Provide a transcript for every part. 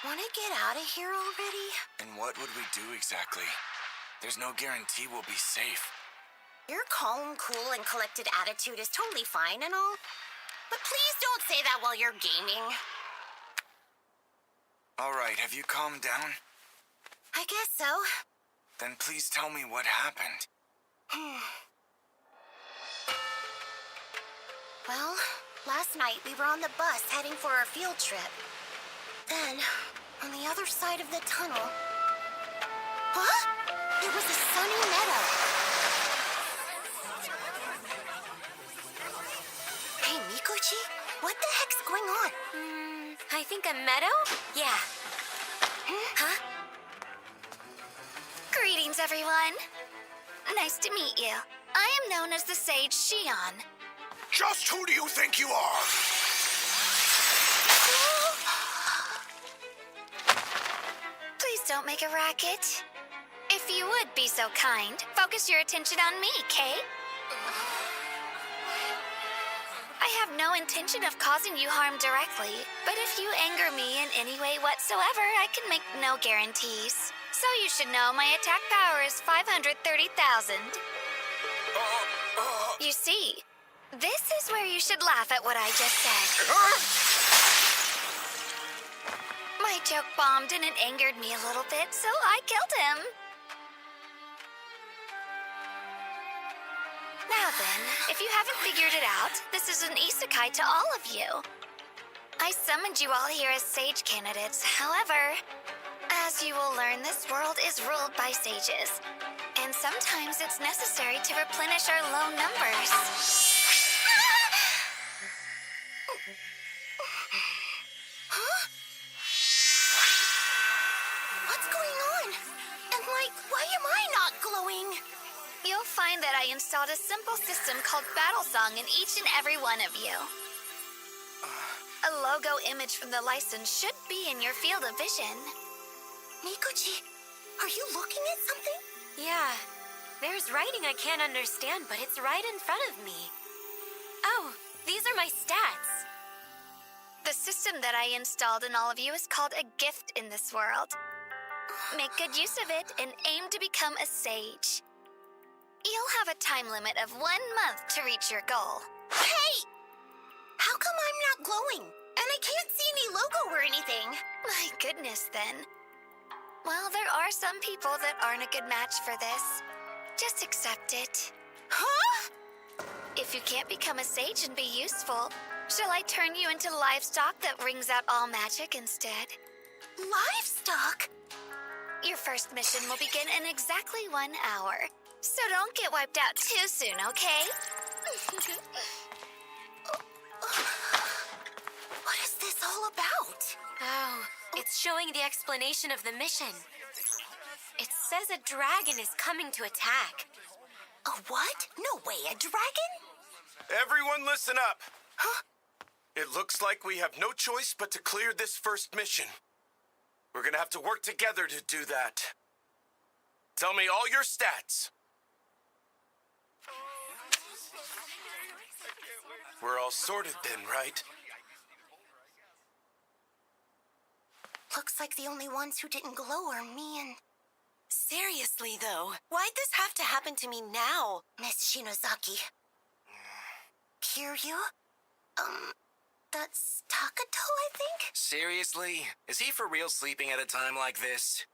Wanna get out of here already? And what would we do exactly? There's no guarantee we'll be safe. Your calm, cool, and collected attitude is totally fine and all. But please don't say that while you're gaming. All right, have you calmed down? I guess so. Then please tell me what happened. Well, last night we were on the bus heading for our field trip. Then, on the other side of the tunnel... Huh? There was a sunny meadow. Hey, Mikochi, what the heck's going on? I think a meadow? Yeah. Huh? Greetings, everyone. Nice to meet you. I am known as the Sage Shion. Just who do you think you are? Please don't make a racket. If you would be so kind, focus your attention on me, Kay. I have no intention of causing you harm directly, but if you anger me in any way whatsoever, I can make no guarantees. So you should know my attack power is 530,000. You see, this is where you should laugh at what I just said. My joke bombed and it angered me a little bit, so I killed him. Now then, if you haven't figured it out, this is an isekai to all of you. I summoned you all here as sage candidates. However, as you will learn, this world is ruled by sages. And sometimes it's necessary to replenish our low numbers. Huh? What's going on? And why am I not glowing? You'll find that I installed a simple system called Battle Song in each and every one of you. A logo image from the license should be in your field of vision. Mikochi, are you looking at something? Yeah. There's writing I can't understand, but it's right in front of me. Oh, these are my stats. The system that I installed in all of you is called a gift in this world. Make good use of it and aim to become a sage. You'll have a time limit of 1 month to reach your goal. Hey! How come I'm not glowing? And I can't see any logo or anything. My goodness, then. Well, there are some people that aren't a good match for this. Just accept it. Huh? If you can't become a sage and be useful, shall I turn you into livestock that rings out all magic instead? Livestock? Your first mission will begin in exactly 1 hour. So don't get wiped out too soon, okay? What is this all about? Oh, it's showing the explanation of the mission. It says a dragon is coming to attack. A what? No way, a dragon? Everyone listen up. Huh? It looks like we have no choice but to clear this first mission. We're gonna have to work together to do that. Tell me all your stats. We're all sorted then, right? Looks like the only ones who didn't glow are me and... Seriously, though, why'd this have to happen to me now? Miss Shinozaki. Kiryu? That's Takato, I think? Seriously? Is he for real sleeping at a time like this?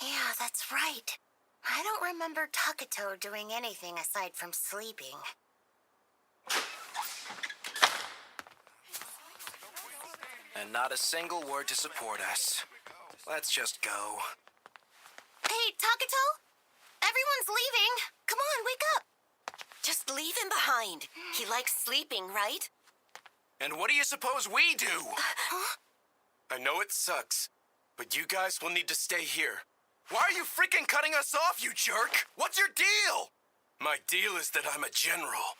Yeah, that's right. I don't remember Takato doing anything aside from sleeping. And not a single word to support us. Let's just go. Hey, Takato? Everyone's leaving. Come on, wake up. Just leave him behind. He likes sleeping, right? And what do you suppose we do? Huh? I know it sucks, but you guys will need to stay here. Why are you freaking cutting us off, you jerk? What's your deal? My deal is that I'm a general.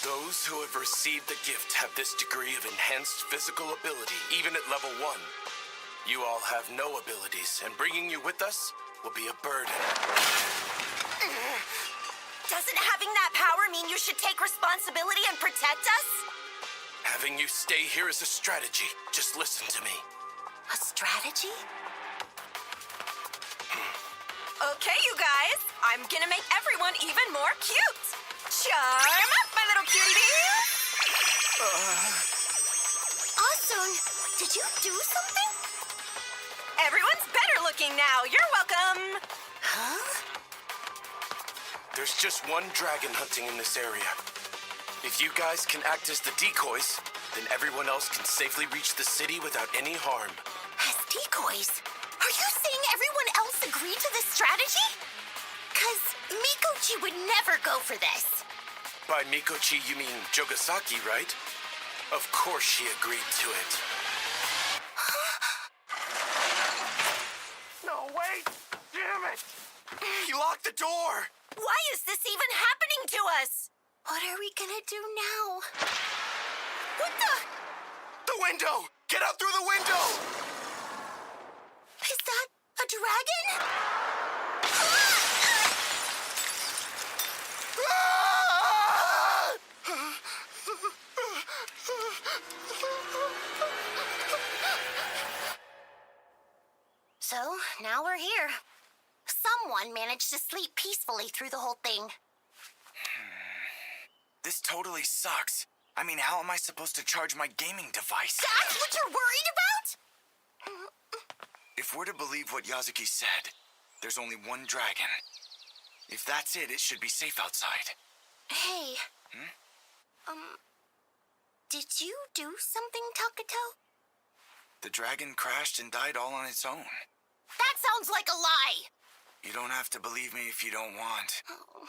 Those who have received the gift have this degree of enhanced physical ability, even at level 1. You all have no abilities, and bringing you with us will be a burden. Doesn't having that power mean you should take responsibility and protect us? Having you stay here is a strategy. Just listen to me. A strategy? Okay, you guys. I'm gonna make everyone even more cute. Charm, my little cutie bees. Awesome! Did you do something? Everyone's better looking now. You're welcome. Huh? There's just one dragon hunting in this area. If you guys can act as the decoys, then everyone else can safely reach the city without any harm. As decoys? Are you saying everyone else agreed to this strategy? Cause Mikochi would never go for this. By Mikochi, you mean Jogasaki, right? Of course she agreed to it. No, wait! Damn it! He locked the door! Why is this even happening to us? What are we gonna do now? What the? The window! Get out through the window! Is that a dragon? So, now we're here. Someone managed to sleep peacefully through the whole thing. This totally sucks. I mean, how am I supposed to charge my gaming device? That's what you're worried about? If we're to believe what Yazuki said, there's only one dragon. If that's it, it should be safe outside. Hey. Did you do something, Takato? The dragon crashed and died all on its own. That sounds like a lie! You don't have to believe me if you don't want. Oh.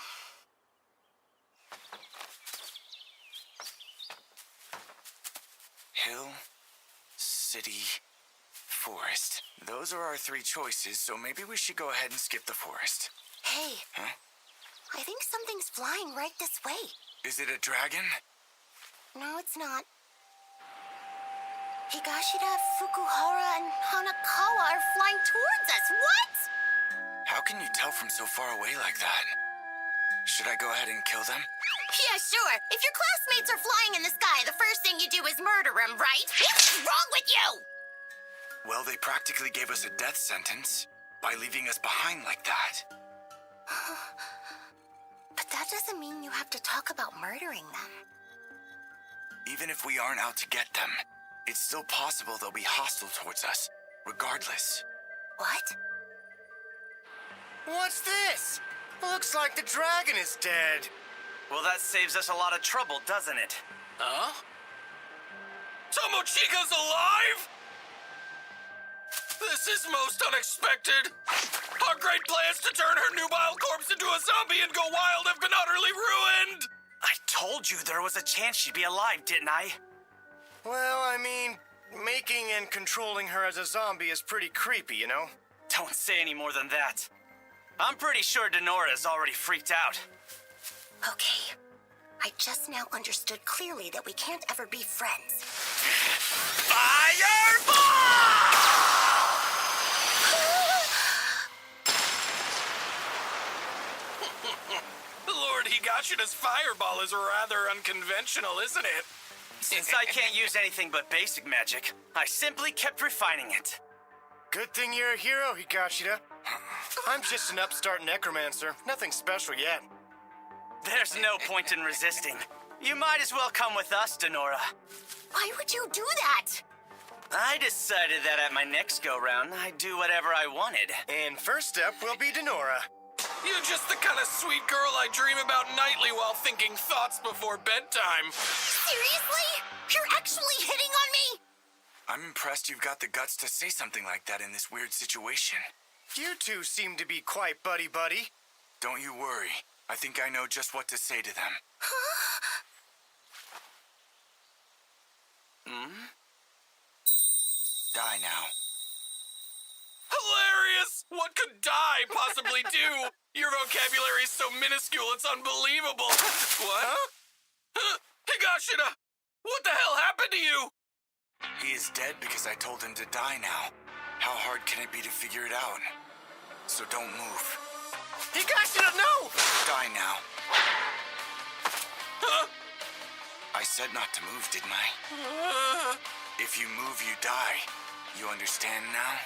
Hill, city, forest. Those are our three choices, so maybe we should go ahead and skip the forest. Hey. Huh? I think something's flying right this way. Is it a dragon? No, it's not. Higashida, Fukuhara, and Hanakawa are flying towards us. What? How can you tell from so far away like that? Should I go ahead and kill them? Yeah, sure. If your classmates are flying in the sky, the first thing you do is murder them, right? What's wrong with you? Well, they practically gave us a death sentence by leaving us behind like that. But that doesn't mean you have to talk about murdering them. Even if we aren't out to get them, it's still possible they'll be hostile towards us, regardless. What? What's this? Looks like the dragon is dead. Well, that saves us a lot of trouble, doesn't it? Huh? Tomochika's alive? This is most unexpected. Our great plans to turn her nubile corpse into a zombie and go wild have been utterly ruined. I told you there was a chance she'd be alive, didn't I? Well, I mean, making and controlling her as a zombie is pretty creepy, you know? Don't say any more than that. I'm pretty sure Denora's already freaked out. Okay. I just now understood clearly that we can't ever be friends. Lord Higashina's fireball is rather unconventional, isn't it? Since I can't use anything but basic magic, I simply kept refining it. Good thing you're a hero, Higashida. I'm just an upstart necromancer. Nothing special yet. There's no point in resisting. You might as well come with us, Denora. Why would you do that? I decided that at my next go-round, I'd do whatever I wanted. And first up will be Denora. You're just the kind of sweet girl I dream about nightly while thinking thoughts before bedtime. Seriously? You're actually hitting on me? I'm impressed you've got the guts to say something like that in this weird situation. You two seem to be quite buddy-buddy. Don't you worry. I think I know just what to say to them. Die now. Hilarious! What could die possibly do? Your vocabulary is so minuscule, it's unbelievable. What? Huh? Higashida! What the hell happened to you? He is dead because I told him to die now. How hard can it be to figure it out? So don't move. Higashida, no! Die now. Huh? I I said not to move, didn't I? If you move, you die. You understand now?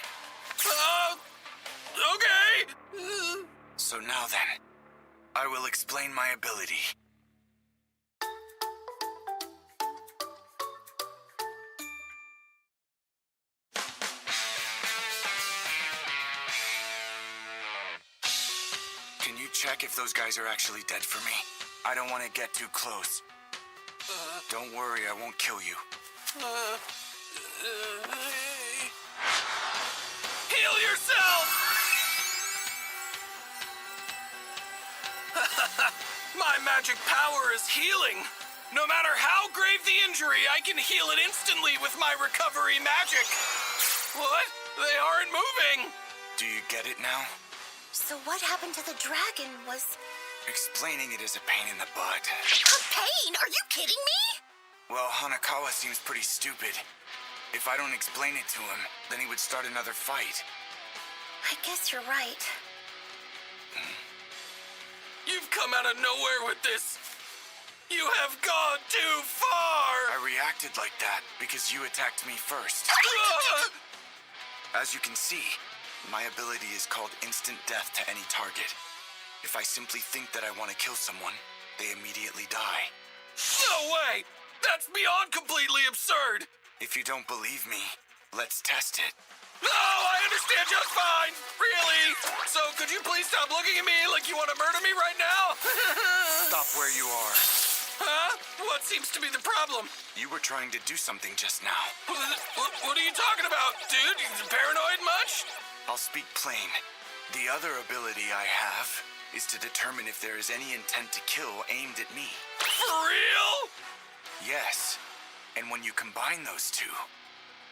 Okay. So now then, I will explain my ability. Can you check if those guys are actually dead for me? I don't want to get too close. Don't worry, I won't kill you. Heal yourself! My magic power is healing. No matter how grave the injury, I can heal it instantly with my recovery magic. What? They aren't moving. Do you get it now? So what happened to the dragon was Explaining it is a pain in the butt. a pain? Are you kidding me? Well, Hanakawa seems pretty stupid. If I don't explain it to him, then he would start another fight. I guess you're right. You've come out of nowhere with this. You have gone too far. I reacted like that because you attacked me first. As you can see, my ability is called instant death to any target. If I simply think that I want to kill someone, they immediately die. No way! That's beyond completely absurd! If you don't believe me, let's test it. No, I understand just fine! Really? So could you please stop looking at me like you want to murder me right now? Stop where you are. Huh? What seems to be the problem? You were trying to do something just now. What are you talking about, dude? You paranoid much? I'll speak plain. The other ability I have is to determine if there is any intent to kill aimed at me. For real? Yes. And when you combine those two,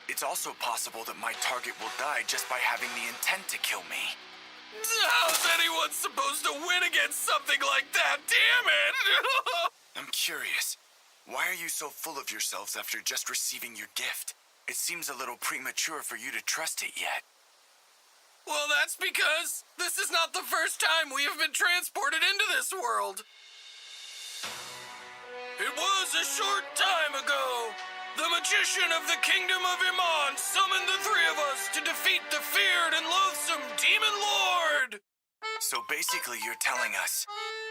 it's also possible that my target will die just by having the intent to kill me. How's anyone supposed to win against something like that? Damn it! I'm curious. Why are you so full of yourselves after just receiving your gift? It seems a little premature for you to trust it yet. Well, that's because this is not the first time we have been transported into this world. It was a short time ago. The magician of the kingdom of Iman summoned the three of us to defeat the feared and loathsome Demon Lord. So basically you're telling us,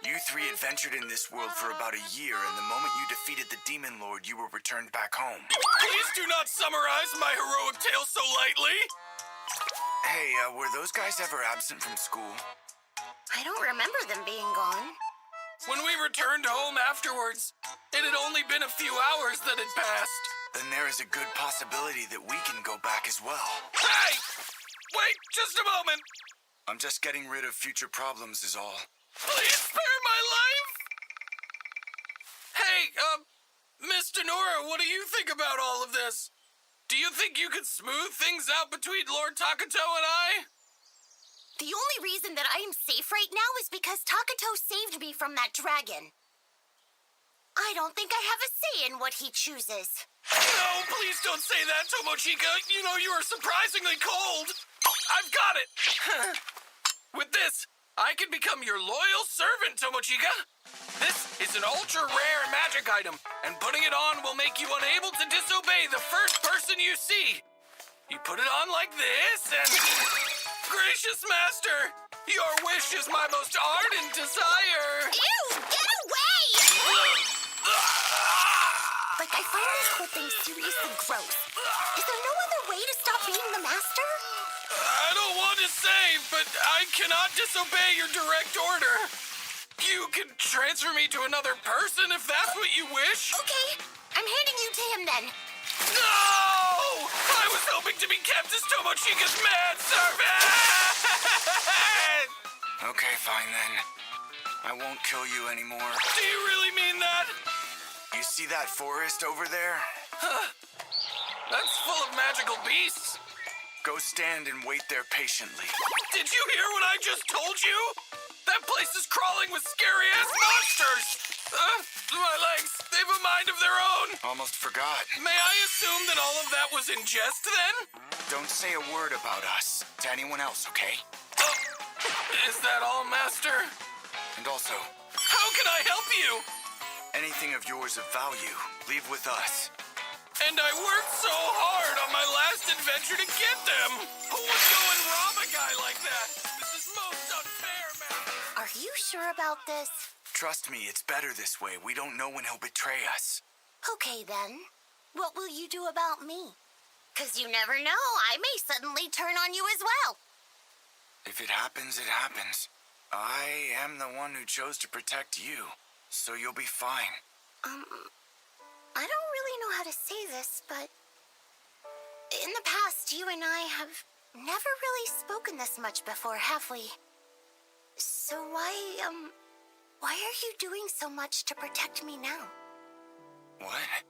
you three adventured in this world for about a year, and the moment you defeated the Demon Lord, you were returned back home. Please do not summarize my heroic tale so lightly. Hey, were those guys ever absent from school? I don't remember them being gone. When we returned home afterwards, it had only been a few hours that had passed. Then there is a good possibility that we can go back as well. Hey! Wait just a moment! I'm just getting rid of future problems is all. Please spare my life! Hey, Mr. Nora, what do you think about all of this? Do you think you could smooth things out between Lord Takato and I? The only reason that I am safe right now is because Takato saved me from that dragon. I don't think I have a say in what he chooses. No, please don't say that, Tomochika. You know you are surprisingly cold. I've got it. With this, I can become your loyal servant, Tomochika. This is an ultra-rare magic item, and putting it on will make you unable to disobey the first person you see. You put it on like this, and... Gracious Master, your wish is my most ardent desire. Ew! Get away! Like, I find this whole thing seriously gross. Is there no other way to stop being the master? I don't want to say, but I cannot disobey your direct order. You can transfer me to another person if that's what you wish. Okay, I'm handing you to him then. No! I was hoping to be kept as Tomochika's mad servant! Okay, fine then. I won't kill you anymore. Do you really mean that? You see that forest over there? That's full of magical beasts. Go stand and wait there patiently. Did you hear what I just told you? That place is crawling with scary-ass monsters! My legs, they've a mind of their own! Almost forgot. May I assume that all of that was in jest, then? Don't say a word about us to anyone else, okay? Oh, is that all, Master? And also, How can I help you? Anything of yours of value, leave with us. And I worked so hard on my last adventure to get them! Who would go and rob a guy like that? This is most unfair, man! Are you sure about this? Trust me, it's better this way. We don't know when he'll betray us. Okay, then. What will you do about me? 'Cause you never know. I may suddenly turn on you as well. If it happens, it happens. I am the one who chose to protect you, so you'll be fine. I don't really know how to say this, but in the past, you and I have never really spoken this much before, have we? So why are you doing so much to protect me now? What?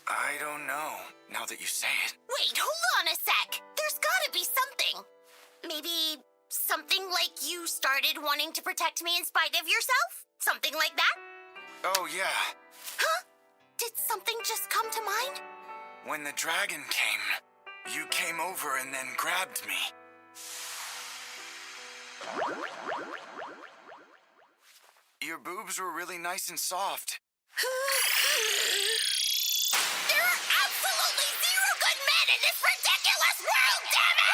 I don't know, now that you say it. Wait, hold on a sec. There's gotta be something. Maybe something like you started wanting to protect me in spite of yourself? Something like that? Oh, yeah. Huh? Did something just come to mind? When the dragon came, you came over and then grabbed me. Your boobs were really nice and soft. There are absolutely zero good men in this ridiculous world, damn it!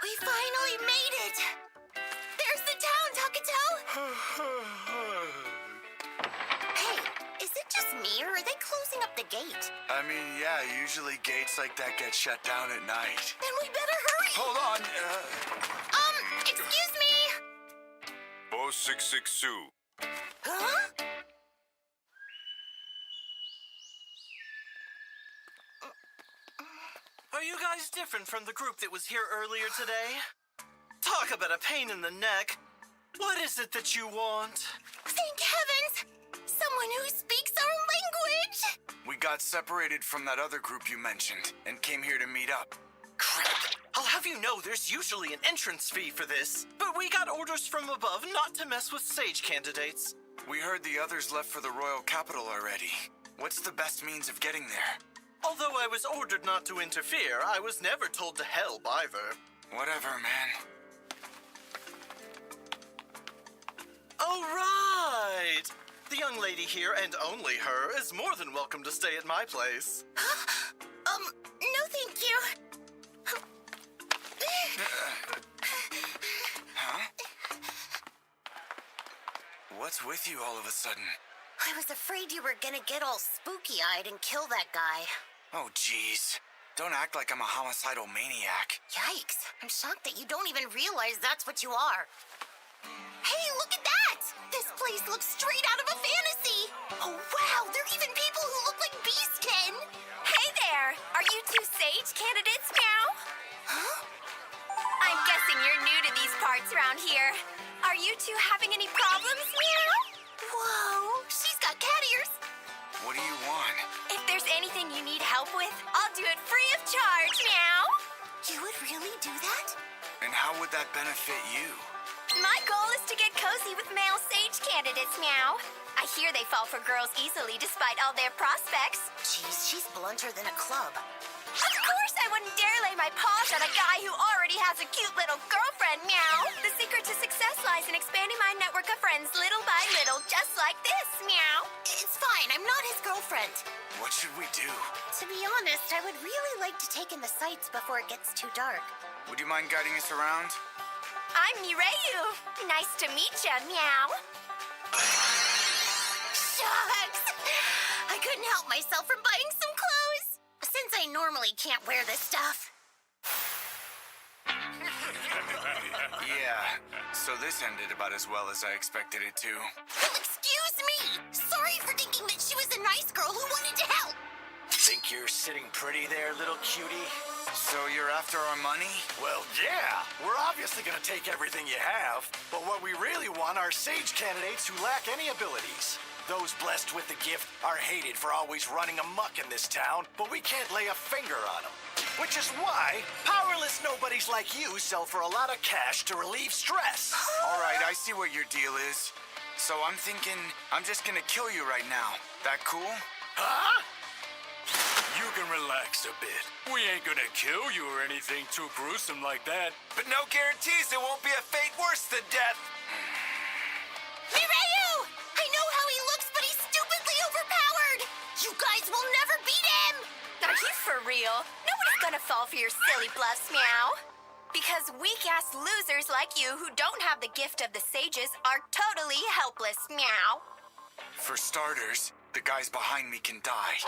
We finally made it! There's the town, Takato! Hey, is it just me, or are they closing up the gate? I mean, yeah, usually gates like that get shut down at night. Then we better hurry! Hold on, Excuse me! 4662. Huh? Are you guys different from the group that was here earlier today? Talk about a pain in the neck. What is it that you want? Thank heavens! Someone who speaks our language! we got separated from that other group you mentioned and came here to meet up. Crap! I'll have you know there's usually an entrance fee for this, but we got orders from above not to mess with sage candidates. We heard the others left for the royal capital already. What's the best means of getting there? Although I was ordered not to interfere, I was never told to help either. Whatever, man. Oh, right! The young lady here, and only her, is more than welcome to stay at my place. No thank you. Huh? What's with you all of a sudden? I was afraid you were gonna get all spooky-eyed and kill that guy. Oh, jeez. Don't act like I'm a homicidal maniac. Yikes. I'm shocked that you don't even realize that's what you are. Hey, look at that! This place looks straight out of a fantasy! Oh, wow! There are even people who look like Beastkin! Hey there! Are you two sage candidates, Meow? Huh? I'm guessing you're new to these parts around here. Are you two having any problems, Meow? Whoa! She's got cat ears! What do you want? If there's anything you need help with, I'll do it free of charge, Meow. You would really do that? And how would that benefit you? My goal is to get cozy with male sage candidates, Meow. I hear they fall for girls easily despite all their prospects. Jeez, she's blunter than a club. Of course I wouldn't dare lay my paws on a guy who already has a cute little girlfriend, Meow. The secret to success lies in expanding my network of friends little by little, just like this, Meow. It's fine, I'm not his girlfriend. What should we do? To be honest, I would really like to take in the sights before it gets too dark. Would you mind guiding us around? I'm Mireyu. Nice to meet ya, Meow. Shucks! I couldn't help myself from buying some clothes. Since I normally can't wear this stuff. Yeah, so this ended about as well as I expected it to. Well, excuse me! Sorry for thinking that she was a nice girl who wanted to help. Think you're sitting pretty there, little cutie? So you're after our money? Well, yeah. We're obviously gonna take everything you have, but what we really want are sage candidates who lack any abilities. Those blessed with the gift are hated for always running amok in this town, but we can't lay a finger on them. Which is why powerless nobodies like you sell for a lot of cash to relieve stress. All right, I see what your deal is. So I'm thinking I'm just gonna kill you right now. That cool? Huh? You can relax us a bit. We ain't gonna kill you or anything too gruesome like that. But no guarantees it won't be a fate worse than death. Mireyu! I know how he looks, but he's stupidly overpowered! You guys will never beat him! Are you for real? Nobody's gonna fall for your silly bluffs, Meow. Because weak-ass losers like you who don't have the gift of the sages are totally helpless, Meow. For starters, the guys behind me can die.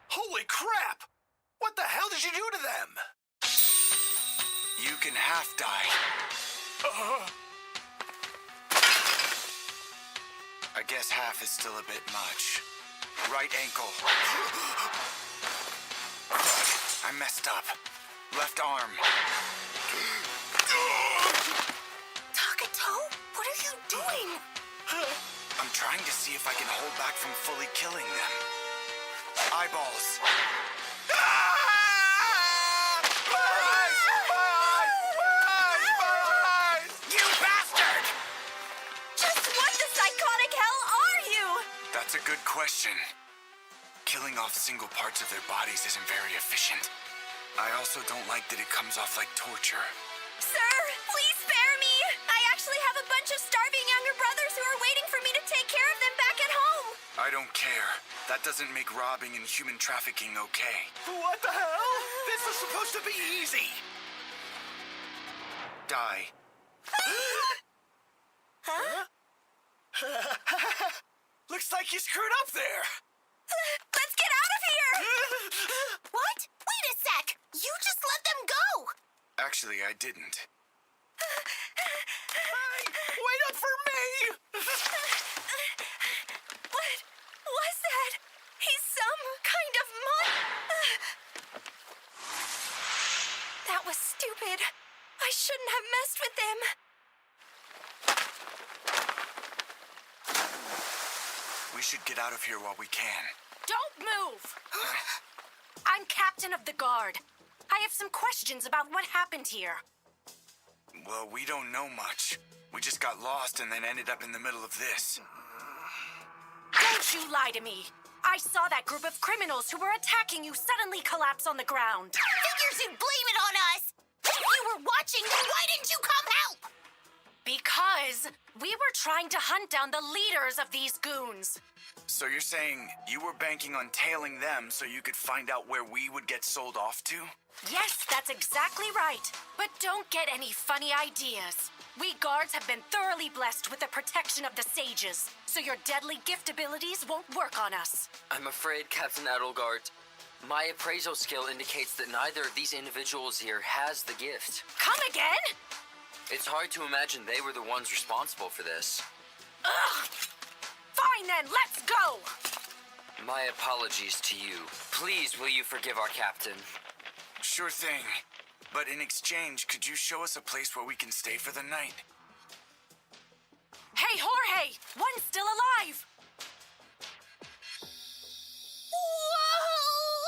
Holy crap! What the hell did you do to them? You can half die. I guess half is still a bit much. Right ankle. I messed up. Left arm. Takato, what are you doing? I'm trying to see if I can hold back from fully killing them. Eyeballs. You bastard! Just what the psychotic hell are you? That's a good question. Killing off single parts of their bodies isn't very efficient. I also don't like that it comes off like torture. Sir, please spare me. I actually have a bunch of starving younger brothers who are waiting for me to take care of them back at home. I don't care. That doesn't make robbing and human trafficking okay. What the hell? This is supposed to be easy. Die. Huh? Looks like you screwed up there. Let's get out of here! What? Wait a sec! You just let them go! Actually, I didn't. Hey, wait up for me! What was that? He's some kind of That was stupid. I shouldn't have messed with him. We should get out of here while we can. Don't move! I'm captain of the guard. I have some questions about what happened here. Well, we don't know much. We just got lost and then ended up in the middle of this. Don't you lie to me! I saw that group of criminals who were attacking you suddenly collapse on the ground. Figures you'd blame it on us! If you were watching, then why didn't you come help? Because we were trying to hunt down the leaders of these goons. So you're saying you were banking on tailing them so you could find out where we would get sold off to? Yes, that's exactly right. But don't get any funny ideas. We guards have been thoroughly blessed with the protection of the sages, so your deadly gift abilities won't work on us. I'm afraid, Captain Edelgard, my appraisal skill indicates that neither of these individuals here has the gift. Come again? It's hard to imagine they were the ones responsible for this. Ugh! Fine then, let's go! My apologies to you. Please, will you forgive our captain? Sure thing. But in exchange, could you show us a place where we can stay for the night? Hey, Jorge! One's still alive! Whoa!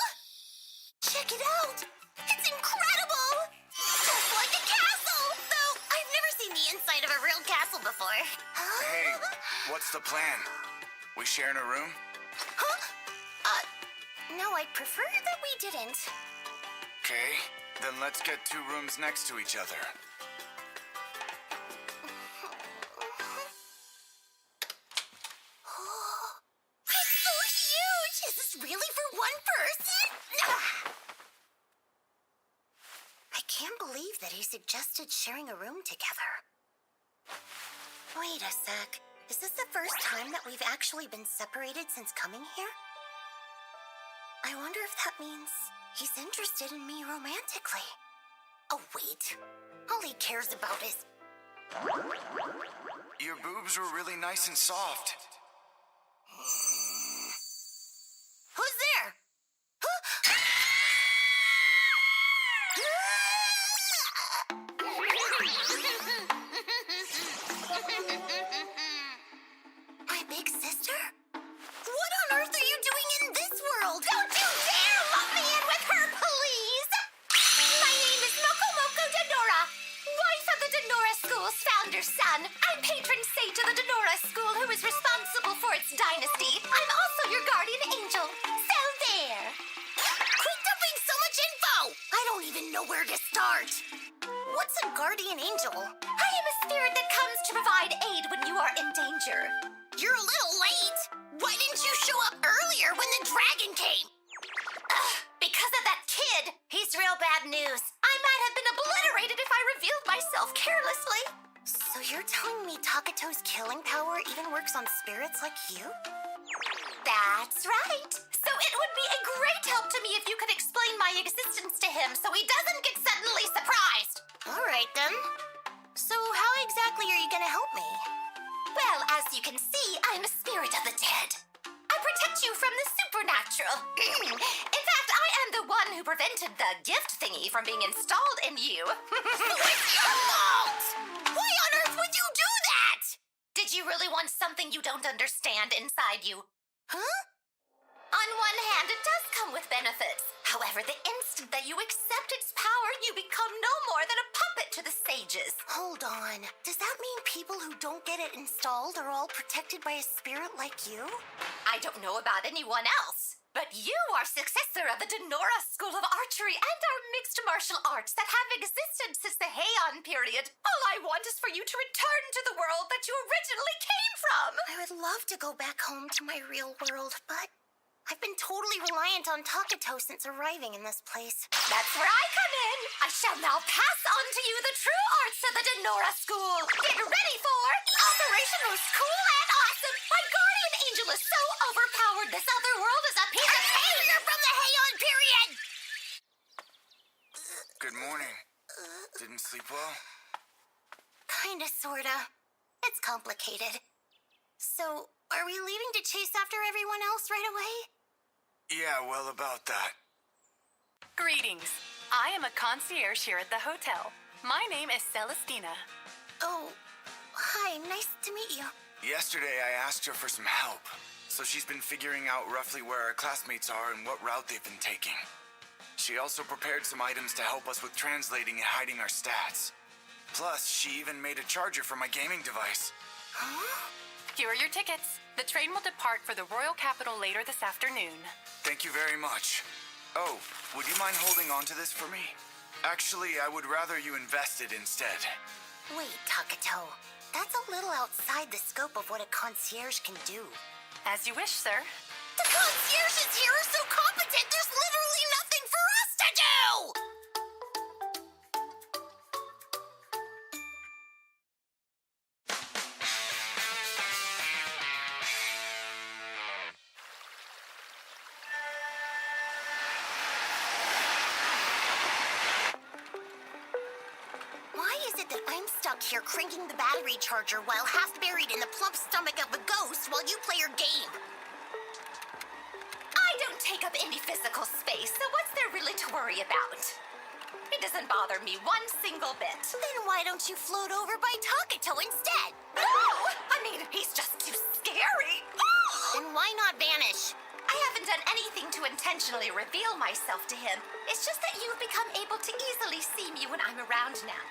Check it out! It's incredible! Just like a castle! Though I've never seen the inside of a real castle before. Hey, what's the plan? We sharing a room? Huh? No, I'd prefer that we didn't. Okay, then let's get 2 rooms next to each other. It's so huge! Is this really for one person? I can't believe that he suggested sharing a room together. Wait a sec. Is this the first time that we've actually been separated since coming here? I wonder if that means he's interested in me romantically. Oh, wait. All he cares about is... Your boobs were really nice and soft. Who's there? My big sister? What on earth are you doing in this world? Don't you dare lump me in with her, please! My name is Moko Moko Denora, wife of the Denora School's founder's son. I'm patron sage of the Denora School, who is responsible for its dynasty. I'm also your guardian angel. What's a guardian angel? I am a spirit that comes to provide aid when you are in danger. You're a little late. Why didn't you show up earlier when the dragon came? Because of that kid. He's real bad news. I might have been obliterated if I revealed myself carelessly. So you're telling me Takato's killing power even works on spirits like you? That's right. So it would be a great help to me if you could explain my existence to him so he doesn't get suddenly surprised. All right, then. So how exactly are you gonna help me? Well, as you can see, I'm a spirit of the dead. I protect you from the supernatural. In fact, I am the one who prevented the gift thingy from being installed in you. It's your fault! Why on earth would you do that? Did you really want something you don't understand inside you? Huh? On one hand, it does come with benefits. However, the instant that you accept its power, you become no more than a puppet to the sages. Hold on. Does that mean people who don't get it installed are all protected by a spirit like you? I don't know about anyone else, but you are successor of the Denora School of Archery and our mixed martial arts that have existed since the Heian period. All I want is for you to return to the world that you originally came from. I would love to go back home to my real world, but I've been totally reliant on Takato since arriving in this place. That's where I come in. I shall now pass on to you the true arts of the Denora School. Get ready for Operation was cool and awesome. My guardian angel is so overpowered this other world is a piece of cake. You're from the Heian period! Good morning. Didn't sleep well? Kinda, sorta. It's complicated. So, are we leaving to chase after everyone else right away? Yeah, well, about that. Greetings. I am a concierge here at the hotel. My name is Celestina. Oh, hi, nice to meet you. Yesterday, I asked her for some help. So she's been figuring out roughly where our classmates are and what route they've been taking. She also prepared some items to help us with translating and hiding our stats. Plus, she even made a charger for my gaming device. Huh? Here are your tickets. The train will depart for the Royal Capital later this afternoon. Thank you very much. Oh, would you mind holding on to this for me? Actually, I would rather you invest it instead. Wait, Takato. That's a little outside the scope of what a concierge can do. As you wish, sir. The concierges here are so competent, there's literally nothing for us to do! Why is it that I'm stuck here cranking the battery charger while half buried in the plump stomach of a ghost while you play your game? I don't take up any physical space, so what's there really to worry about? It doesn't bother me one single bit. Then why don't you float over by Takato instead? No! I mean, he's just too scary. Then why not vanish? I haven't done anything to intentionally reveal myself to him. It's just that you've become able to easily see me when I'm around now.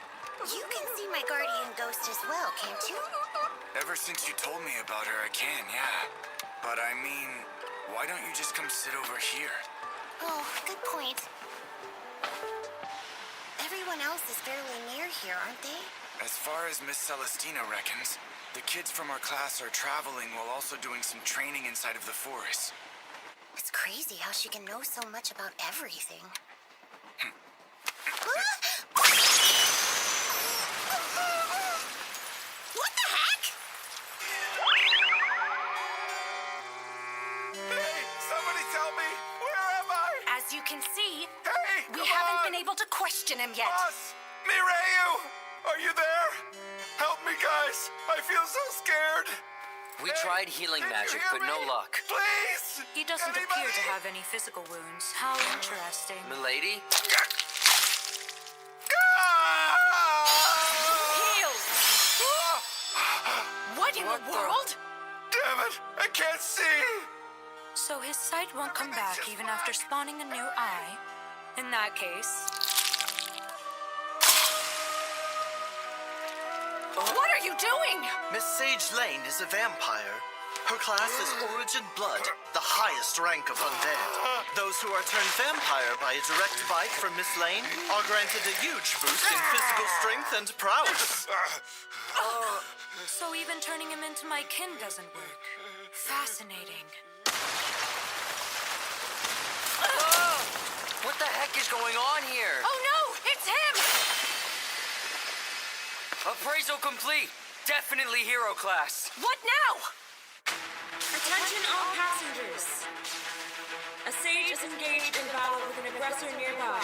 You can see my guardian ghost as well, can't you? Ever since you told me about her, I can, yeah. But I mean, why don't you just come sit over here? Oh, good point. Everyone else is fairly near here, aren't they? As far as Miss Celestina reckons, the kids from our class are traveling while also doing some training inside of the forest. It's crazy how she can know so much about everything. What the heck? Hey, somebody tell me, where am I? As you can see, Hey, we come haven't on. been able to question him yet. Boss, Mireyu, are you there? Help me, guys. I feel so scared. We tried healing Did you magic, hear but no me? luck. Please. He doesn't appear Anybody? to have any physical wounds. How interesting. Milady? Heal! What in the world? Damn it! I can't see. So his sight won't come back even after spawning a new eye. In that case, What are you doing? Miss Sage Lane is a vampire. Her class is Origin Blood, the highest rank of undead. Those who are turned vampire by a direct bite from Miss Lane are granted a huge boost in physical strength and prowess. So even turning him into my kin doesn't work. Fascinating. What the heck is going on here? Oh no, it's him! Appraisal complete. Definitely hero class. What now? Attention all passengers. A sage is engaged in battle with an aggressor nearby.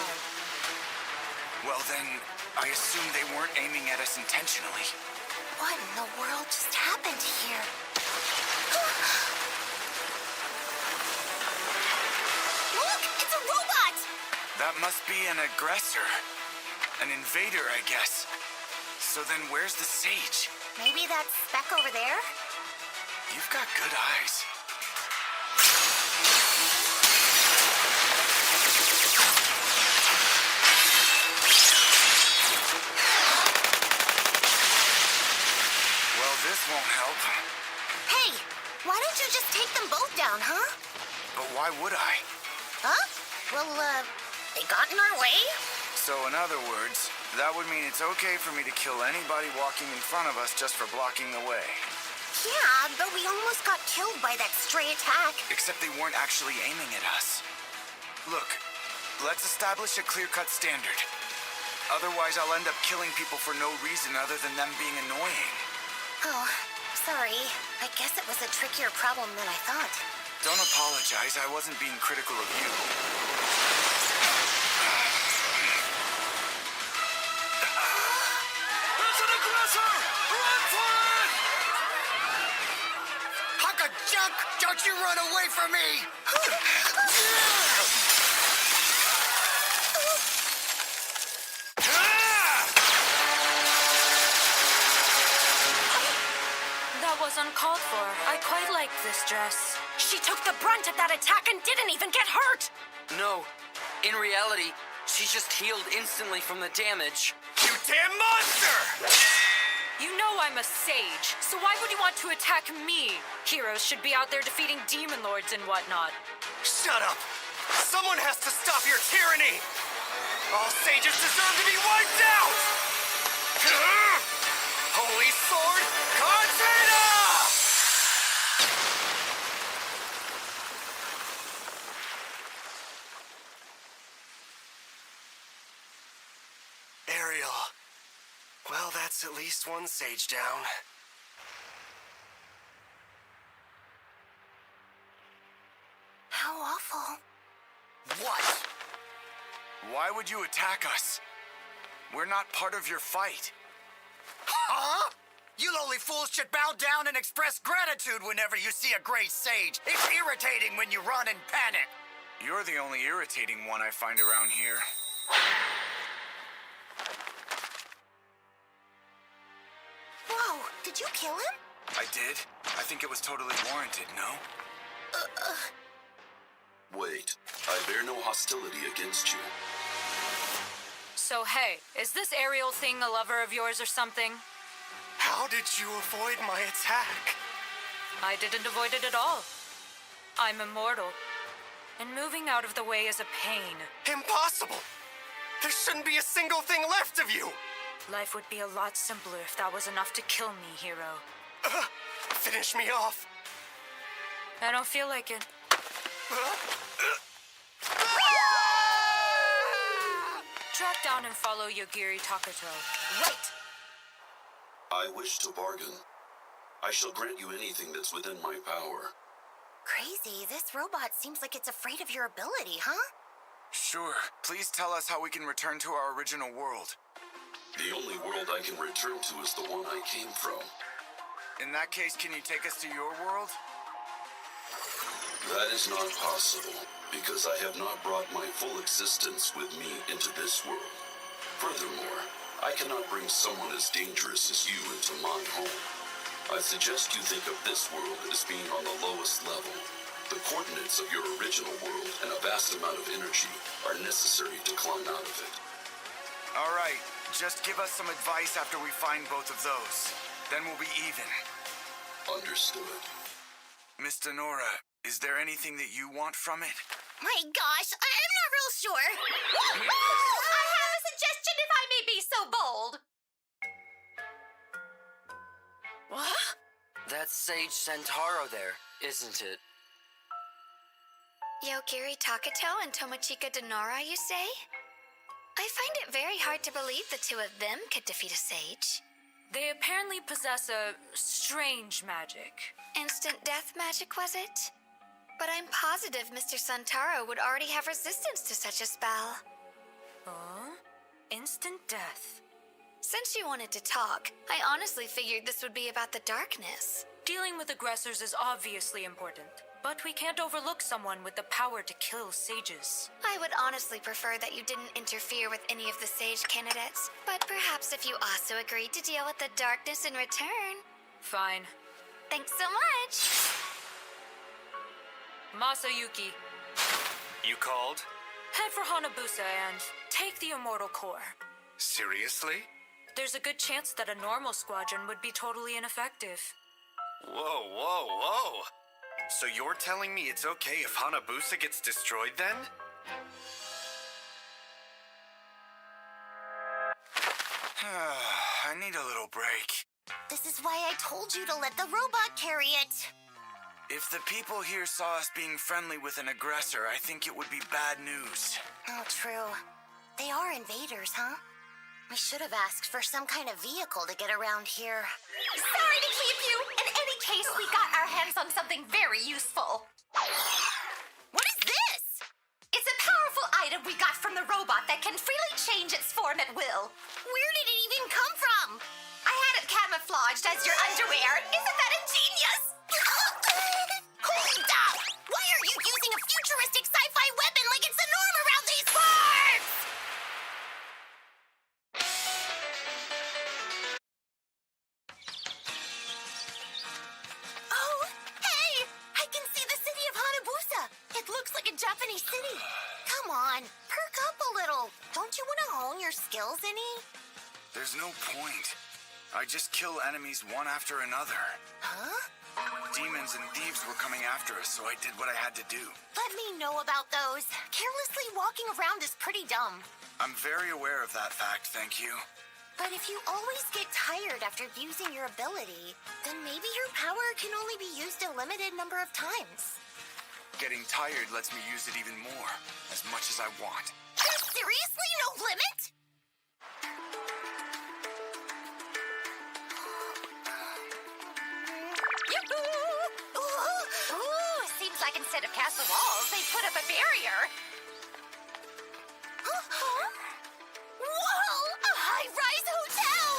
Well then, I assume they weren't aiming at us intentionally. What in the world just happened here? Look! It's a robot! That must be an aggressor. An invader, I guess. So then where's the sage? Maybe that speck over there? You've got good eyes. Well, this won't help. Hey, why don't you just take them both down, huh? But why would I? Huh? Well, they got in our way? So in other words, that would mean it's okay for me to kill anybody walking in front of us just for blocking the way. Yeah, but we almost got killed by that stray attack. Except they weren't actually aiming at us. Look, let's establish a clear-cut standard. Otherwise, I'll end up killing people for no reason other than them being annoying. Oh, sorry. I guess it was a trickier problem than I thought. Don't apologize. I wasn't being critical of you. It's an aggressor! Run for it! Hunk of junk! Don't you run away from me! That was uncalled for. I quite like this dress. She took the brunt of that attack and didn't even get hurt! No. In reality, she's just healed instantly from the damage. You damn monster! You know I'm a sage, so why would you want to attack me? Heroes should be out there defeating demon lords and whatnot. Shut up! Someone has to stop your tyranny! All sages deserve to be wiped out! Holy Sword, Container! Ariel. Well, that's at least one sage down. How awful. What? Why would you attack us? We're not part of your fight. Huh? You lowly fools should bow down and express gratitude whenever you see a great sage. It's irritating when you run in panic. You're the only irritating one I find around here. Whoa, did you kill him? I did. I think it was totally warranted, no? Wait, I bear no hostility against you. So hey, is this Ariel thing a lover of yours or something? How did you avoid my attack? I didn't avoid it at all. I'm immortal. And moving out of the way is a pain. Impossible! There shouldn't be a single thing left of you! Life would be a lot simpler if that was enough to kill me, hero. Finish me off. I don't feel like it. Track down and follow Yogiri Takato. Wait! I wish to bargain. I shall grant you anything that's within my power. Crazy, this robot seems like it's afraid of your ability, huh? Sure. Please tell us how we can return to our original world. The only world I can return to is the one I came from. In that case, can you take us to your world? That is not possible, because I have not brought my full existence with me into this world. Furthermore, I cannot bring someone as dangerous as you into my home. I suggest you think of this world as being on the lowest level. The coordinates of your original world and a vast amount of energy are necessary to climb out of it. All right. Just give us some advice after we find both of those. Then we'll be even. Understood. Miss Denora, is there anything that you want from it? My gosh, I'm not real sure. I have a suggestion if I may be so bold. What? That's Sage Centauro there, isn't it? Yogiri Takato and Tomochika Denora, you say? I find it very hard to believe the two of them could defeat a sage. They apparently possess a strange magic. Instant death magic, was it? But I'm positive Mr. Santaro would already have resistance to such a spell. Huh? Instant death. Since you wanted to talk, I honestly figured this would be about the darkness. Dealing with aggressors is obviously important, but we can't overlook someone with the power to kill sages. I would honestly prefer that you didn't interfere with any of the sage candidates, but perhaps if you also agreed to deal with the darkness in return. Fine. Thanks so much! Masayuki, You called? head for Hanabusa and take the immortal core. Seriously? There's a good chance that a normal squadron would be totally ineffective. Whoa, whoa, whoa! So you're telling me it's okay if Hanabusa gets destroyed then? I need a little break. This is why I told you to let the robot carry it. If the people here saw us being friendly with an aggressor, I think it would be bad news. Oh, true. They are invaders, huh? We should have asked for some kind of vehicle to get around here. Sorry to keep you. In any case, we got our hands on something very useful. What is this? It's a powerful item we got from the robot that can freely change its form at will. Where did it even come from? I had it camouflaged as your underwear. Isn't that ingenious? Hold up! Why are you using a futuristic sci-fi weapon like it's the norm around these parts? Oh, hey! I can see the city of Hanabusa. It looks like a Japanese city. Come on, perk up a little. Don't you want to hone your skills any? There's no point. I just kill enemies one after another. Huh? Demons and thieves were coming after us, so I did what I had to do. Let me know about those. Carelessly walking around is pretty dumb. I'm very aware of that fact, thank you. But if you always get tired after using your ability, then maybe your power can only be used a limited number of times. Getting tired lets me use it even more, as much as I want. There's seriously no limit? Ooh, seems like instead of castle walls, they put up a barrier. Whoa! A high-rise hotel!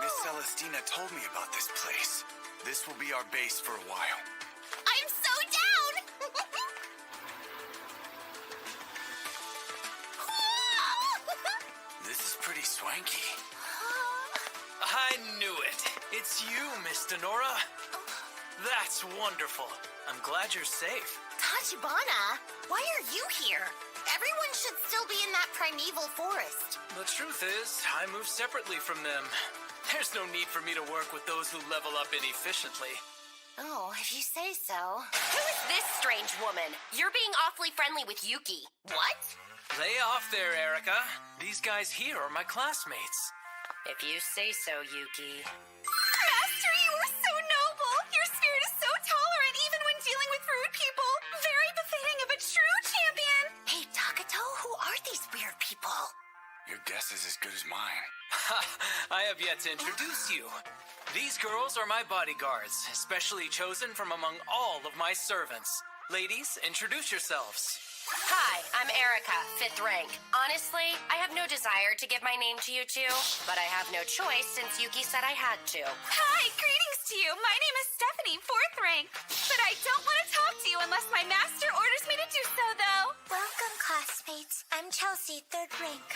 Miss Celestina told me about this place. This will be our base for a while. I'm so down! This is pretty swanky. I knew it. It's you, Miss Denora. That's wonderful. I'm glad you're safe. Tachibana, why are you here? Everyone should still be in that primeval forest. The truth is, I move separately from them. There's no need for me to work with those who level up inefficiently. Oh, if you say so. Who is this strange woman? You're being awfully friendly with Yuki. What? Lay off there, Erica. These guys here are my classmates. If you say so, Yuki. Master, you are so noble. Your spirit is so tolerant even when dealing with rude people. Very befitting of a true champion. Hey, Takato, who are these weird people? Your guess is as good as mine. I have yet to introduce you. These girls are my bodyguards, especially chosen from among all of my servants. Ladies, introduce yourselves. Hi, I'm Erica, 5th rank. Honestly, I have no desire to give my name to you two, but I have no choice since Yuki said I had to. Hi, greetings to you. My name is Stephanie, 4th rank. But I don't want to talk to you unless my master orders me to do so, though. Welcome, classmates. I'm Chelsea, 3rd rank.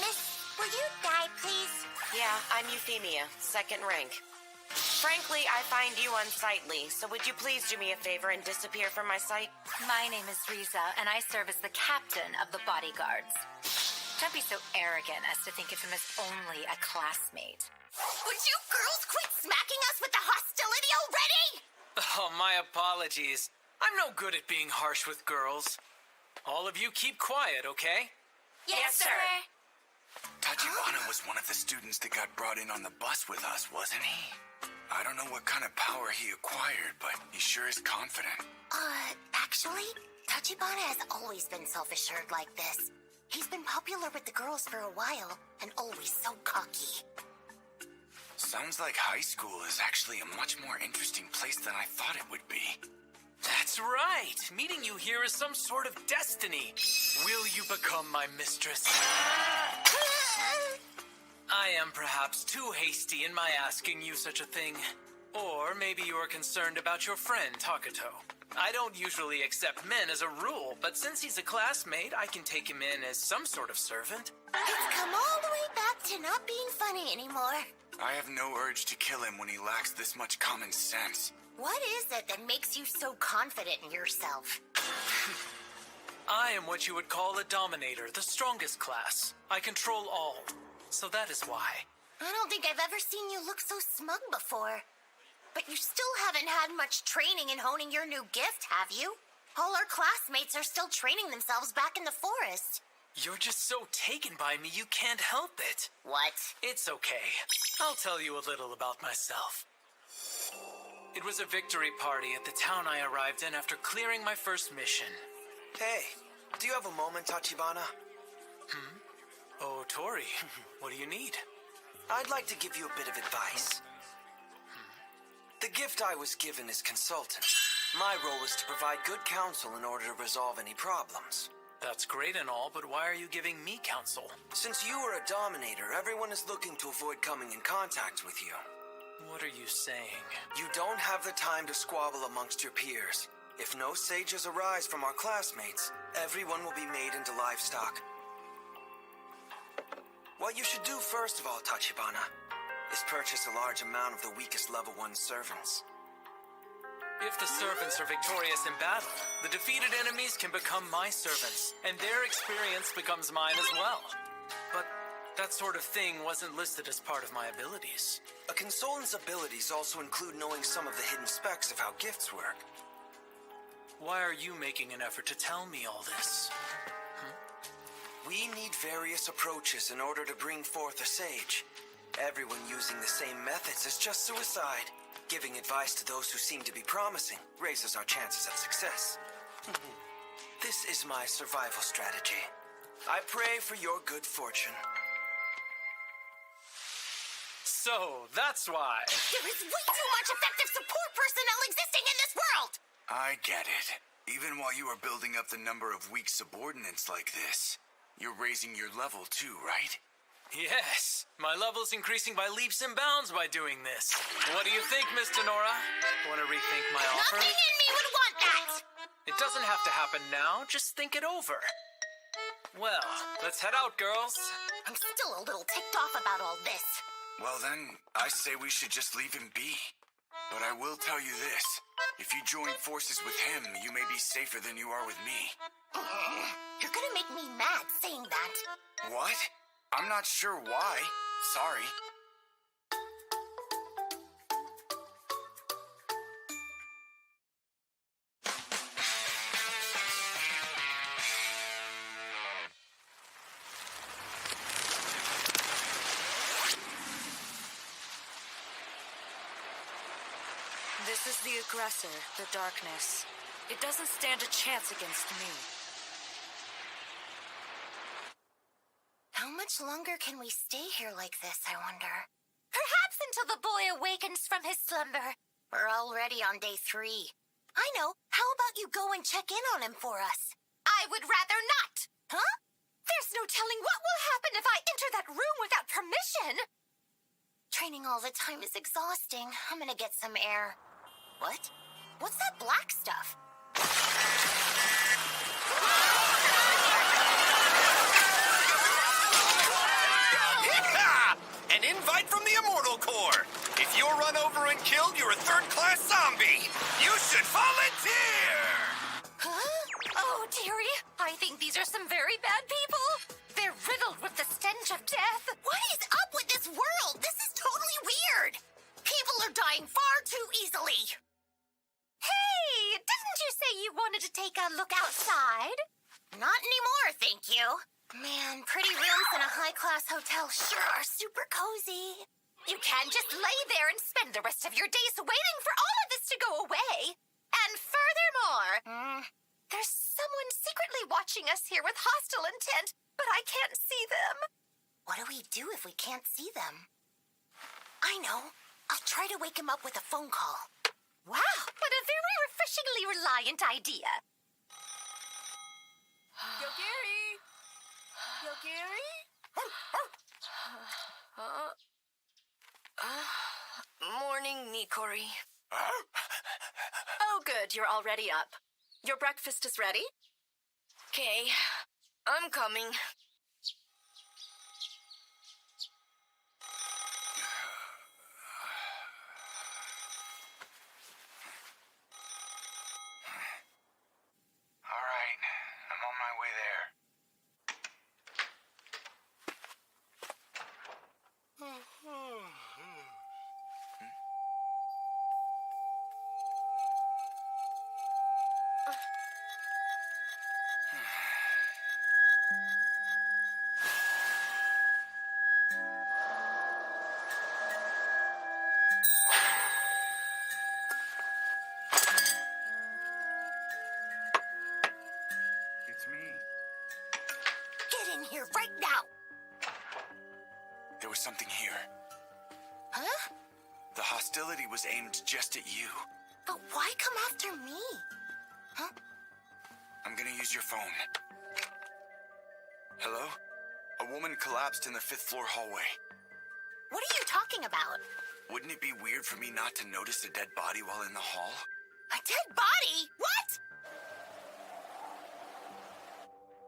Miss, will you die, please? Yeah, I'm Euphemia, 2nd rank. Frankly, I find you unsightly, so would you please do me a favor and disappear from my sight? My name is Riza, and I serve as the captain of the bodyguards. Don't be so arrogant as to think of him as only a classmate. Would you girls quit smacking us with the hostility already? Oh, my apologies. I'm no good at being harsh with girls. All of you keep quiet, okay? Yes, sir. Tachibana was one of the students that got brought in on the bus with us, wasn't he? I don't know what kind of power he acquired, but he sure is confident. Actually, Tachibana has always been self-assured like this. He's been popular with the girls for a while, and always so cocky. Sounds like high school is actually a much more interesting place than I thought it would be. That's right. Meeting you here is some sort of destiny. Will you become my mistress? I am perhaps too hasty in my asking you such a thing. Or maybe you are concerned about your friend, Takuto. I don't usually accept men as a rule, but since he's a classmate, I can take him in as some sort of servant. It's come all the way back to not being funny anymore. I have no urge to kill him when he lacks this much common sense. What is it that makes you so confident in yourself? I am what you would call a dominator, the strongest class. I control all, so that is why. I don't think I've ever seen you look so smug before. But you still haven't had much training in honing your new gift, have you? All our classmates are still training themselves back in the forest. You're just so taken by me you can't help it. What? It's okay. I'll tell you a little about myself. It was a victory party at the town I arrived in after clearing my first mission. Hey, do you have a moment, Tachibana? Oh, Tori, what do you need? I'd like to give you a bit of advice. The gift I was given is consultant. My role is to provide good counsel in order to resolve any problems. That's great and all, but why are you giving me counsel? Since you are a dominator, everyone is looking to avoid coming in contact with you. What are you saying? You don't have the time to squabble amongst your peers. If no sages arise from our classmates, everyone will be made into livestock. What you should do first of all, Tachibana, is purchase a large amount of the weakest level 1 servants. If the servants are victorious in battle, the defeated enemies can become my servants, and their experience becomes mine as well. But that sort of thing wasn't listed as part of my abilities. A consultant's abilities also include knowing some of the hidden specs of how gifts work. Why are you making an effort to tell me all this? We need various approaches in order to bring forth a sage. Everyone using the same methods is just suicide. Giving advice to those who seem to be promising raises our chances of success. This is my survival strategy. I pray for your good fortune. So, that's why. There is way too much effective support personnel existing in this world! I get it. Even while you are building up the number of weak subordinates like this, you're raising your level too, right? Yes, my level's increasing by leaps and bounds by doing this. What do you think, Miss Denora? Want to rethink my offer? Nothing in me would want that! It doesn't have to happen now, just think it over. Well, let's head out, girls. I'm still a little ticked off about all this. Well then, I say we should just leave him be. But I will tell you this. If you join forces with him, you may be safer than you are with me. You're gonna make me mad saying that. What? I'm not sure why. Sorry. This is the aggressor, the darkness. It doesn't stand a chance against me. How much longer can we stay here like this, I wonder? Perhaps until the boy awakens from his slumber. We're already on day 3. I know. How about you go and check in on him for us? I would rather not. Huh? There's no telling what will happen if I enter that room without permission. Training all the time is exhausting. I'm gonna get some air. What? What's that black stuff? An invite from the Immortal Corps! If you're run over and killed, you're a third-class zombie! You should volunteer! Huh? Oh, dearie, I think these are some very bad people. They're riddled with the stench of death. What is up with this world? This is totally weird! People are dying far too easily! Hey, didn't you say first-class hotels sure are super cozy. You can't just lay there and spend the rest of your days waiting for all of this to go away. And furthermore, there's someone secretly watching us here with hostile intent, but I can't see them. What do we do if we can't see them? I know. I'll try to wake him up with a phone call. Wow, what a very refreshingly reliant idea. Yo, Gary! Yo, Gary? Morning, Nikori. Oh, good. You're already up. Your breakfast is ready? Okay. I'm coming. All right, I'm on my way there. It's me. Get in here right now. There was something here. Huh? The hostility was aimed just at you. But why come after me? Huh? I'm gonna use your phone. Hello? A woman collapsed in the 5th floor hallway. What are you talking about? Wouldn't it be weird for me not to notice a dead body while in the hall? A dead body? What?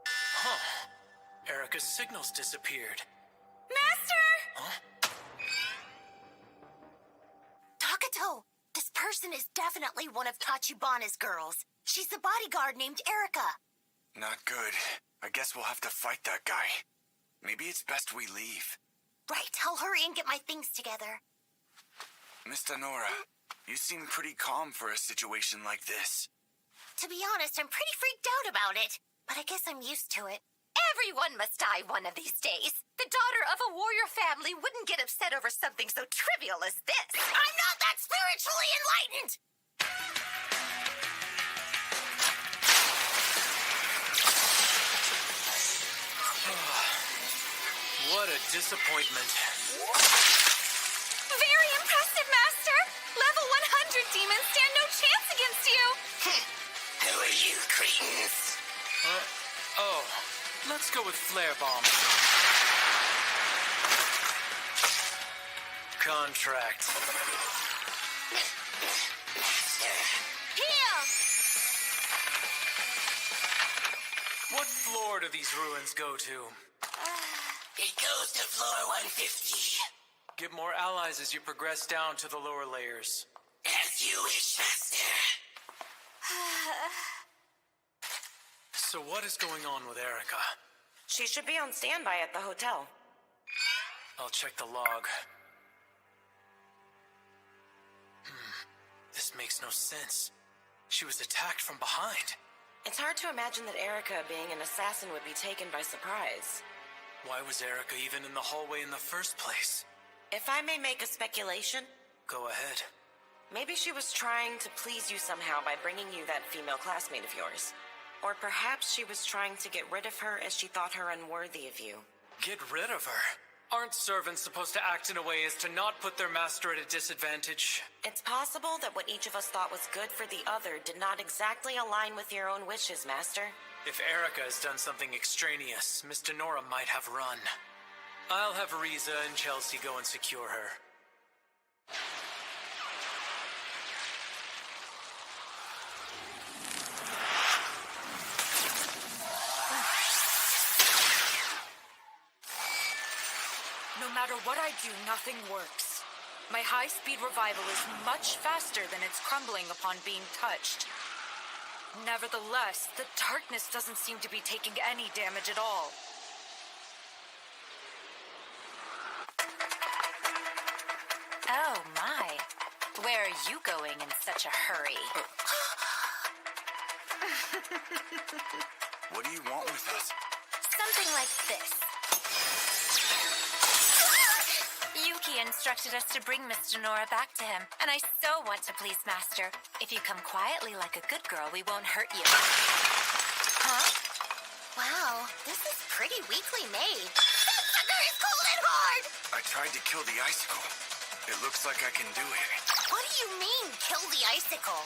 Huh. Erica's signals disappeared. Master! Huh? Takato, this person is definitely one of Tachibana's girls. She's the bodyguard named Erica. Not good. I guess we'll have to fight that guy. Maybe it's best we leave. Right, I'll hurry and get my things together. Mr. Nora, you seem pretty calm for a situation like this. To be honest, I'm pretty freaked out about it, but I guess I'm used to it. Everyone must die one of these days. The daughter of a warrior family wouldn't get upset over something so trivial as this. I'm not that spiritually enlightened! What a disappointment. Very impressive, Master! Level 100 demons stand no chance against you! Who are you, cretins? Oh, let's go with Flare Bomb. Contract. Here! What floor do these ruins go to? It goes to floor 150. Get more allies as you progress down to the lower layers. As you wish, Master. So what is going on with Erica? She should be on standby at the hotel. I'll check the log. This makes no sense. She was attacked from behind. It's hard to imagine that Erica, being an assassin, would be taken by surprise. Why was Erica even in the hallway in the first place? If I may make a speculation, Go ahead. maybe she was trying to please you somehow by bringing you that female classmate of yours. Or perhaps she was trying to get rid of her as she thought her unworthy of you. Get rid of her? Aren't servants supposed to act in a way as to not put their master at a disadvantage? It's possible that what each of us thought was good for the other did not exactly align with your own wishes, Master. If Erica has done something extraneous, Miss Denora might have run. I'll have Riza and Chelsea go and secure her. No matter what I do, nothing works. My high-speed revival is much faster than its crumbling upon being touched. Nevertheless, the darkness doesn't seem to be taking any damage at all. Oh, my. Where are you going in such a hurry? What do you want with us? Something like this. instructed us to bring Mr. Nora back to him, and I so want to please Master. If you come quietly like a good girl, we won't hurt you. Huh? Wow, this is pretty weakly made. That sucker is cold and hard! I tried to kill the icicle. It looks like I can do it. What do you mean, kill the icicle?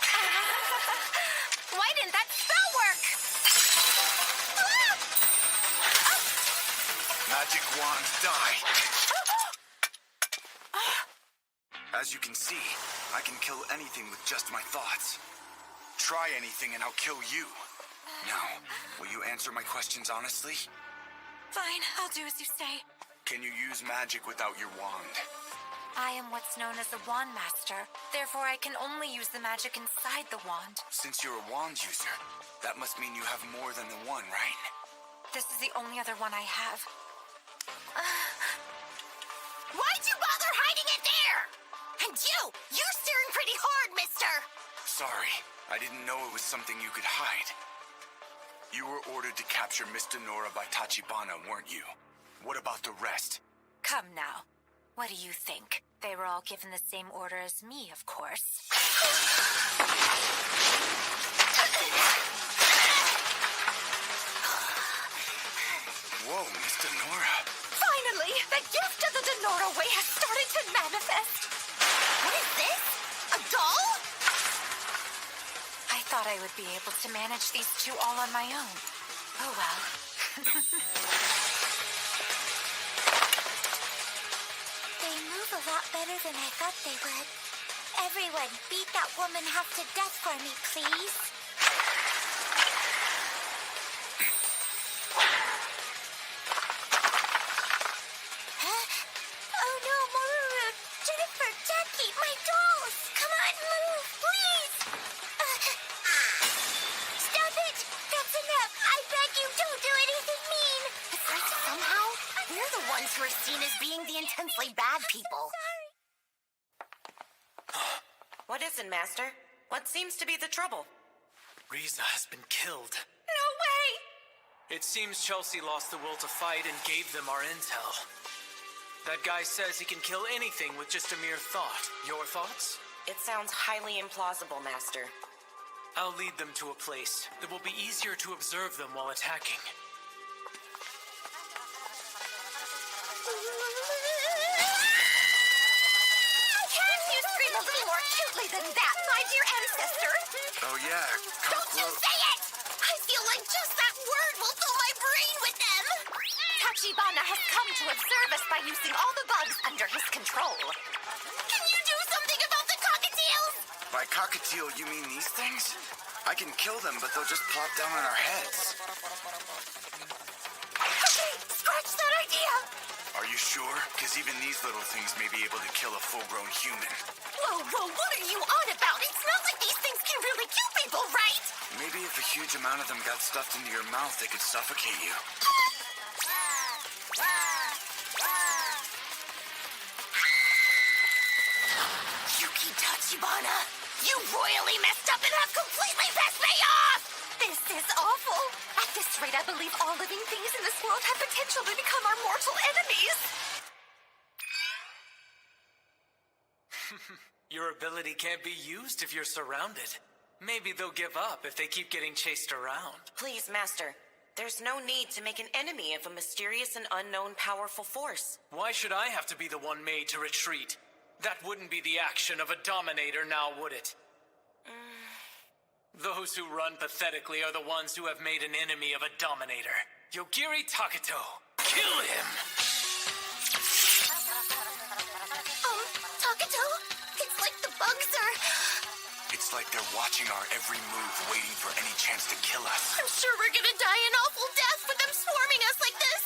Why didn't that spell work? Magic wands die. As you can see, I can kill anything with just my thoughts. Try anything and I'll kill you. Now, will you answer my questions honestly? Fine, I'll do as you say. Can you use magic without your wand? I am what's known as a wand master. Therefore, I can only use the magic inside the wand. Since you're a wand user, that must mean you have more than the one, right? This is the only other one I have. Why'd you bother hiding it there? And you're staring pretty hard, mister. Sorry, I didn't know it was something you could hide. You were ordered to capture Mr. Nora by Tachibana, weren't you? What about the rest? Come now. What do you think? They were all given the same order as me, of course. Whoa, Mr. Nora. Finally, the gift of the Denora way has started to manifest. What is this? A doll? I thought I would be able to manage these two all on my own. Oh well. They move a lot better than I thought they would. Everyone, beat that woman half to death for me, please. Huh? Oh no, Maru! Jennifer, Jackie, my dolls! Come on, move, please! Stop it! That's enough! I beg you, don't do anything mean! It's like somehow we're the ones who are seen as being the intensely bad people. What is it, Master? What seems to be the trouble? Riza has been killed. No way! It seems Chelsea lost the will to fight and gave them our intel. That guy says he can kill anything with just a mere thought. Your thoughts? It sounds highly implausible, Master. I'll lead them to a place that will be easier to observe them while attacking. Can't you scream a little more cutely than that, my dear ancestor? Oh yeah, Don't you say it! I feel like just that word will fill my brain with them! Tachibana has come to observe us by using all the bugs under his control. Can you do something about the cockatiels? By cockatiel, you mean these things? I can kill them, but they'll just plop down on our heads. Okay, scratch that idea! Are you sure? Because even these little things may be able to kill a full-grown human. Whoa, what are you on about? It's not like these things can really kill people, right? Maybe if a huge amount of them got stuffed into your mouth, they could suffocate you. Yuki Tachibana, you royally messed up and have completely pissed me off! This is awful. At this rate, I believe all living things in this world have potential to become our mortal enemies. Your ability can't be used if you're surrounded. Maybe they'll give up if they keep getting chased around. Please, Master. There's no need to make an enemy of a mysterious and unknown powerful force. Why should I have to be the one made to retreat? That wouldn't be the action of a dominator now, would it? Those who run pathetically are the ones who have made an enemy of a dominator. Yogiri Taketo, kill him! Taketo? It's like the bugs are... It's like they're watching our every move, waiting for any chance to kill us. I'm sure we're gonna die an awful death with them swarming us like this.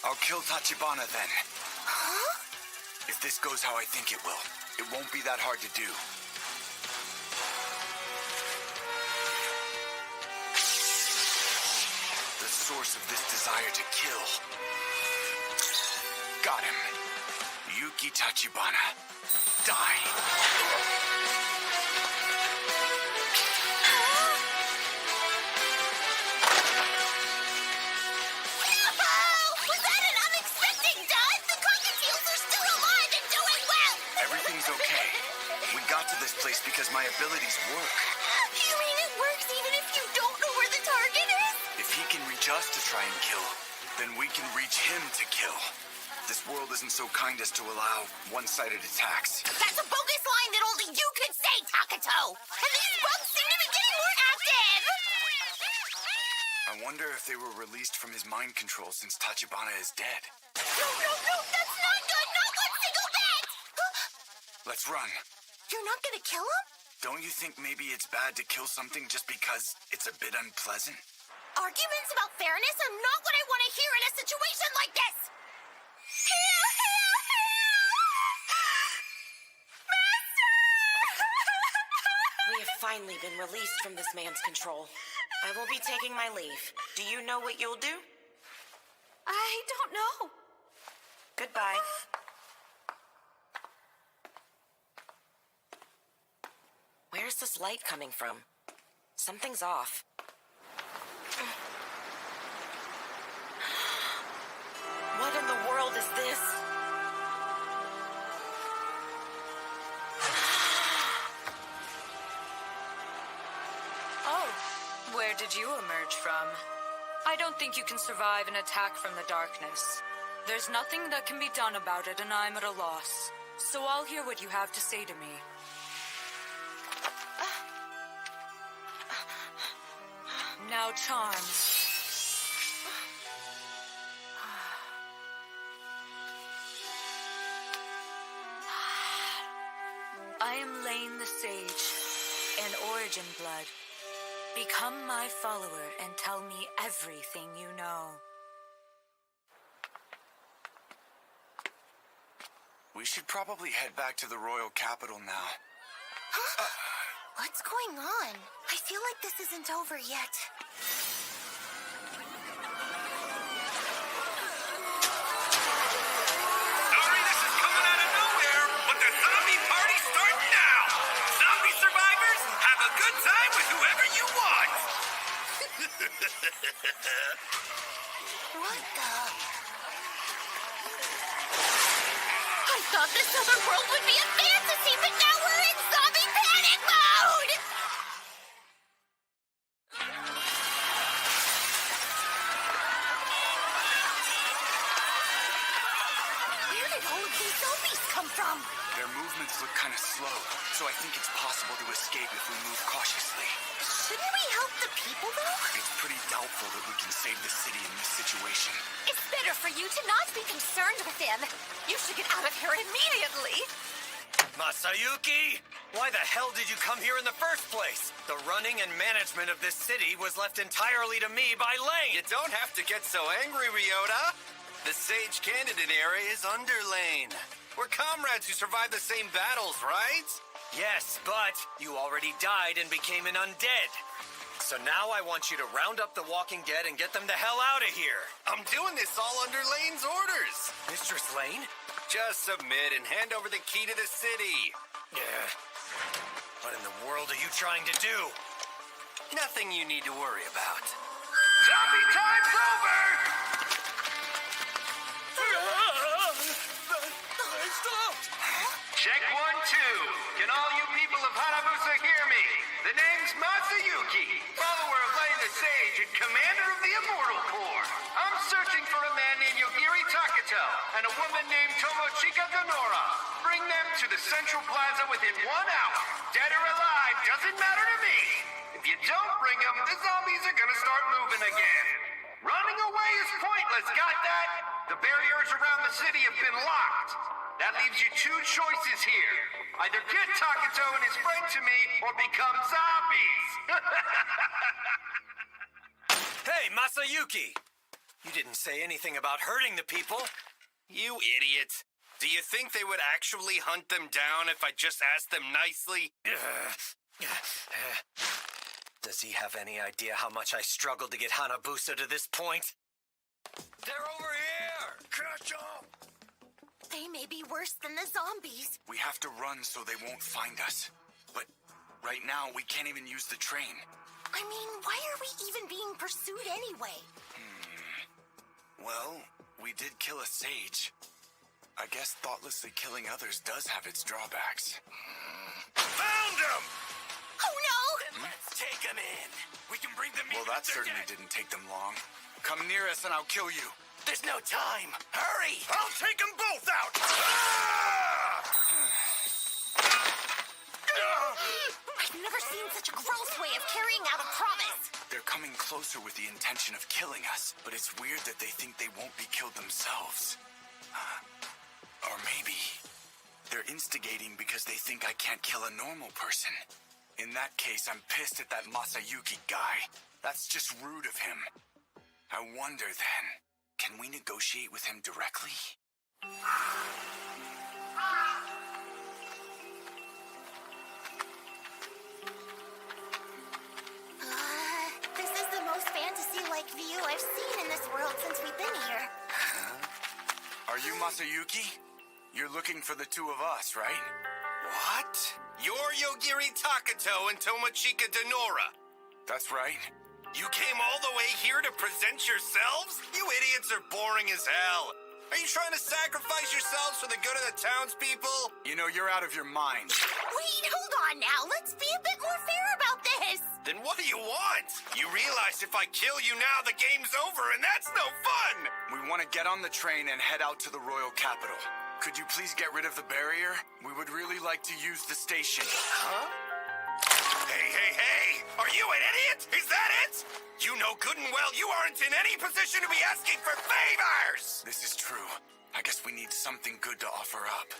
I'll kill Tachibana then. Huh? If this goes how I think it will, it won't be that hard to do. The source of this desire to kill. Got him. Yuki Tachibana. Die. Was that an unexpected death? The cockatiels are still alive and doing Everything's okay. We got to this place because my abilities work. You mean it works even if you don't know where the target is? If he can reach us to try and kill, then we can reach him to kill. This world isn't so kind as to allow one-sided attacks. That's a bogus line that only you could say, Takato! And these bugs seem to be getting more active! I wonder if they were released from his mind control since Tachibana is dead. No, that's not good! Not one single bit! Let's run. You're not gonna kill him? Don't you think maybe it's bad to kill something just because it's a bit unpleasant? Arguments about fairness are not what I want to hear in a situation like this! We have finally been released from this man's control. I will be taking my leave. Do you know what you'll do? I don't know. Goodbye. Where's this light coming from? Something's off. What in the world is this? Oh, where did you emerge from? I don't think you can survive an attack from the darkness. There's nothing that can be done about it, and I'm at a loss. So I'll hear what you have to say to me. Now, charms. I am Lane the Sage, an origin blood. Become my follower and tell me everything you know. We should probably head back to the royal capital now. Huh? What's going on? I feel like this isn't over yet. Sorry this is coming out of nowhere, but the zombie party's starting now! Zombie survivors, have a good time with whoever you want! What the? I thought this other world would be a fantasy, but now we're in zombie panic mode! Where did all of these zombies come from? Their movements look kind of slow, so I think it's possible to escape if we move cautiously. Shouldn't we help the people, though? It's pretty doubtful that we can save the city in this situation. It's better for you to not be concerned with them. You should get out of here immediately. Masayuki! Why the hell did you come here in the first place? The running and management of this city was left entirely to me by Lane. You don't have to get so angry, Ryota. The Sage Candidate area is under Lane. We're comrades who survived the same battles, right? Yes, but you already died and became an undead. So now I want you to round up the Walking Dead and get them the hell out of here. I'm doing this all under Lane's orders. Mistress Lane? Just submit and hand over the key to the city. Yeah. What in the world are you trying to do? Nothing you need to worry about. Zombie time's over! Check 1, 2. Can all you people of Hanabusa hear me? The name's Masayuki, follower of Lane the Sage and commander of the Immortal Corps. I'm searching for a man named Yogiri Takato and a woman named Tomochika Donora. Bring them to the Central Plaza within 1 hour. Dead or alive, doesn't matter to me. If you don't bring them, the zombies are gonna start moving again. Running away is pointless, got that? The barriers around the city have been locked. That leaves you 2 choices here. Either get Takato and his friend to me, or become zombies. Hey, Masayuki! You didn't say anything about hurting the people. You idiot. Do you think they would actually hunt them down if I just asked them nicely? Does he have any idea how much I struggled to get Hanabusa to this point? They're over here! Catch 'em! They may be worse than the zombies. We have to run so they won't find us. But right now, we can't even use the train. I mean, why are we even being pursued anyway? Well, we did kill a sage. I guess thoughtlessly killing others does have its drawbacks. Found him! Oh no! Let's take him in. We can bring them Well, even that if they're certainly dead. didn't take them long. Come near us and I'll kill you. There's no time. Hurry! I'll take them both out! I've never seen such a gross way of carrying out a promise. They're coming closer with the intention of killing us, but it's weird that they think they won't be killed themselves. Or maybe they're instigating because they think I can't kill a normal person. In that case, I'm pissed at that Masayuki guy. That's just rude of him. I wonder then, can we negotiate with him directly? This is the most fantasy-like view I've seen in this world since we've been here. Are you Masayuki? You're looking for the two of us, right? What? You're Yogiri Takato and Tomochika Denora. That's right. You came all the way here to present yourselves? You idiots are boring as hell. Are you trying to sacrifice yourselves for the good of the townspeople? You know, you're out of your mind. Wait, hold on now. Let's be a bit more fair about this. Then what do you want? You realize if I kill you now, the game's over, and that's no fun! We want to get on the train and head out to the royal capital. Could you please get rid of the barrier? We would really like to use the station. Huh? Hey! Are you an idiot? Is that it? You know good and well you aren't in any position to be asking for favors! This is true. I guess we need something good to offer up.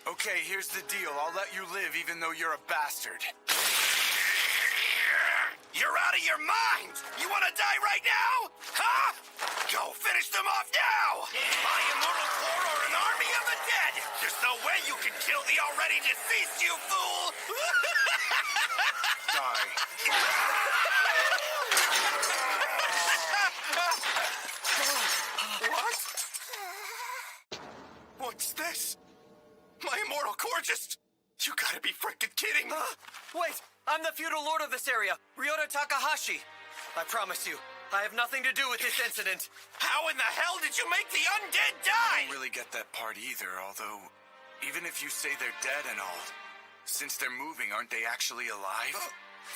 Okay, here's the deal. I'll let you live even though you're a bastard. You're out of your mind! You want to die right now? Huh? Go finish them off now! My immortal core or an army of the dead! There's no way you can kill the already deceased, you fool! Die. What? What's this? My immortal core just... You gotta be freaking kidding me! Wait, I'm the feudal lord of this area, Ryota Takahashi. I promise you, I have nothing to do with this incident. How in the hell did you make the undead I die? don't really get that part either, although even if you say they're dead and all, since they're moving, aren't they actually alive?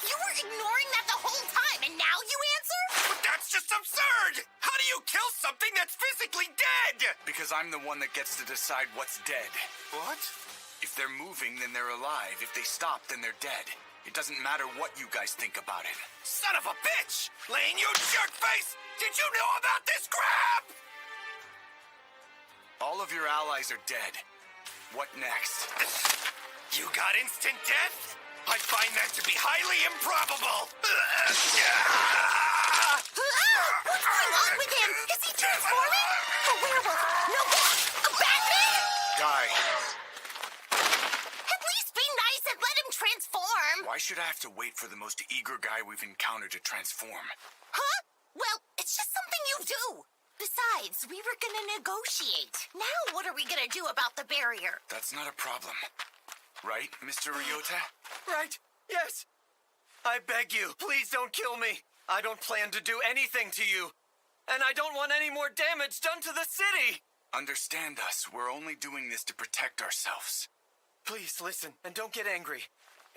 You were ignoring that the whole time, and now you answer? But that's just absurd! How do you kill something that's physically dead? Because I'm the one that gets to decide what's dead. What? If they're moving, then they're alive. If they stop, then they're dead. It doesn't matter what you guys think about it. Son of a bitch! Lane, you jerkface! Did you know about this crap? All of your allies are dead. What next? You got instant death? I find that to be highly improbable. What's going on with him? Is he transforming? A werewolf? No, a Batman? Die. At least be nice and let him transform. Why should I have to wait for the most eager guy we've encountered to transform? Huh? Well, it's just something you do. Besides, we were gonna negotiate. Now what are we gonna do about the barrier? That's not a problem. Right, Mr. Ryota? Right, yes. I beg you, please don't kill me. I don't plan to do anything to you. And I don't want any more damage done to the city. Understand us. We're only doing this to protect ourselves. Please listen, and don't get angry.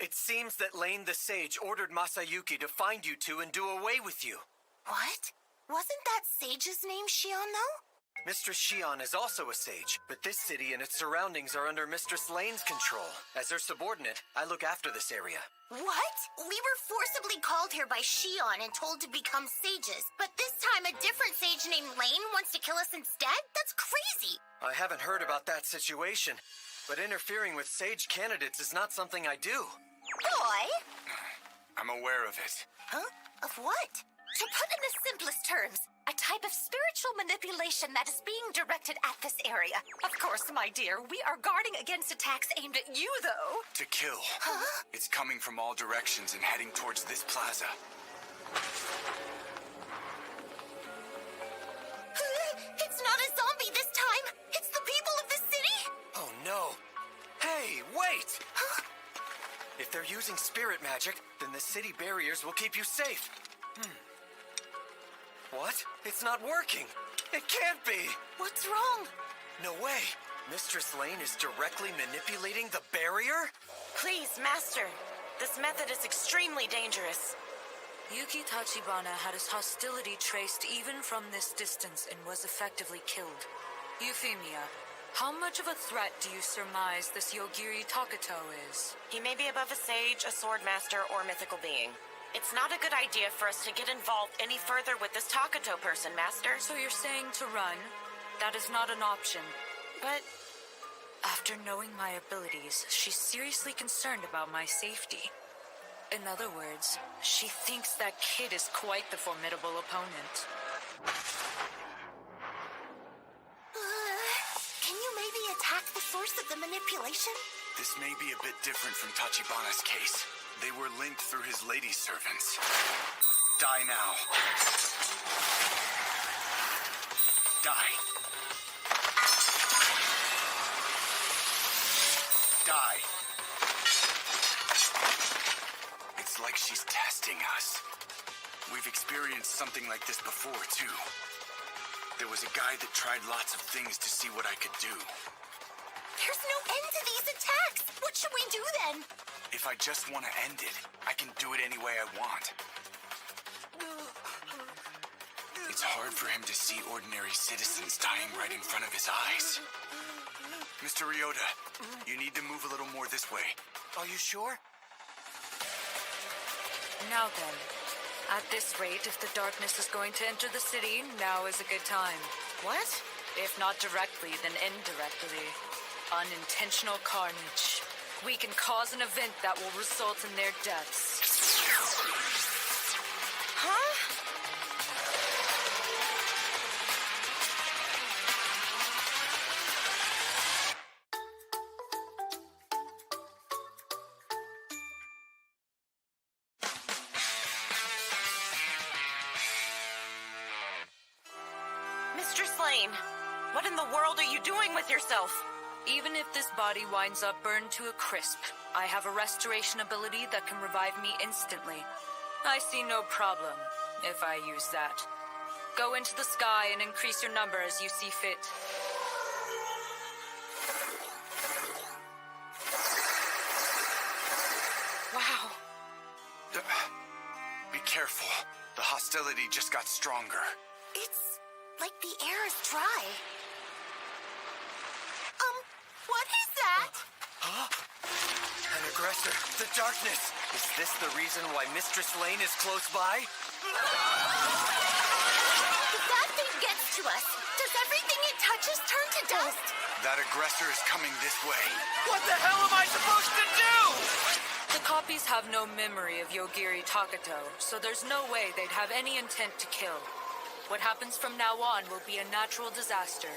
It seems that Lane the Sage ordered Masayuki to find you two and do away with you. What? Wasn't that Sage's name Shion, though? Mistress Shion is also a sage, but this city and its surroundings are under Mistress Lane's control. As her subordinate, I look after this area. What? We were forcibly called here by Shion and told to become sages, but this time a different sage named Lane wants to kill us instead? That's crazy! I haven't heard about that situation, but interfering with sage candidates is not something I do. Boy! I'm aware of it. Huh? Of what? To put in the simplest terms, a type of spiritual manipulation that is being directed at this area. Of course, my dear, we are guarding against attacks aimed at you, though. To kill. Huh? It's coming from all directions and heading towards this plaza. It's not a zombie this time! It's the people of the city! Oh no! Hey, wait! Huh? If they're using spirit magic, then the city barriers will keep you safe. What? It's not working. It can't be. What's wrong? No way. Mistress Lane is directly manipulating the barrier? Please, Master. This method is extremely dangerous. Yuki Tachibana had his hostility traced even from this distance and was effectively killed. Euphemia, how much of a threat do you surmise this Yogiri Takato is? He may be above a sage, a sword master, or mythical being. It's not a good idea for us to get involved any further with this Takato person, Master. So you're saying to run? That is not an option. But after knowing my abilities, she's seriously concerned about my safety. In other words, she thinks that kid is quite the formidable opponent. Can you maybe attack the source of the manipulation? This may be a bit different from Tachibana's case. They were linked through his lady servants. Die now. Die. Die. It's like she's testing us. We've experienced something like this before, too. There was a guy that tried lots of things to see what I could do. There's no end to these attacks! What should we do then? If I just want to end it, I can do it any way I want. It's hard for him to see ordinary citizens dying right in front of his eyes. Mr. Ryota, you need to move a little more this way. Are you sure? Now then, at this rate, if the darkness is going to enter the city, now is a good time. what? If not directly, then indirectly. Unintentional carnage. We can cause an event that will result in their deaths. Huh? Mistress Lane, what in the world are you doing with yourself? Even if this body winds up burned to a crisp, I have a restoration ability that can revive me instantly. I see no problem if I use that. Go into the sky and increase your number as you see fit. Wow. Be careful. The hostility just got stronger. It's like the air is dry. What is that? Huh? An aggressor. The darkness. Is this the reason why Mistress Lane is close by? If that thing gets to us, does everything it touches turn to dust? That aggressor is coming this way. What the hell am I supposed to do? The copies have no memory of Yogiri Takato, so there's no way they'd have any intent to kill. What happens from now on will be a natural disaster.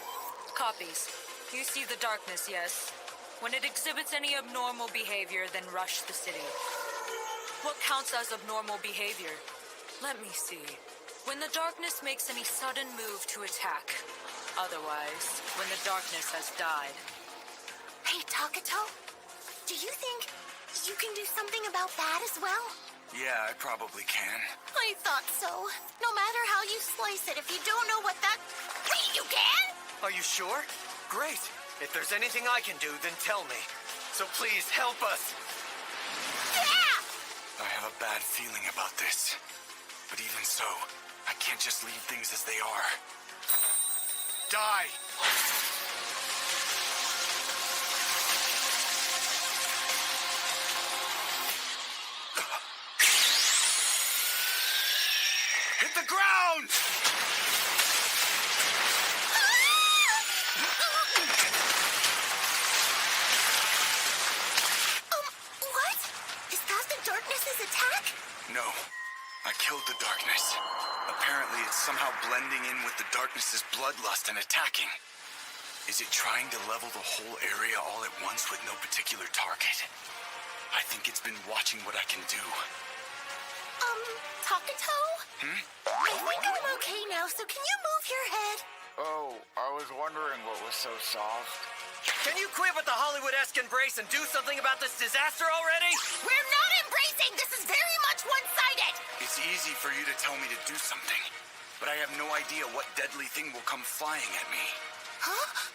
Copies, you see the darkness, yes? When it exhibits any abnormal behavior, then rush the city. What counts as abnormal behavior? Let me see. When the darkness makes any sudden move to attack. Otherwise, when the darkness has died. Hey, Takato, do you think you can do something about that as well? Yeah, I probably can. I thought so. No matter how you slice it, if you don't know what that... Wait, you can? Are you sure? Great. If there's anything I can do, then tell me. So please help us. Yeah! I have a bad feeling about this. But even so, I can't just leave things as they are. Die! Hit the ground! What? Is that the darkness's attack? No, I killed the darkness. Apparently it's somehow blending in with the darkness's bloodlust and attacking. Is it trying to level the whole area all at once with no particular target? I think it's been watching what I can do. Takato? I think I'm okay now, so can you move your head? Oh, I was wondering what was so soft. Can you quit with the Hollywood-esque embrace and do something about this disaster already? We're not embracing! This is very much one-sided! It's easy for you to tell me to do something, but I have no idea what deadly thing will come flying at me. Huh?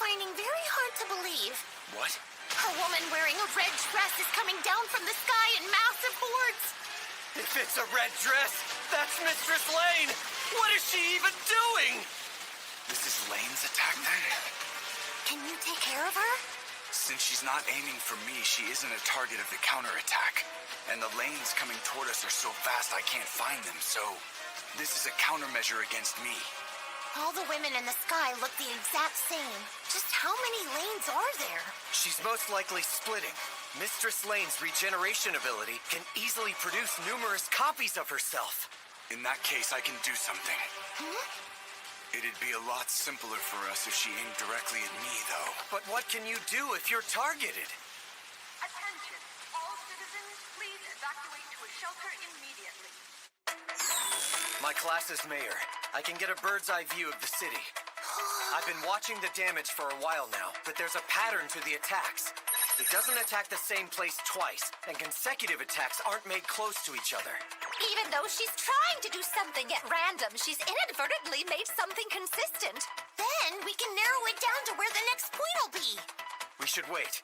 finding very hard to believe. What? A woman wearing a red dress is coming down from the sky in massive hordes. If it's a red dress, that's Mistress Lane! What is she even doing? This is Lane's attack then? Can you take care of her? Since she's not aiming for me, she isn't a target of the counterattack. And the lanes coming toward us are so fast I can't find them, so this is a countermeasure against me. All the women in the sky look the exact same. Just how many lanes are there? She's most likely splitting. Mistress Lane's regeneration ability can easily produce numerous copies of herself. In that case, I can do something. Hmm? It'd be a lot simpler for us if she aimed directly at me, though. But what can you do if you're targeted? Attention. All citizens, please evacuate to a shelter immediately. My class is mayor. I can get a bird's eye view of the city. I've been watching the damage for a while now, but there's a pattern to the attacks. It doesn't attack the same place twice, and consecutive attacks aren't made close to each other. Even though she's trying to do something at random, she's inadvertently made something consistent. Then we can narrow it down to where the next point will be. We should wait.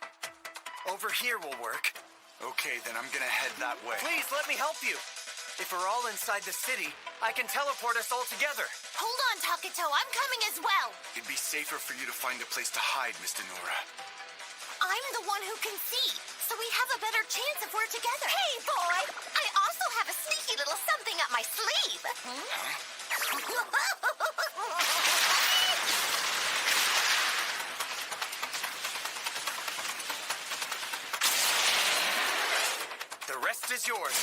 Over here will work. Okay, then I'm gonna head that way. Please, let me help you. If we're all inside the city, I can teleport us all together. Hold on, Takuto. I'm coming as well. It'd be safer for you to find a place to hide, Mr. Nora. I'm the one who can see, so we have a better chance if we're together. Hey, boy! I also have a sneaky little something up my sleeve. The rest is yours.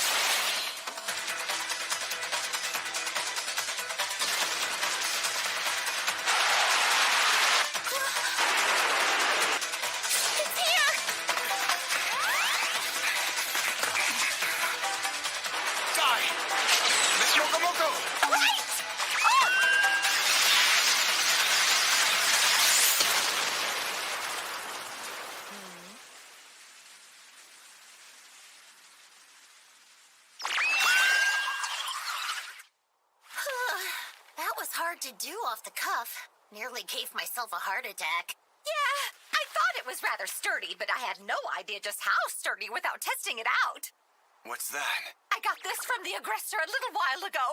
That was hard to do off the cuff. Nearly gave myself a heart attack. Yeah, I thought it was rather sturdy, but I had no idea just how sturdy without testing it out. What's that? I got this from the aggressor a little while ago.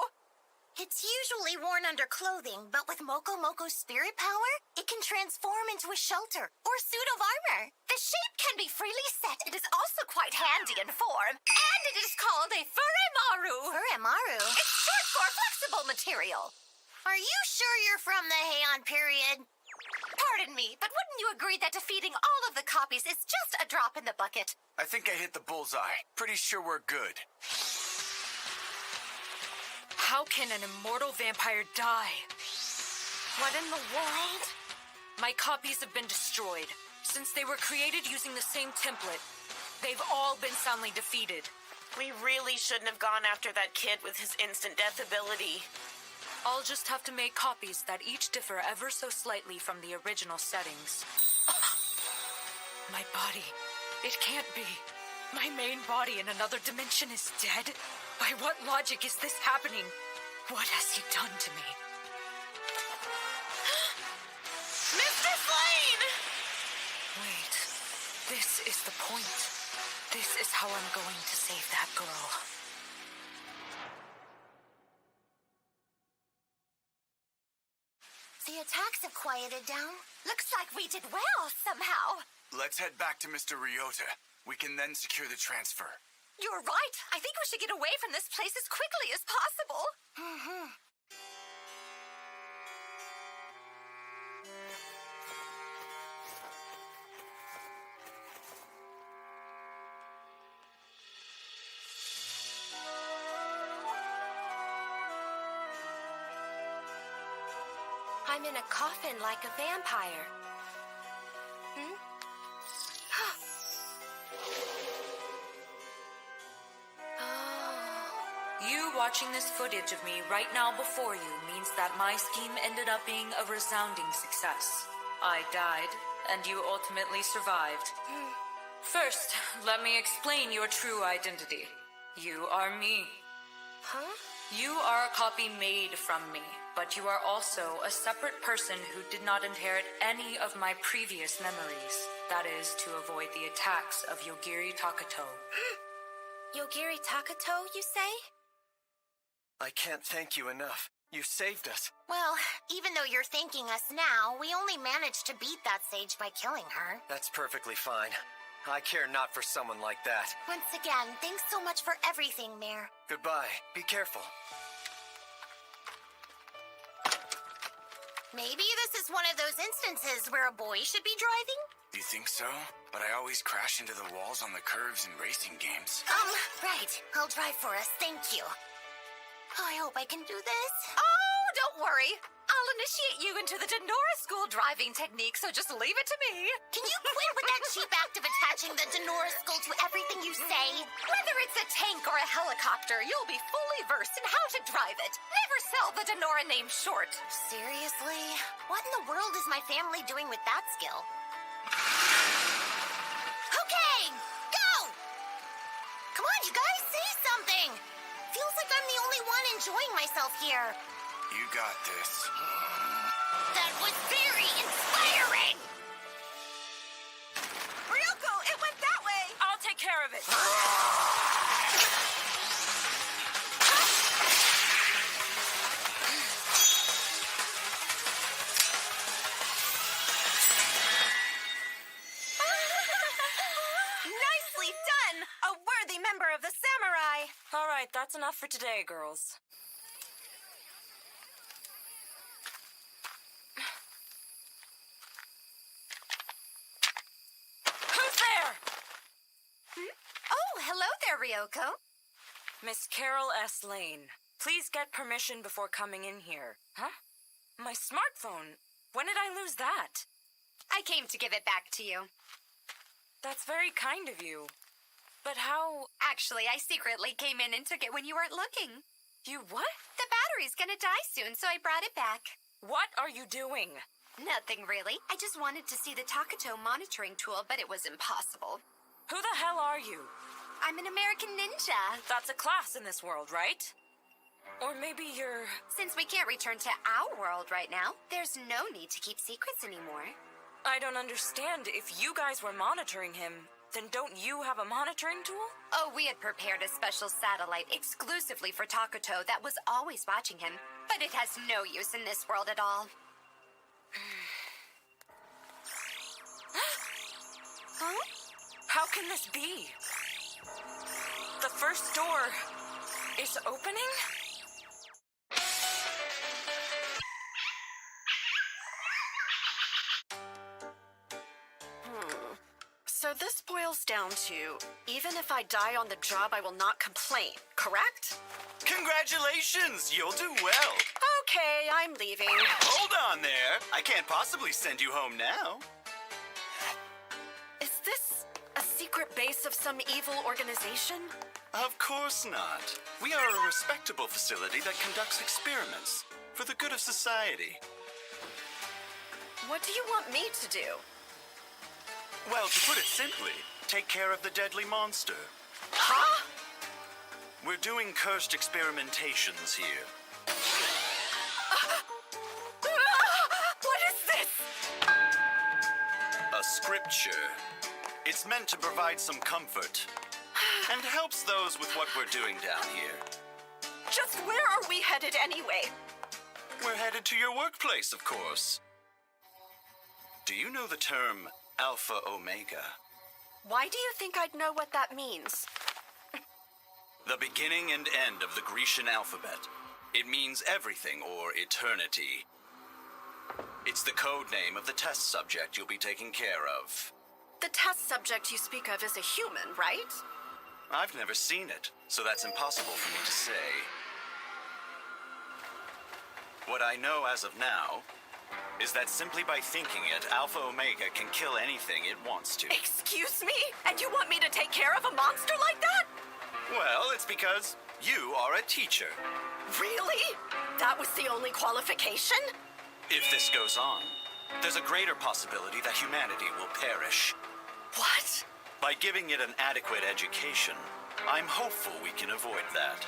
It's usually worn under clothing, but with Moko Moko's spirit power, it can transform into a shelter or suit of armor. The shape can be freely set. It is also quite handy in form, and it is called a furemaru. Furemaru? It's short for flexible material. Are you sure you're from the Heian period? Pardon me, but wouldn't you agree that defeating all of the copies is just a drop in the bucket? I think I hit the bullseye. Pretty sure we're good. How can an immortal vampire die? What in the world? My copies have been destroyed. Since they were created using the same template, they've all been soundly defeated. We really shouldn't have gone after that kid with his instant death ability. I'll just have to make copies that each differ ever so slightly from the original settings. My body. It can't be. My main body in another dimension is dead? By what logic is this happening? What has he done to me? Mistress Lane! Wait. This is the point. This is how I'm going to save that girl. The attacks have quieted down. Looks like we did well, somehow. Let's head back to Mr. Ryota. We can then secure the transfer. You're right. I think we should get away from this place as quickly as possible. I'm in a coffin like a vampire. You watching this footage of me right now before you means that my scheme ended up being a resounding success. I died, and you ultimately survived. First, let me explain your true identity. You are me. Huh? You are a copy made from me. But you are also a separate person who did not inherit any of my previous memories. That is to avoid the attacks of Yogiri Takato. Yogiri Takato, you say? I can't thank you enough. You saved us. Well, even though you're thanking us now, we only managed to beat that sage by killing her. That's perfectly fine. I care not for someone like that. Once again, thanks so much for everything, Mayor. Goodbye. Be careful. Maybe this is one of those instances where a boy should be driving? You think so? But I always crash into the walls on the curves in racing games. Right. I'll drive for us, thank you. Oh, I hope I can do this. Oh, don't worry. I'll initiate you into the Denora School driving technique, so just leave it to me. Can you quit with that cheap act of attaching the Denora School to everything you say? Whether it's a tank or a helicopter, you'll be fully versed in how to drive it. Never sell the Denora name short. Seriously? What in the world is my family doing with that skill? Okay, go! Come on, you guys, say something! Feels like I'm the only one enjoying myself here. You got this. That was very inspiring! Ryoko, it went that way! I'll take care of it. Nicely done! A worthy member of the samurai! All right, that's enough for today, girls. Who's there? Oh, hello there, Ryoko. Miss Carol S. Lane. Please get permission before coming in here. Huh? My smartphone. When did I lose that? I came to give it back to you. That's very kind of you. But how... Actually, I secretly came in and took it when you weren't looking. You what? The battery's gonna die soon, so I brought it back. What are you doing? Nothing really. I just wanted to see the Takato monitoring tool, but it was impossible. Who the hell are you? I'm an American ninja. That's a class in this world, right? Or maybe you're... Since we can't return to our world right now, there's no need to keep secrets anymore. I don't understand. If you guys were monitoring him, then don't you have a monitoring tool? Oh, we had prepared a special satellite exclusively for Takato that was always watching him, but it has no use in this world at all. Huh? How can this be? The first door is opening? So this boils down to, even if I die on the job, I will not complain, correct? Congratulations! You'll do well. Okay, I'm leaving. Hold on there. I can't possibly send you home now. Is this a secret base of some evil organization? Of course not. We are a respectable facility that conducts experiments for the good of society. What do you want me to do? Well, to put it simply, take care of the deadly monster. Huh? We're doing cursed experimentations here. What is this? A scripture. It's meant to provide some comfort and helps those with what we're doing down here. Just where are we headed anyway? We're headed to your workplace, of course. Do you know the term Alpha Omega? Why do you think I'd know what that means? The beginning and end of the Grecian alphabet. It means everything or eternity. It's the code name of the test subject you'll be taking care of. The test subject you speak of is a human, right? I've never seen it, so that's impossible for me to say. What I know as of now is that simply by thinking it, Alpha Omega can kill anything it wants to. Excuse me? And you want me to take care of a monster like that? Well, it's because you are a teacher. Really? That was the only qualification? If this goes on, there's a greater possibility that humanity will perish. What? By giving it an adequate education, I'm hopeful we can avoid that.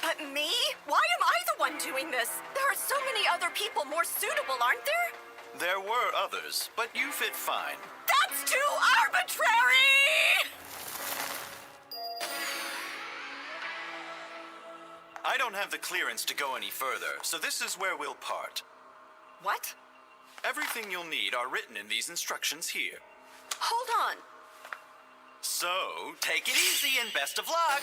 But me? Why am I the one doing this? There are so many other people more suitable, aren't there? There were others, but you fit fine. That's too arbitrary! I don't have the clearance to go any further, so this is where we'll part. What? Everything you'll need are written in these instructions here. Hold on. So, take it easy and best of luck!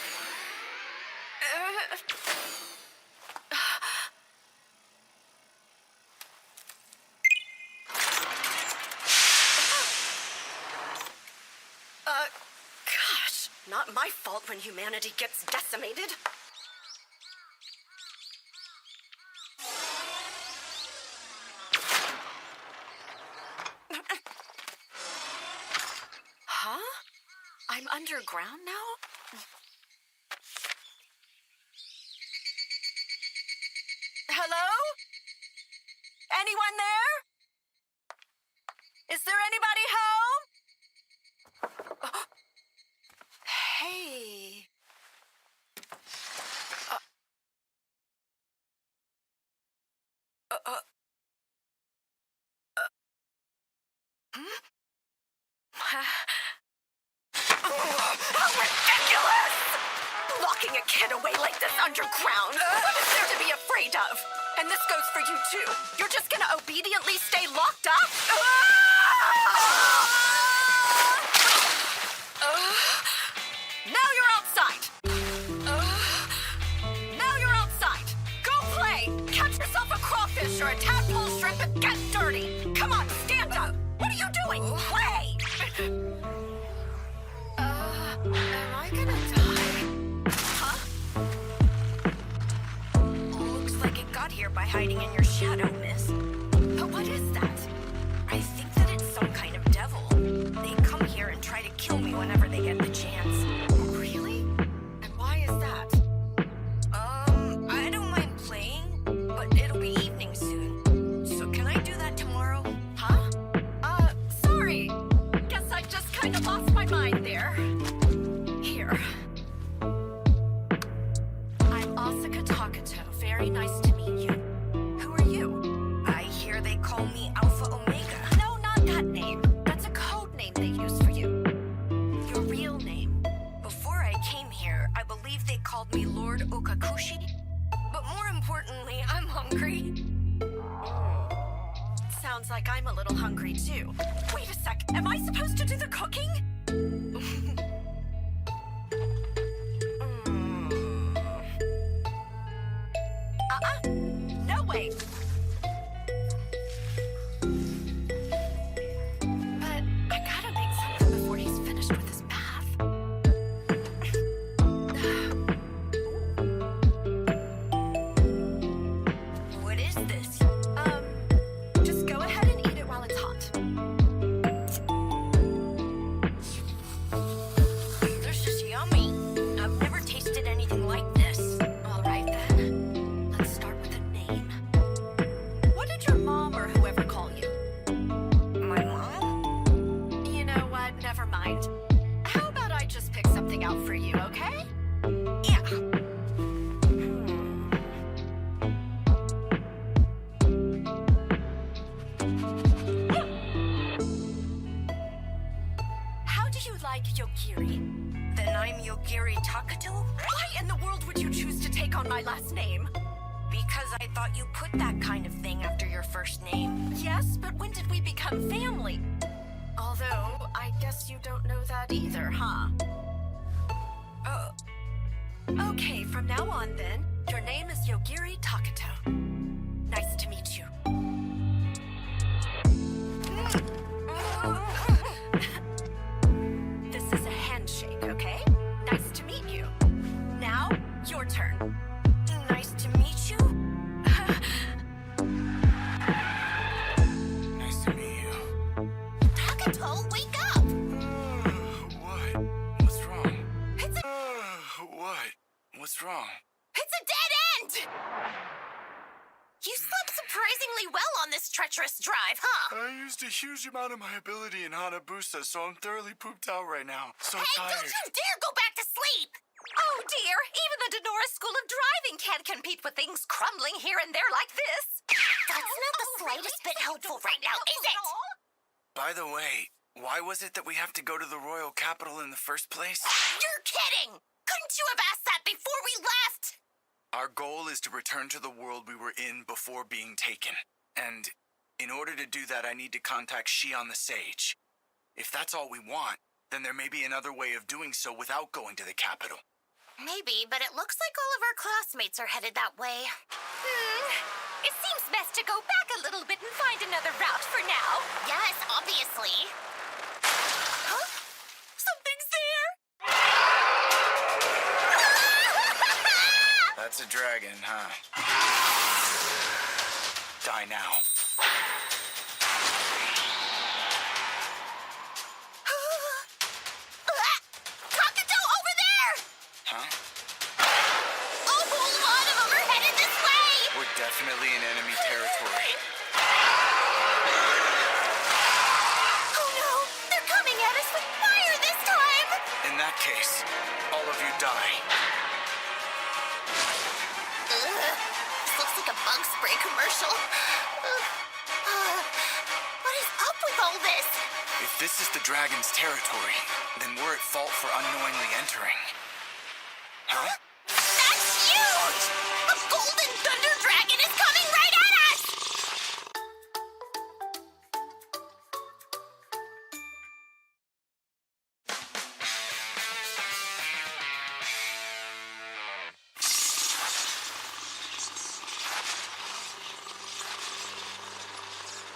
Gosh, not my fault when humanity gets decimated. Huh? I'm underground now? Hello? Anyone there? Is there anybody home? Hey. How ridiculous! Locking a kid away like this underground. What is there to be afraid of? And this goes for you too. You're just gonna obediently stay locked up? Now you're outside. Now you're outside. Go play. Catch yourself a crawfish or a tadpole shrimp and get dirty. Come on, stand up. What are you doing? Play. Am I gonna die? Huh? Looks like it got here by hiding in your shadow, miss. But what is that? I think that it's some kind of devil. They come here and try to kill me whenever they get the chance. Really? And why is that? I don't mind playing, but it'll be evening soon. So can I do that tomorrow? Huh? Sorry. Guess I just kind of lost my mind there. Here. I'm Asuka Takato. Very nice to meet you. Who are you? I hear they call me Alpha Omega. No, not that name. That's a code name they use for you. Your real name. Before I came here, I believe they called me Lord Okakushi. But more importantly, I'm hungry. Sounds like I'm a little hungry too. Wait a sec. Am I supposed to do the cooking? No way. But I gotta make something before he's finished with his bath. What is this? Just go ahead and eat it while it's hot. This is yummy. I've never tasted anything like this. All right then. Let's start with a name. What did your mom or whoever call you? My mom? You know what? Never mind. How about I just pick something out for you, okay? Yeah. How do you like Yogiri? Then I'm Yogiri Takato? Why in the world would you choose to take on my last name? Because I thought you put that kind of thing after your first name. Yes, but when did we become family? Although, I guess you don't know that either, huh? Okay, from now on then, your name is Yogiri Takato. Nice to meet you. This is a handshake, okay? Nice to meet you. Now, your turn. Nice to meet you. Nice to meet you. Takato, wake up! What? What's wrong? It's a... What? What's wrong? It's a dead end! You slept surprisingly well on this treacherous drive, huh? I used a huge amount of my ability in Hanabusa, so I'm thoroughly pooped out right now. So Hey, tired. don't you dare go back to sleep! Oh dear, even the Denora School of Driving can't compete with things crumbling here and there like this. That's not the slightest bit helpful right now, is it? By the way, why was it that we have to go to the royal capital in the first place? You're kidding! Couldn't you have asked that before we left? Our goal is to return to the world we were in before being taken. And in order to do that, I need to contact Shion the Sage. If that's all we want, then there may be another way of doing so without going to the capital. Maybe, but it looks like all of our classmates are headed that way. It seems best to go back a little bit and find another route for now. Yes, obviously. Huh? Something's there! That's a dragon, huh? Die now. Takito, over there! Huh? A whole lot of them are headed this way! We're definitely in enemy territory. Oh no! They're coming at us with fire this time! In that case, all of you die. This looks like a bug spray commercial. What is up with all this? If this is the dragon's territory, then we're at fault for unknowingly entering. Huh? That's huge! A golden thunder dragon is coming right at us!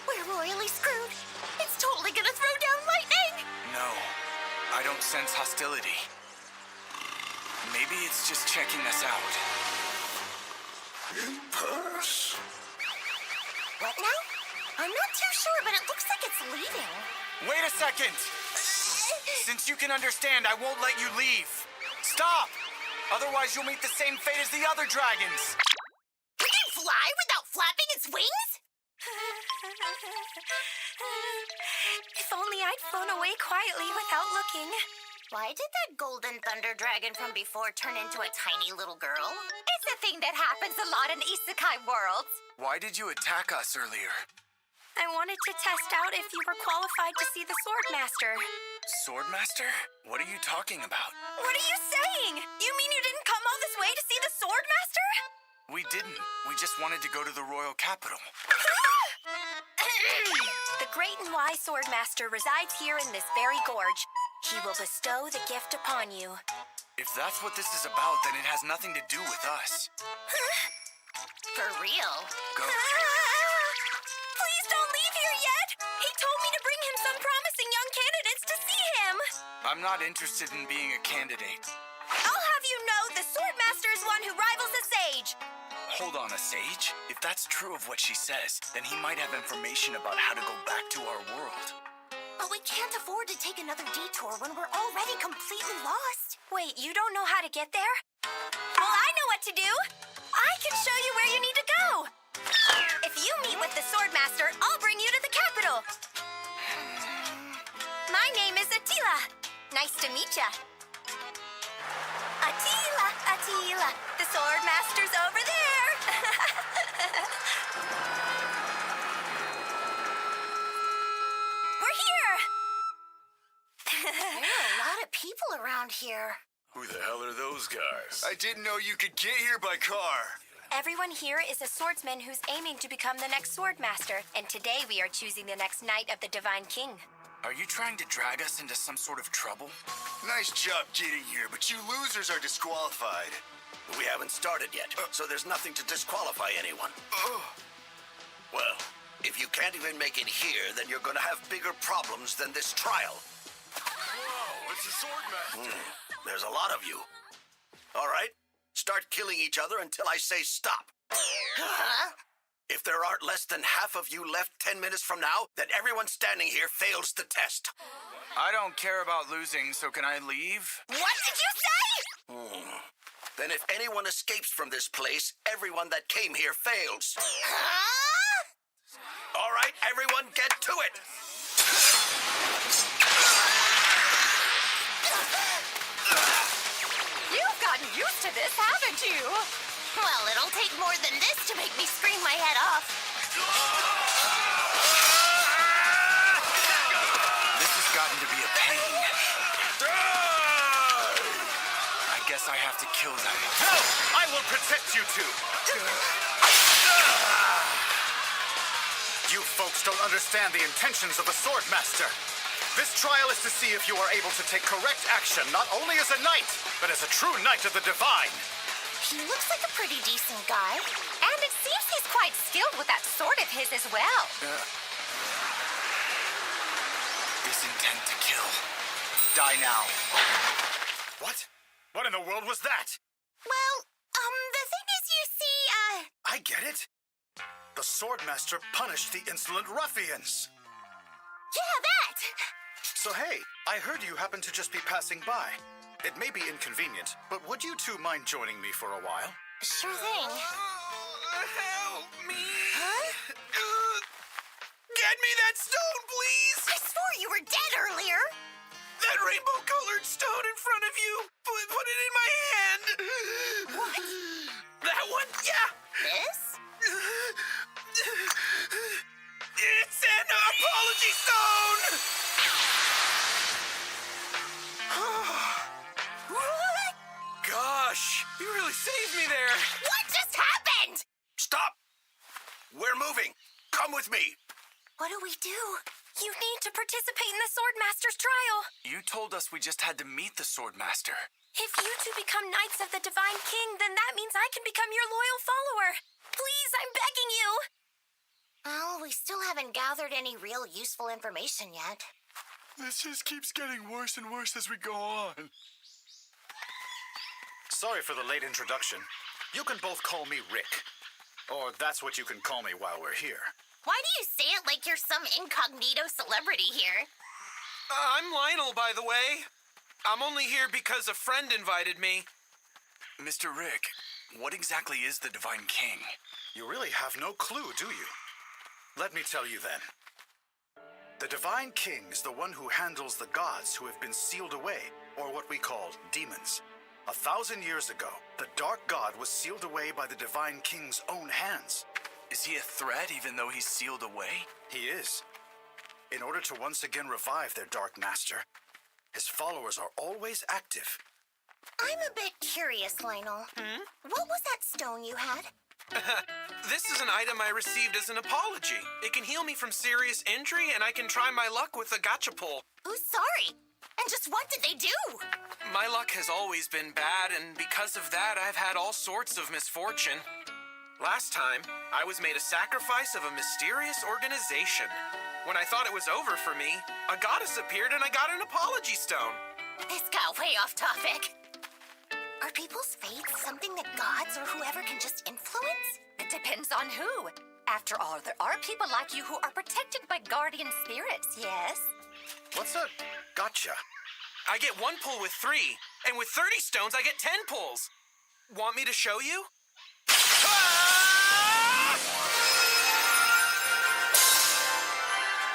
We're royally screwed. It's totally gonna throw down lightning! No, I don't sense hostility. Maybe it's just checking us out. Pass. What now? I'm not too sure, but it looks like it's leaving. Wait a second! Since you can understand, I won't let you leave. Stop! Otherwise, you'll meet the same fate as the other dragons. We can fly without flapping its wings? If only I'd flown away quietly without looking. Why did that golden thunder dragon from before turn into a tiny little girl? It's a thing that happens a lot in isekai worlds. Why did you attack us earlier? I wanted to test out if you were qualified to see the Swordmaster. Swordmaster? What are you talking about? What are you saying? You mean you didn't come all this way to see the Swordmaster? We didn't. We just wanted to go to the royal capital. The great and wise Swordmaster resides here in this very gorge. He will bestow the gift upon you. If that's what this is about, then it has nothing to do with us. For real? Go. Please don't leave here yet! He told me to bring him some promising young candidates to see him! I'm not interested in being a candidate. I'll have you know the Swordmaster is one who rivals a sage! Hold on, a sage? If that's true of what she says, then he might have information about how to go back to our world. But we can't afford to take another detour when we're already completely lost. Wait, you don't know how to get there? Well, I know what to do! I can show you where you need to go! If you meet with the Swordmaster, I'll bring you to the capital! My name is Attila. Nice to meet ya. Attila, Attila, the Swordmaster's over there! We're here! There are a lot of people around here. Who the hell are those guys? I didn't know you could get here by car. Everyone here is a swordsman who's aiming to become the next Swordmaster, and today we are choosing the next Knight of the Divine King. Are you trying to drag us into some sort of trouble? Nice job getting here, but you losers are disqualified. We haven't started yet, so there's nothing to disqualify anyone. Well, if you can't even make it here, then you're gonna have bigger problems than this trial. Whoa, it's the Swordmaster. There's a lot of you. All right, start killing each other until I say stop. Huh? If there aren't less than half of you left 10 minutes from now, then everyone standing here fails the test. I don't care about losing, so can I leave? What did you say? Then if anyone escapes from this place, everyone that came here fails. Huh? All right, everyone get to it. You've gotten used used to this, haven't you? Well, it'll take more than this to make me scream my head off. This has gotten to be a pain. I guess I have to kill them. No! I will protect you two! You folks don't understand the intentions of the Swordmaster. This trial is to see if you are able to take correct action, not only as a knight, but as a true knight of the divine. He looks like a pretty decent guy. And it seems he's quite skilled with that sword of his as well. Is intent to kill. Die now. What? What in the world was that? Well, the thing is, you see, I get it. The Swordmaster punished the insolent ruffians. Yeah, that! So hey, I heard you happened to just be passing by. It may be inconvenient, but would you two mind joining me for a while? Sure thing. Help me! Huh? Get me that stone, please! I swore you were dead earlier! That rainbow-colored stone in front of you! Put it in my hand! What? That one? Yeah! This? It's an apology stone! What? Gosh, you really saved me there. What just happened? Stop! We're moving. Come with me. What do we do? You need to participate in the Swordmaster's trial. You told us we just had to meet the Swordmaster. If you two become Knights of the Divine King, then that means I can become your loyal follower. Please, I'm begging you. Well, we still haven't gathered any real useful information yet. This just keeps getting worse and worse as we go on. Sorry for the late introduction. You can both call me Rick. Or that's what you can call me while we're here. Why do you say it like you're some incognito celebrity here? I'm Lionel, by the way. I'm only here because a friend invited me. Mr. Rick, what exactly is the Divine King? You really have no clue, do you? Let me tell you then. The Divine King is the one who handles the gods who have been sealed away, or what we call demons. 1,000 years ago, the Dark God was sealed away by the Divine King's own hands. Is he a threat even though he's sealed away? He is. In order to once again revive their Dark Master, his followers are always active. I'm a bit curious, Lionel. What was that stone you had? This is an item I received as an apology. It can heal me from serious injury, and I can try my luck with a gacha pull. Who's sorry? And just what did they do? My luck has always been bad, and because of that, I've had all sorts of misfortune. Last time, I was made a sacrifice of a mysterious organization. When I thought it was over for me, a goddess appeared and I got an apology stone. This got way off topic. Are people's fates something that gods or whoever can just influence? It depends on who. After all, there are people like you who are protected by guardian spirits, yes? What's a gotcha? I get 1 pull with 3, and with 30 stones, I get 10 pulls. Want me to show you?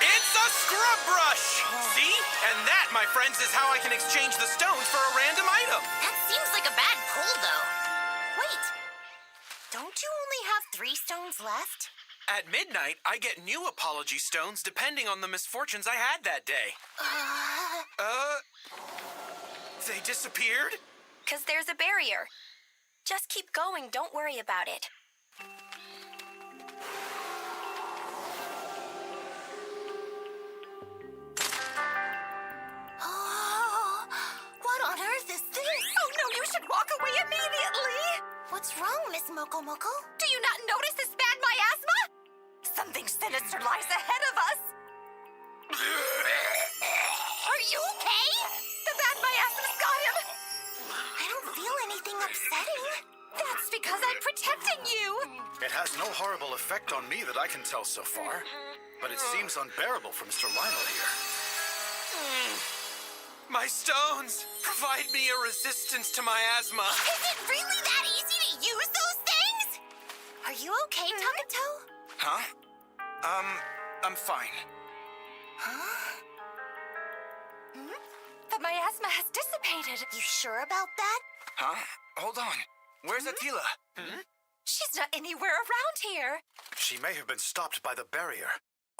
It's a scrub brush! See? And that, my friends, is how I can exchange the stones for a random item. That seems like a bad pull, though. Wait. Don't you only have 3 stones left? At midnight, I get new apology stones depending on the misfortunes I had that day. They disappeared? 'Cause there's a barrier. Just keep going, don't worry about it. Oh, what on earth is this? Oh no, you should walk away immediately! What's wrong, Miss Moko Moko? Do you not notice this bad miasma? Something sinister lies ahead of us! Are you okay? The bad miasma's got him! I don't feel anything upsetting. That's because I'm protecting you! It has no horrible effect on me that I can tell so far, but it seems unbearable for Mr. Lionel here. My stones provide me a resistance to miasma. Is it really that easy to use those things? Are you okay, Takato? Huh? I'm fine. Huh? The miasma has dissipated. You sure about that? Huh? Hold on. Where's Attila? She's not anywhere around here. She may have been stopped by the barrier.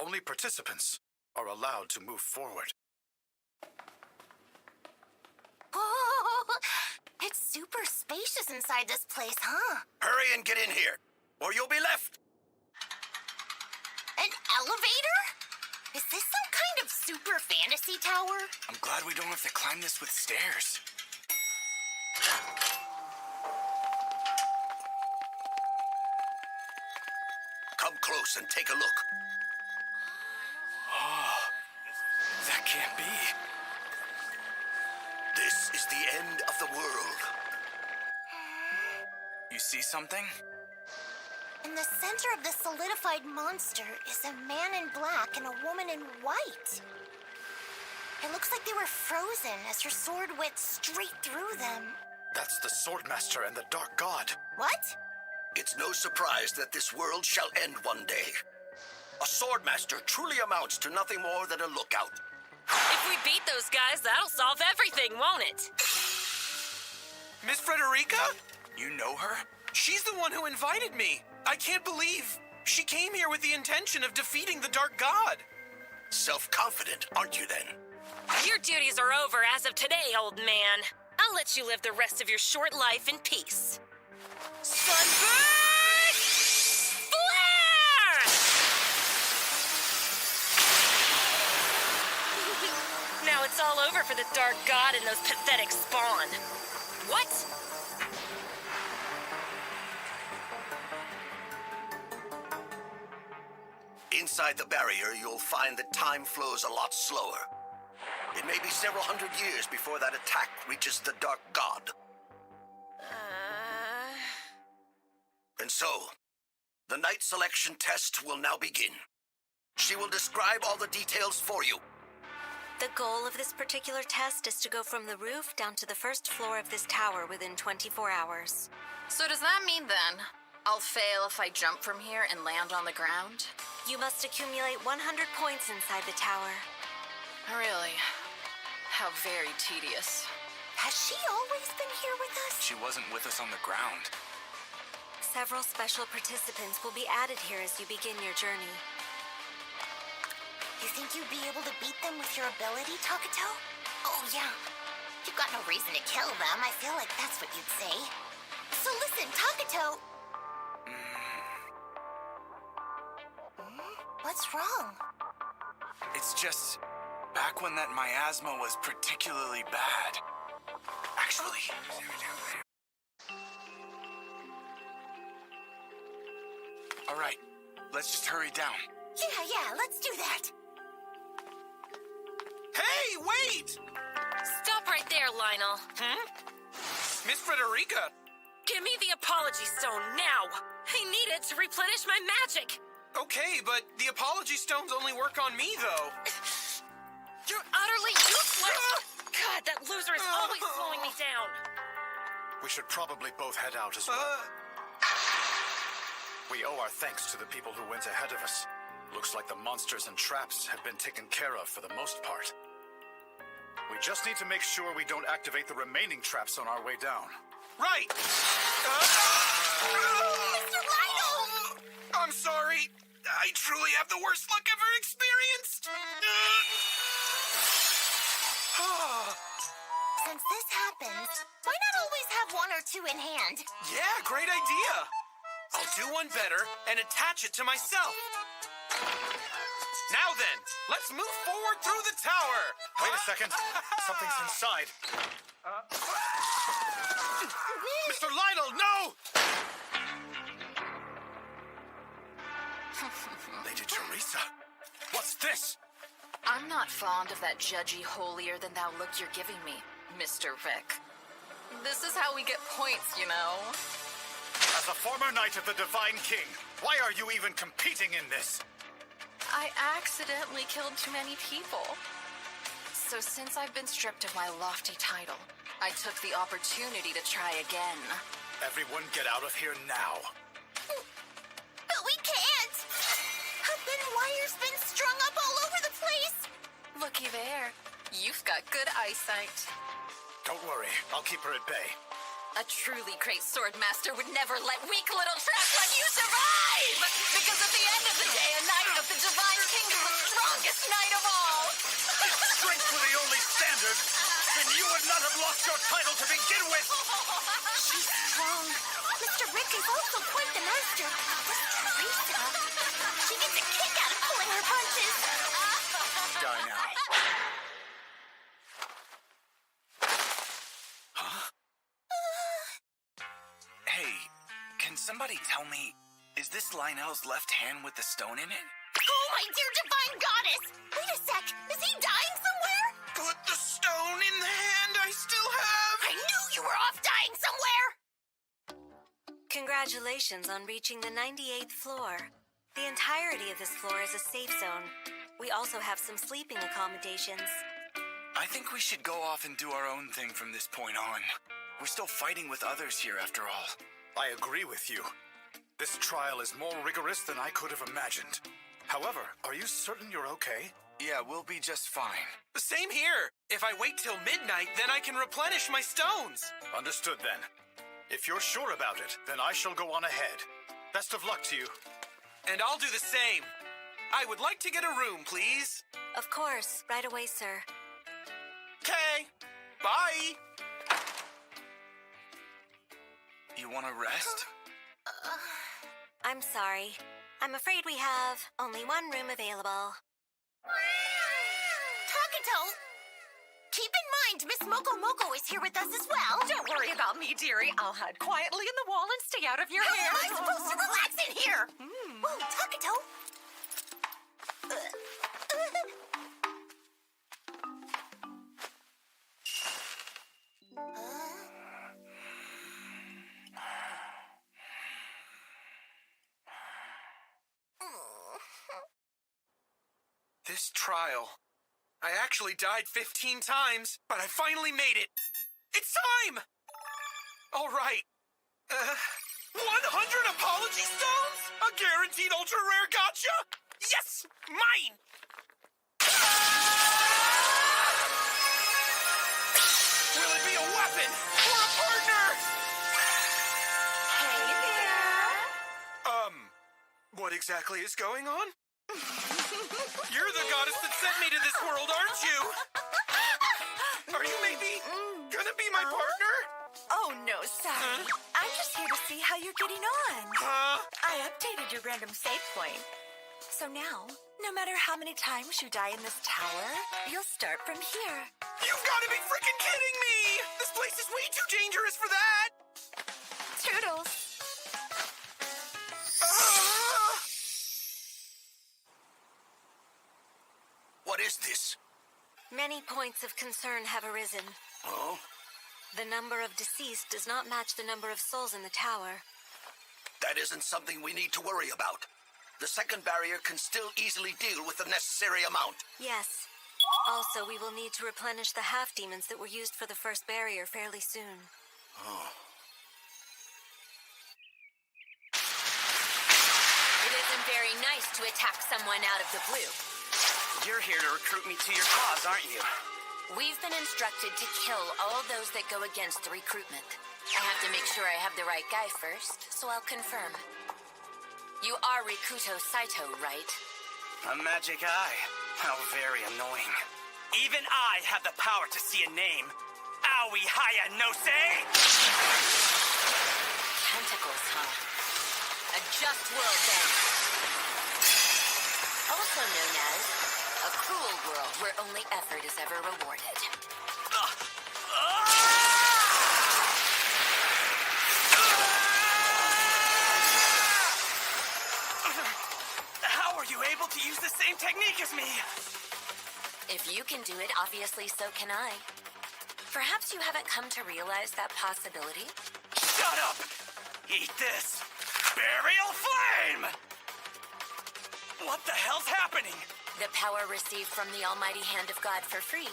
Only participants are allowed to move forward. Oh, it's super spacious inside this place, huh? Hurry and get in here, or you'll be left. An elevator? Is this some kind of super fantasy tower? I'm glad we don't have to climb this with stairs. Come close and take a look. Oh, that can't be. This is the end of the world. You see something? In the center of the solidified monster is a man in black and a woman in white. It looks like they were frozen as her sword went straight through them. That's the Swordmaster and the Dark God. What? It's no surprise that this world shall end one day. A swordmaster truly amounts to nothing more than a lookout. If we beat those guys, that'll solve everything, won't it? Miss Frederica? You know her? She's the one who invited me. I can't believe she came here with the intention of defeating the Dark God. Self-confident, aren't you then? Your duties are over as of today, old man. I'll let you live the rest of your short life in peace. Sunburst! Flare! Now it's all over for the Dark God and those pathetic spawn. What? Inside the barrier, you'll find that time flows a lot slower. It may be several hundred years before that attack reaches the Dark God. And so, the night selection test will now begin. She will describe all the details for you. The goal of this particular test is to go from the roof down to the first floor of this tower within 24 hours. So does that mean then I'll fail if I jump from here and land on the ground? You must accumulate 100 points inside the tower. Really? How very tedious. Has she always been here with us? She wasn't with us on the ground. Several special participants will be added here as you begin your journey. You think you'd be able to beat them with your ability, Takuto? Oh, yeah. You've got no reason to kill them. I feel like that's what you'd say. So listen, Takuto. What's wrong? It's just, back when that miasma was particularly bad. Actually... All right, let's just hurry down. Yeah, let's do that. Hey, wait! Stop right there, Lionel. Miss Frederica! Give me the apology stone now. I need it to replenish my magic. Okay, but the apology stones only work on me, though. You're utterly useless! God, that loser is always slowing me down. We should probably both head out as well. We owe our thanks to the people who went ahead of us. Looks like the monsters and traps have been taken care of for the most part. We just need to make sure we don't activate the remaining traps on our way down. Right! Mr. Lionel! I'm sorry. I truly have the worst luck ever experienced. Since this happens, why not always have one or two in hand? Yeah, great idea. I'll do one better and attach it to myself. Now then, let's move forward through the tower. Wait a second. Something's inside. Mr. Lionel, no! Lady Teresa, what's this? I'm not fond of that judgy holier-than-thou look you're giving me, Mr. Vic. This is how we get points, you know. As a former knight of the Divine King, why are you even competing in this? I accidentally killed too many people. So since I've been stripped of my lofty title, I took the opportunity to try again. Everyone get out of here now. But we can't! A thin wire's been strung up all over the place! Looky there. You've got good eyesight. Don't worry, I'll keep her at bay. A truly great sword master would never let weak little traps like you survive! Because at the end of the day, a knight of the Divine King is the strongest knight of all! If strength were the only standard, then you would not have lost your title to begin with! She's strong. Mr. Rick is also quite the master. This Teresa, she gets a kick out of pulling her punches. Die now. Hey, can somebody tell me, is this Lionel's left hand with the stone in it? Oh, my dear divine goddess! Wait a sec, is he dying somewhere? Put the stone in the hand I still have! I knew you were off dying somewhere! Congratulations on reaching the 98th floor. The entirety of this floor is a safe zone. We also have some sleeping accommodations. I think we should go off and do our own thing from this point on. We're still fighting with others here after all. I agree with you. This trial is more rigorous than I could have imagined. However, are you certain you're okay? Yeah, we'll be just fine. Same here. If I wait till midnight, then I can replenish my stones. Understood then. If you're sure about it, then I shall go on ahead. Best of luck to you. And I'll do the same. I would like to get a room, please. Of course, right away, sir. Okay. Bye. You want to rest? I'm sorry. I'm afraid we have only one room available. Taketo! Keep in mind, Miss Moko Moko is here with us as well. Don't worry about me, dearie. I'll hide quietly in the wall and stay out of your hair. How am I supposed to relax in here? Whoa, Taketo! This trial. I actually died 15 times, but I finally made it. It's time! All right. 100 apology stones? A guaranteed ultra-rare gotcha? Yes! Mine! Will it be a weapon or a partner? Hey there. What exactly is going on? You're the goddess that sent me to this world, aren't you? Are you maybe gonna be my partner? Oh, no, sorry. I'm just here to see how you're getting on. I updated your random save point. So now, no matter how many times you die in this tower, you'll start from here. You've got to be freaking kidding me! This place is way too dangerous for that! Toodles. What is this? Many points of concern have arisen. Oh? The number of deceased does not match the number of souls in the tower. That isn't something we need to worry about. The second barrier can still easily deal with the necessary amount. Yes. Also, we will need to replenish the half-demons that were used for the first barrier fairly soon. Oh. It isn't very nice to attack someone out of the blue. You're here to recruit me to your cause, aren't you? We've been instructed to kill all those that go against the recruitment. I have to make sure I have the right guy first, so I'll confirm. You are Rikuto Saito, right? A magic eye. How very annoying. Even I have the power to see a name. Aoi Haya no Se! Tentacles, huh? A just world, then. Also known as a cruel world where only effort is ever rewarded. How are you able to use the same technique as me? If you can do it, obviously so can I. Perhaps you haven't come to realize that possibility? Shut up! Eat this! Burial flame! What the hell's happening? The power received from the almighty hand of God for free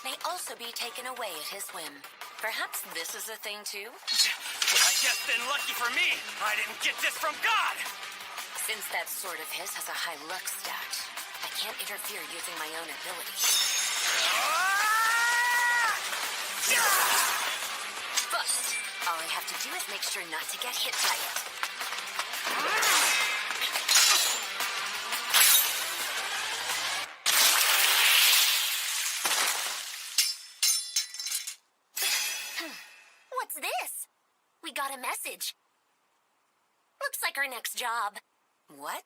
may also be taken away at his whim. Perhaps this is a thing too? I guess then lucky for me, I didn't get this from God! Since that sword of his has a high luck stat, I can't interfere using my own ability. But I have to do is make sure not to get hit by it. What's this? We got a message. Looks like our next job. What?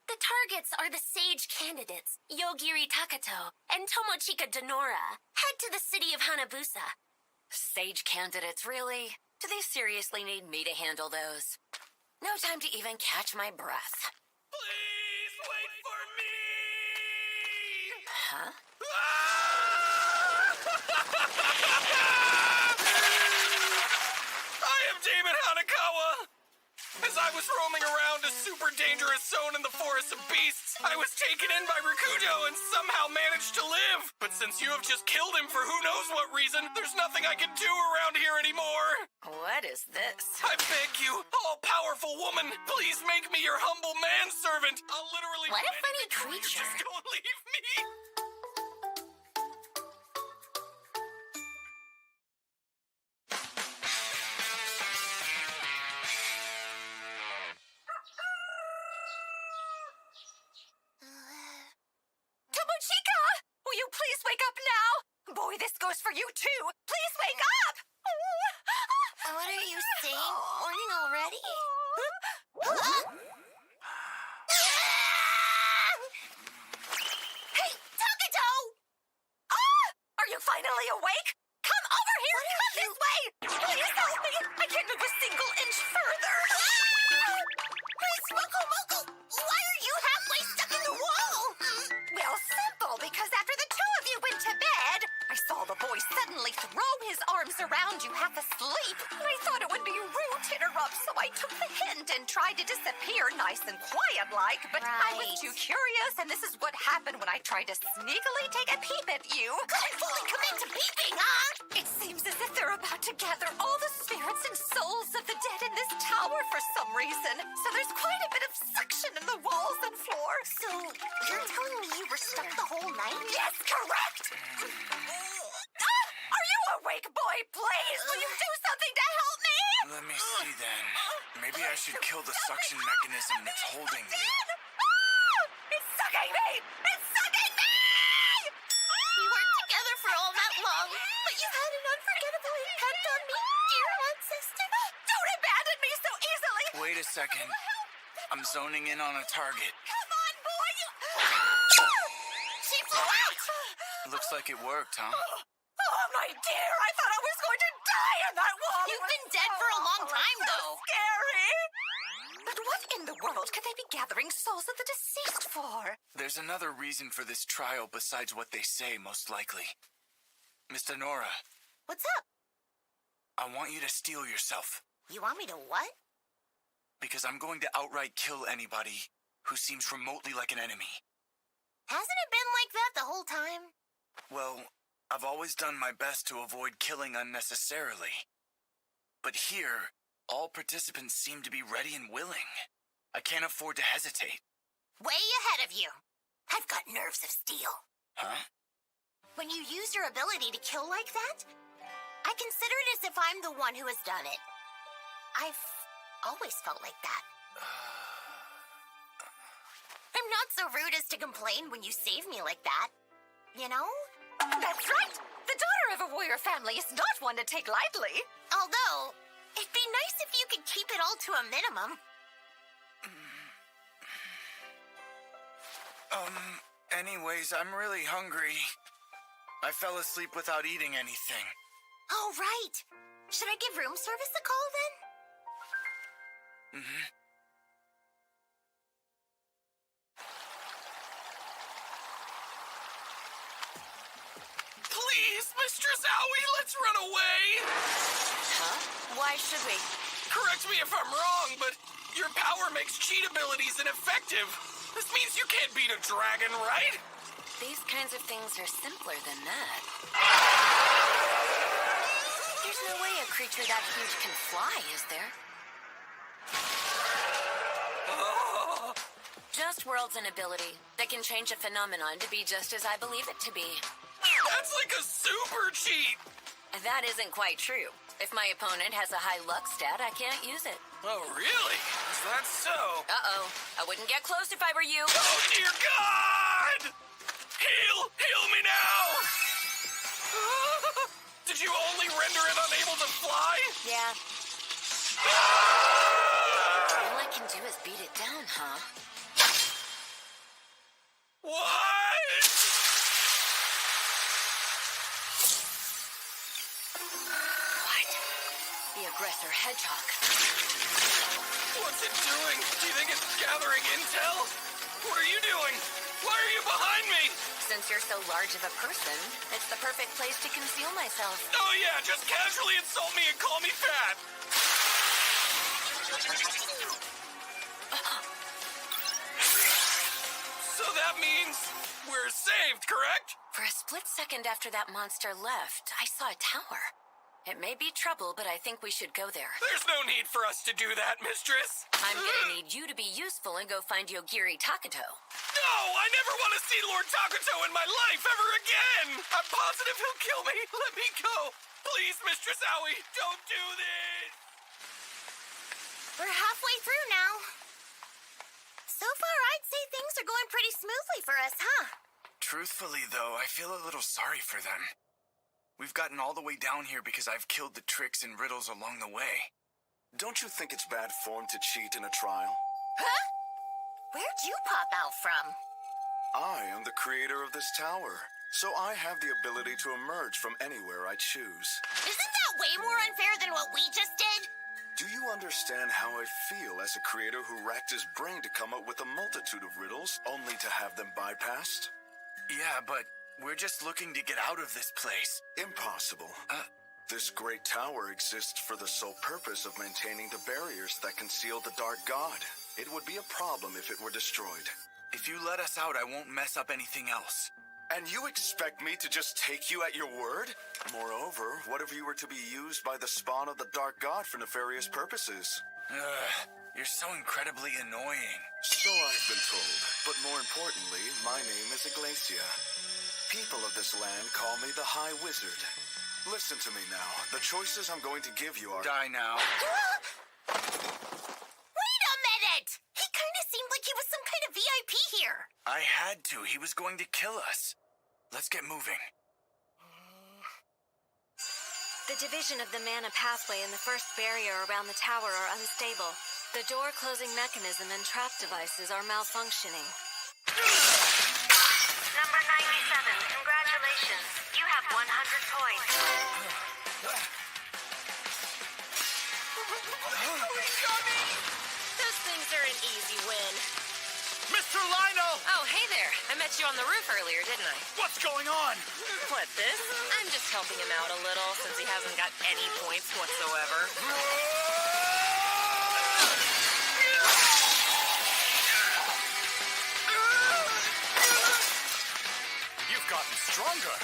The targets are the sage candidates, Yogiri Takato and Tomochika Denora. Head to the city of Hanabusa. Sage candidates, really? Do they seriously need me to handle those? No time to even catch my breath. Please wait for me! Huh? I am Damon Hanakawa! As I was roaming around a super dangerous zone in the Forest of Beasts, I was taken in by Rikudo and somehow managed to live. But since you have just killed him for who knows what reason, there's nothing I can do around here anymore. What is this? I beg you, all-powerful woman, please make me your humble manservant. I'll literally... What a funny creature. Just don't leave me. Tomochika! Will you please wake up now? Boy, this goes for you too. Please wake up! What are you saying? Morning already? Hey, Takato! Ah! Are you finally awake? Come over here! Come this way! Please help me! I can't move a single inch further! Miss Moko, why are you halfway stuck in the wall? Well, simple, because after the two of you went to bed, I saw the boy suddenly throw his arms around you half asleep. And I thought it would be rude to interrupt, so I took the hint and tried to disappear nice and quiet-like, but I was too curious, and this is what happened when I tried to sneakily take a peep at you. Couldn't fully commit to peeping, huh? It seems as if they're about to gather all the spirits and souls of the dead in this tower for some reason. So there's quite a bit of suction in the walls and floor. So, you're telling me you were stuck the whole night? Yes, correct! Are you awake, boy? Please, will you do something to help me? Let me see then. Maybe I should kill the suction mechanism that's holding you. It's sucking me! It's sucking me! We weren't together for all that long, but you've had an unforgettable impact on me, dear ancestor. Don't abandon me so easily! Wait a second. I'm zoning in on a target. Come on, boy! She flew out! Looks like it worked, huh? Oh, my dear, I thought I was going to die in that wall! You've been dead for a long time, though. Scary! But what in the world could they be gathering souls of the deceased for? There's another reason for this trial besides what they say, most likely. Mr. Nora. What's up? I want you to steel yourself. You want me to what? Because I'm going to outright kill anybody who seems remotely like an enemy. Hasn't it been like that the whole time? Well, I've always done my best to avoid killing unnecessarily. But here, all participants seem to be ready and willing. I can't afford to hesitate. Way ahead of you. I've got nerves of steel. Huh? When you use your ability to kill like that, I consider it as if I'm the one who has done it. I've always felt like that. I'm not so rude as to complain when you save me like that. You know? That's right! The daughter of a warrior family is not one to take lightly. Although, it'd be nice if you could keep it all to a minimum. Anyways, I'm really hungry. I fell asleep without eating anything. Oh, right. Should I give room service a call then? Mm-hmm. Please, Mistress Owie, let's run away! Huh? Why should we? Correct me if I'm wrong, but your power makes cheat abilities ineffective. This means you can't beat a dragon, right? These kinds of things are simpler than that. There's no way a creature that huge can fly, is there? Oh. Just world's an ability that can change a phenomenon to be just as I believe it to be. That's like a super cheat! That isn't quite true. If my opponent has a high luck stat, I can't use it. Oh, really? Is that so? Uh-oh. I wouldn't get close if I were you. Oh, dear God! Heal me now! Did you only render it unable to fly? Yeah. All I can do is beat it down, huh? What? What? The aggressor hedgehog. What's it doing? Do you think it's gathering intel? What are you doing? Why are you behind me? Since you're so large of a person, it's the perfect place to conceal myself. Oh yeah, just casually insult me and call me fat. So that means we're saved, correct? For a split second after that monster left, I saw a tower. It may be trouble, but I think we should go there. There's no need for us to do that, mistress. I'm gonna need you to be useful and go find Yogiri Takato. No, I never want to see Lord Takato in my life ever again. I'm positive he'll kill me. Let me go. Please, Mistress Owie, don't do this. We're halfway through now. So far, I'd say things are going pretty smoothly for us, huh? Truthfully, though, I feel a little sorry for them. We've gotten all the way down here because I've killed the tricks and riddles along the way. Don't you think it's bad form to cheat in a trial? Huh? Where'd you pop out from? I am the creator of this tower, so I have the ability to emerge from anywhere I choose. Isn't that way more unfair than what we just did? Do you understand how I feel as a creator who racked his brain to come up with a multitude of riddles, only to have them bypassed? Yeah, but we're just looking to get out of this place. Impossible. This great tower exists for the sole purpose of maintaining the barriers that conceal the Dark God. It would be a problem if it were destroyed. If you let us out, I won't mess up anything else. And you expect me to just take you at your word? Moreover, what if you were to be used by the spawn of the Dark God for nefarious purposes? You're so incredibly annoying. So I've been told. But more importantly, my name is Iglesia. People of this land call me the High Wizard. Listen to me now. The choices I'm going to give you are... Die now. Wait a minute! He kind of seemed like he was some kind of VIP here. I had to. He was going to kill us. Let's get moving. The division of the mana pathway and the first barrier around the tower are unstable. The door closing mechanism and trap devices are malfunctioning. Number 97, congratulations. You have 100 points. Those things are an easy win. Mr. Lionel! Oh, hey there. I met you on the roof earlier, didn't I? What's going on? What, this? I'm just helping him out a little since he hasn't got any points whatsoever. You've gotten stronger.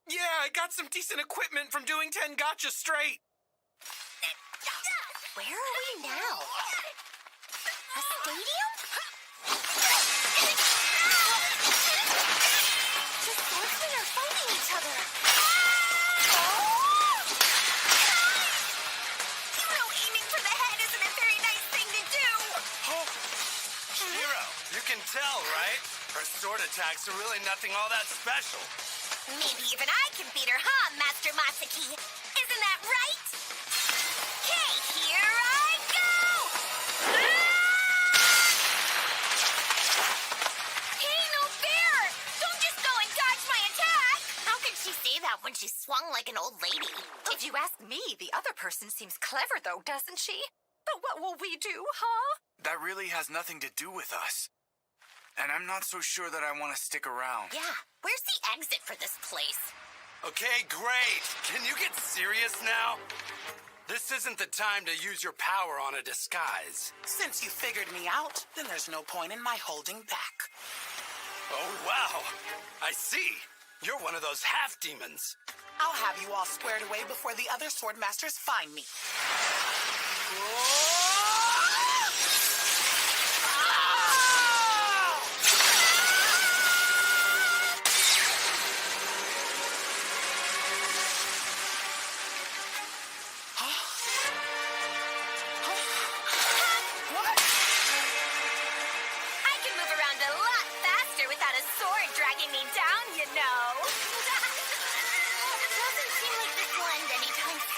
Yeah, I got some decent equipment from doing 10 gotcha straight. Where are we now? A stadium? The swordsmen are fighting each other. You know aiming for the head isn't a very nice thing to do. Hero, you can tell, right? Her sword attacks are really nothing all that special. Maybe even I can beat her, huh, Master Masaki? Isn't that right? Okay, here I go! Hey, no fair! Don't just go and dodge my attack! How could she say that when she swung like an old lady? If you ask me, the other person seems clever, though, doesn't she? But what will we do, huh? That really has nothing to do with us. And I'm not so sure that I want to stick around. Yeah, where's the exit for this place? Okay, great. Can you get serious now? This isn't the time to use your power on a disguise. Since you figured me out, then there's no point in my holding back. Oh, wow. I see. You're one of those half-demons. I'll have you all squared away before the other sword masters find me.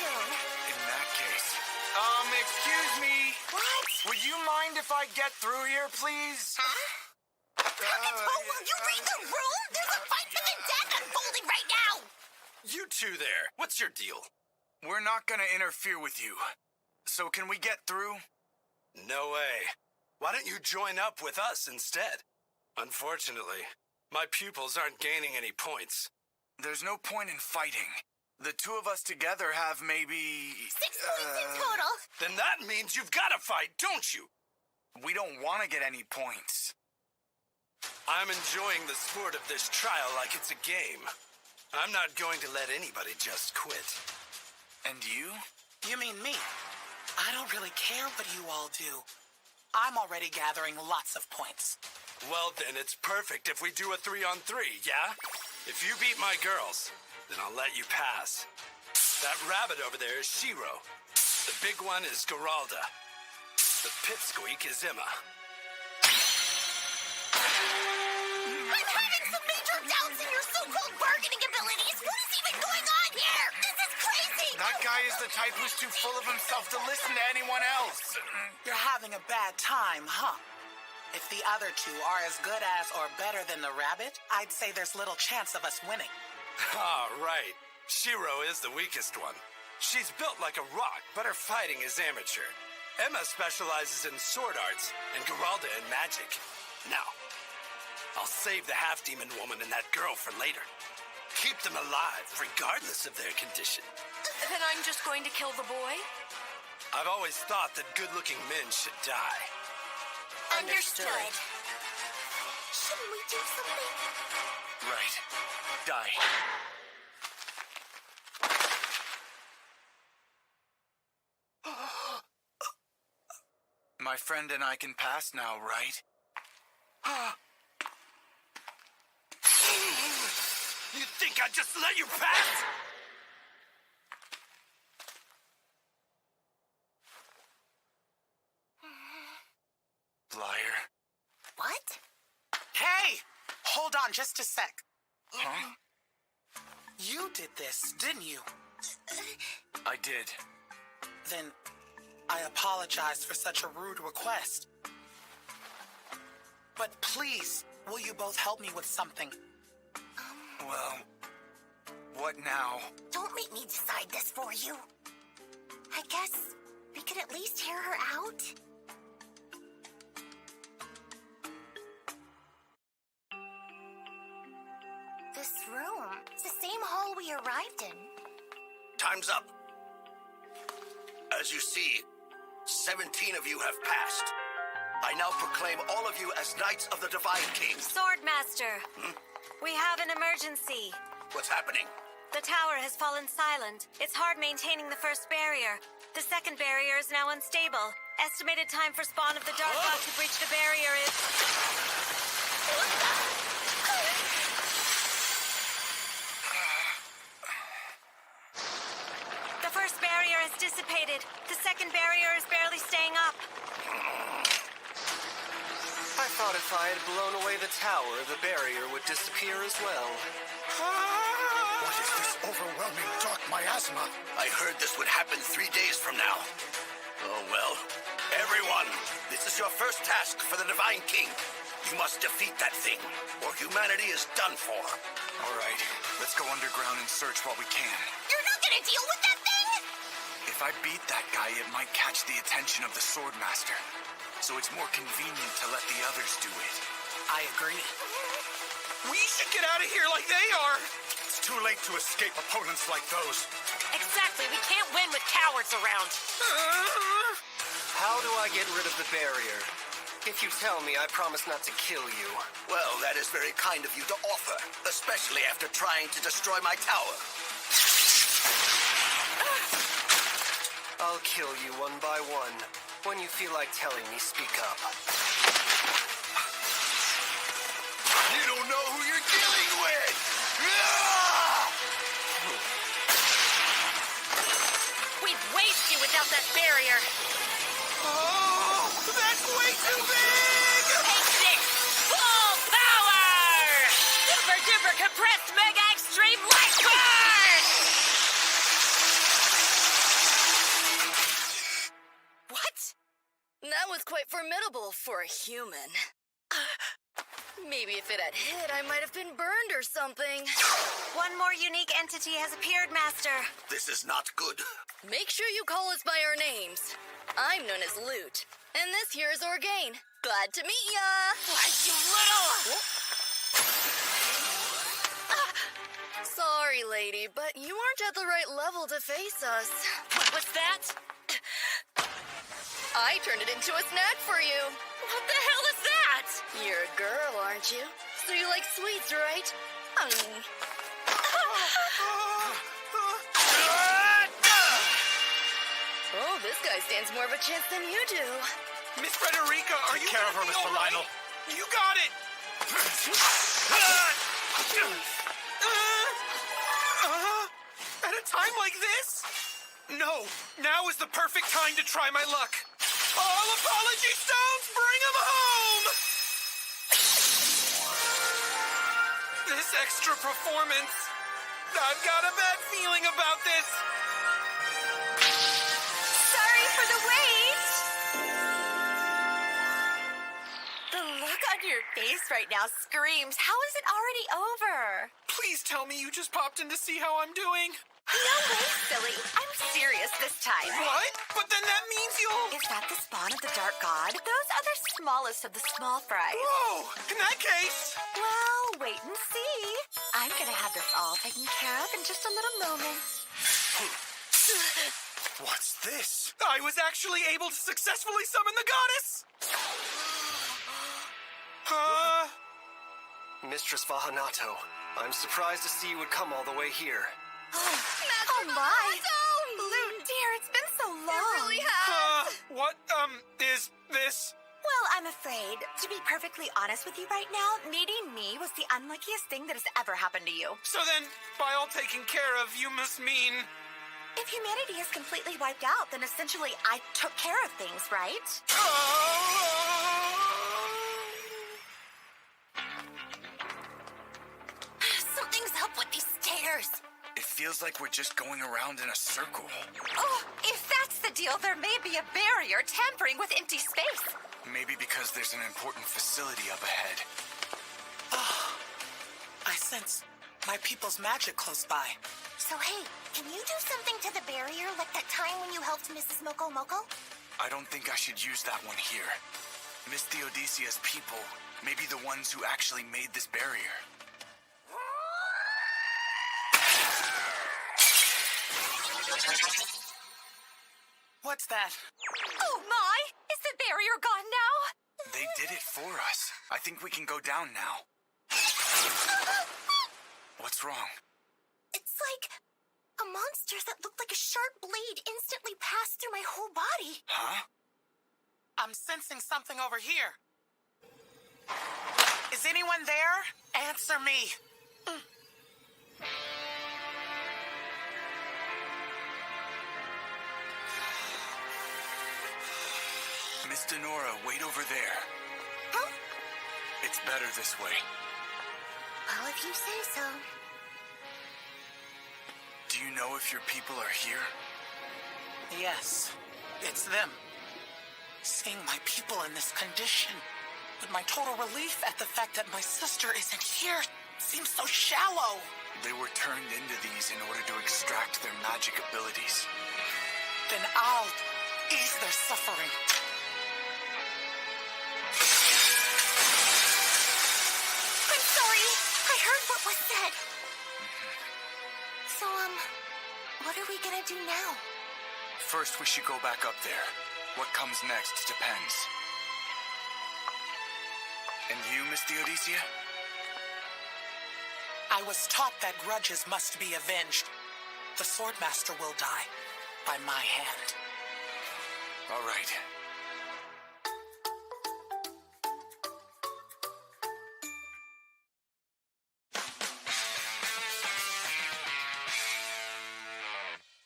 soon. In that case... Excuse me. What? Would you mind if I get through here, please? Takato, will you read the room? There's a fight to the death unfolding right now! You two there, what's your deal? We're not gonna interfere with you. So can we get through? No way. Why don't you join up with us instead? Unfortunately, my pupils aren't gaining any points. There's no point in fighting. The two of us together have maybe... 6 points in total. Then that means you've got to fight, don't you? We don't want to get any points. I'm enjoying the sport of this trial like it's a game. I'm not going to let anybody just quit. And you? You mean me? I don't really care what you all do. I'm already gathering lots of points. Well then, it's perfect if we do a 3-on-3, yeah? If you beat my girls, then I'll let you pass. That rabbit over there is Shiro. The big one is Geralda. The pipsqueak is Emma. I'm having some major doubts in your so-called bargaining abilities. What is even going on here? This is crazy! That guy is the type who's too full of himself to listen to anyone else. You're having a bad time, huh? If the other two are as good as or better than the rabbit, I'd say there's little chance of us winning. Ah, right. Shiro is the weakest one. She's built like a rock, but her fighting is amateur. Emma specializes in sword arts, and Geralda in magic. Now, I'll save the half-demon woman and that girl for later. Keep them alive, regardless of their condition. Then I'm just going to kill the boy? I've always thought that good-looking men should die. Understood. Shouldn't we do something? Right. Die. My friend and I can pass now, right? You think I'd just let you pass? Liar. What? Hey! Hold on just a sec. Huh? You did this, didn't you? I did. Then I apologize for such a rude request. But please, will you both help me with something? Well, what now? Don't make me decide this for you. I guess we could at least hear her out. This room, it's the same hall we arrived in. Time's up. As you see, 17 of you have passed. I now proclaim all of you as Knights of the Divine King. Swordmaster, we have an emergency. What's happening? The tower has fallen silent. It's hard maintaining the first barrier. The second barrier is now unstable. Estimated time for spawn of the Dark God to breach the barrier is... The first barrier has dissipated. The second barrier is barely staying up. I thought if I had blown away the tower, the barrier would disappear as well. What is this overwhelming dark miasma? I heard this would happen 3 days from now. Oh well. Everyone, this is your first task for the Divine King. You must defeat that thing, or humanity is done for. All right, let's go underground and search what we can. You're not gonna deal with that thing? If I beat that guy, it might catch the attention of the Swordmaster. So it's more convenient to let the others do it. I agree. We should get out of here like they are. It's too late to escape opponents like those. Exactly, we can't win with cowards around. How do I get rid of the barrier? If you tell me, I promise not to kill you. Well, that is very kind of you to offer, especially after trying to destroy my tower. I'll kill you one by one. When you feel like telling me, speak up. You don't know who you're dealing with! We'd waste you without that barrier. Oh, that's way too big! Take this! Full power! Super duper compressed mega extreme light burst! incredible for a human. Maybe if it had hit, I might have been burned or something. One more unique entity has appeared, Master. This is not good. Make sure you call us by our names. I'm known as Loot, and this here is Orgain. Glad to meet ya! Why, you little... Sorry, lady, but you aren't at the right level to face us. What was that? I turned it into a snack for you. What the hell is that? You're a girl, aren't you? So you like sweets, right? Oh, this guy stands more of a chance than you do. Miss Frederica, are you... Take care of her, Mr. Lionel. You got it! At a time like this? No, now is the perfect time to try my luck. All apology stones, bring them home! This extra performance. I've got a bad feeling about this. Sorry for the wait! The look on your face right now screams, how is it already over? Please tell me you just popped in to see how I'm doing. No way, silly. I'm serious this time. What? But then that means you'll... Is that the spawn of the Dark God? Those are the smallest of the small fries. Whoa! In that case... Well, wait and see. I'm gonna have this all taken care of in just a little moment. What's this? I was actually able to successfully summon the goddess! Mistress Vahanato, I'm surprised to see you would come all the way here. Oh my! Loot, dear, it's been so long. It really has. What, is this? Well, I'm afraid, to be perfectly honest with you right now, meeting me was the unluckiest thing that has ever happened to you. So then, by all taken care of, you must mean... If humanity is completely wiped out, then essentially I took care of things, right? Something's up with these stairs. It feels like we're just going around in a circle. Oh, if that's the deal, there may be a barrier tampering with empty space. Maybe because there's an important facility up ahead. I sense my people's magic close by. So hey, can you do something to the barrier like that time when you helped Mrs. Moko Moko? I don't think I should use that one here. Miss Theodicia's people may be the ones who actually made this barrier. What's that? Oh my! Is the barrier gone now? They did it for us. I think we can go down now. What's wrong? It's like a monster that looked like a sharp blade instantly passed through my whole body. Huh? I'm sensing something over here. Is anyone there? Answer me. Miss Denora, wait over there. Huh? It's better this way. Well, if you say so. Do you know if your people are here? Yes, it's them. Seeing my people in this condition, with my total relief at the fact that my sister isn't here, seems so shallow. They were turned into these in order to extract their magic abilities. Then I'll ease their suffering. I'm sorry. I heard what was said. So, what are we gonna do now? First, we should go back up there. What comes next depends. And you, Miss Theodicea? I was taught that grudges must be avenged. The Swordmaster will die by my hand. All right.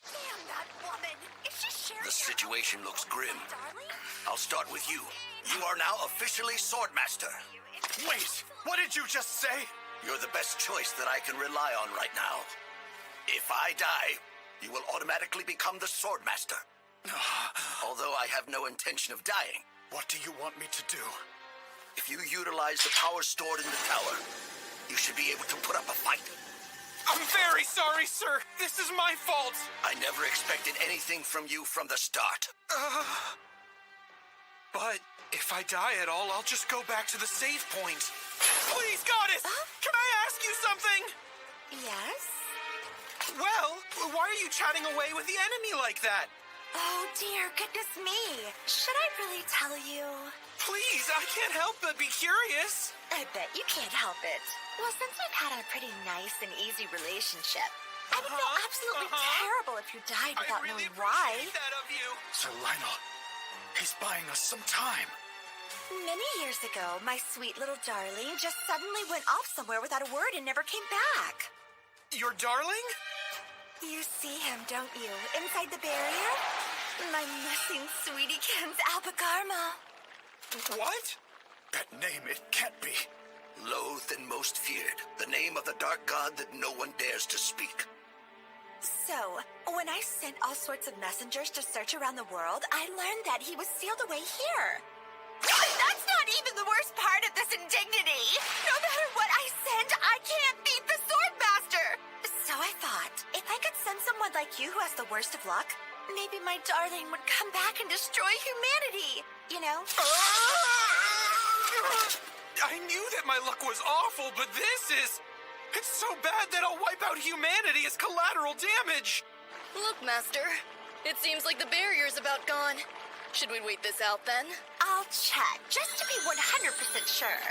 Damn that woman! Is she sharing The situation looks grim. I'll start with you. You are now officially Swordmaster. Wait, what did you just say? You're the best choice that I can rely on right now. If I die, you will automatically become the Swordmaster. Although I have no intention of dying, What do you want me to do? If you utilize the power stored in the tower, you should be able to put up a fight. I'm very sorry, sir. This is my fault. I never expected anything from you from the start. But if I die at all, I'll just go back to the save point. Please, Goddess! Can I ask you something? Yes? Well, why are you chatting away with the enemy like that? Oh, dear goodness me. Should I really tell you? Please, I can't help but be curious. I bet you can't help it. Well, since we've had a pretty nice and easy relationship, I would feel absolutely terrible if you died without knowing why. That of you. Sir Lionel, he's buying us some time. Many years ago, my sweet little darling just suddenly went off somewhere without a word and never came back. Your darling? You see him, don't you? Inside the barrier? My missing sweetiekins Albagarma. What? That name, it can't be. Loathed and most feared, the name of the dark god that no one dares to speak. So, when I sent all sorts of messengers to search around the world, I learned that he was sealed away here. That's not even the worst part of this indignity. No matter what I send, I can't beat the Swordmaster. So I thought, if I could send someone like you who has the worst of luck, maybe my darling would come back and destroy humanity. You know? I knew that my luck was awful, but it's so bad that I'll wipe out humanity as collateral damage. Look, Master. It seems like the barrier's about gone. Should we wait this out then? I'll check, just to be 100% sure.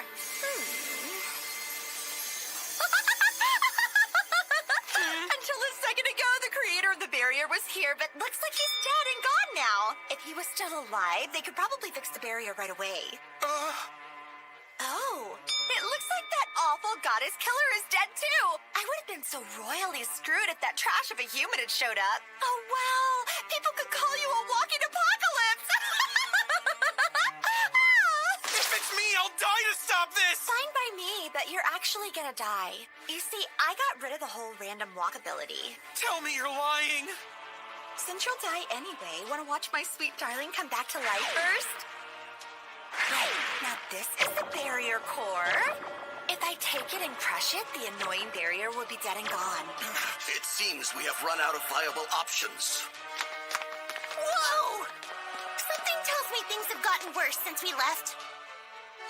Until a second ago, the creator of the barrier was here, but looks like he's dead and gone now. If he was still alive, they could probably fix the barrier right away. Oh, it looks like that awful goddess killer is dead too. I would have been so royally screwed if that trash of a human had showed up. Oh, well, people could call you a walking apocalypse. If it's me, I'll die to stop this. Fine by me, but you're actually gonna die. You see, I got rid of the whole random walk ability. Tell me you're lying. Since you'll die anyway, wanna watch my sweet darling come back to life first? Right, now this is the barrier core. If I take it and crush it, the annoying barrier will be dead and gone. It seems we have run out of viable options. Whoa! Something tells me things have gotten worse since we left.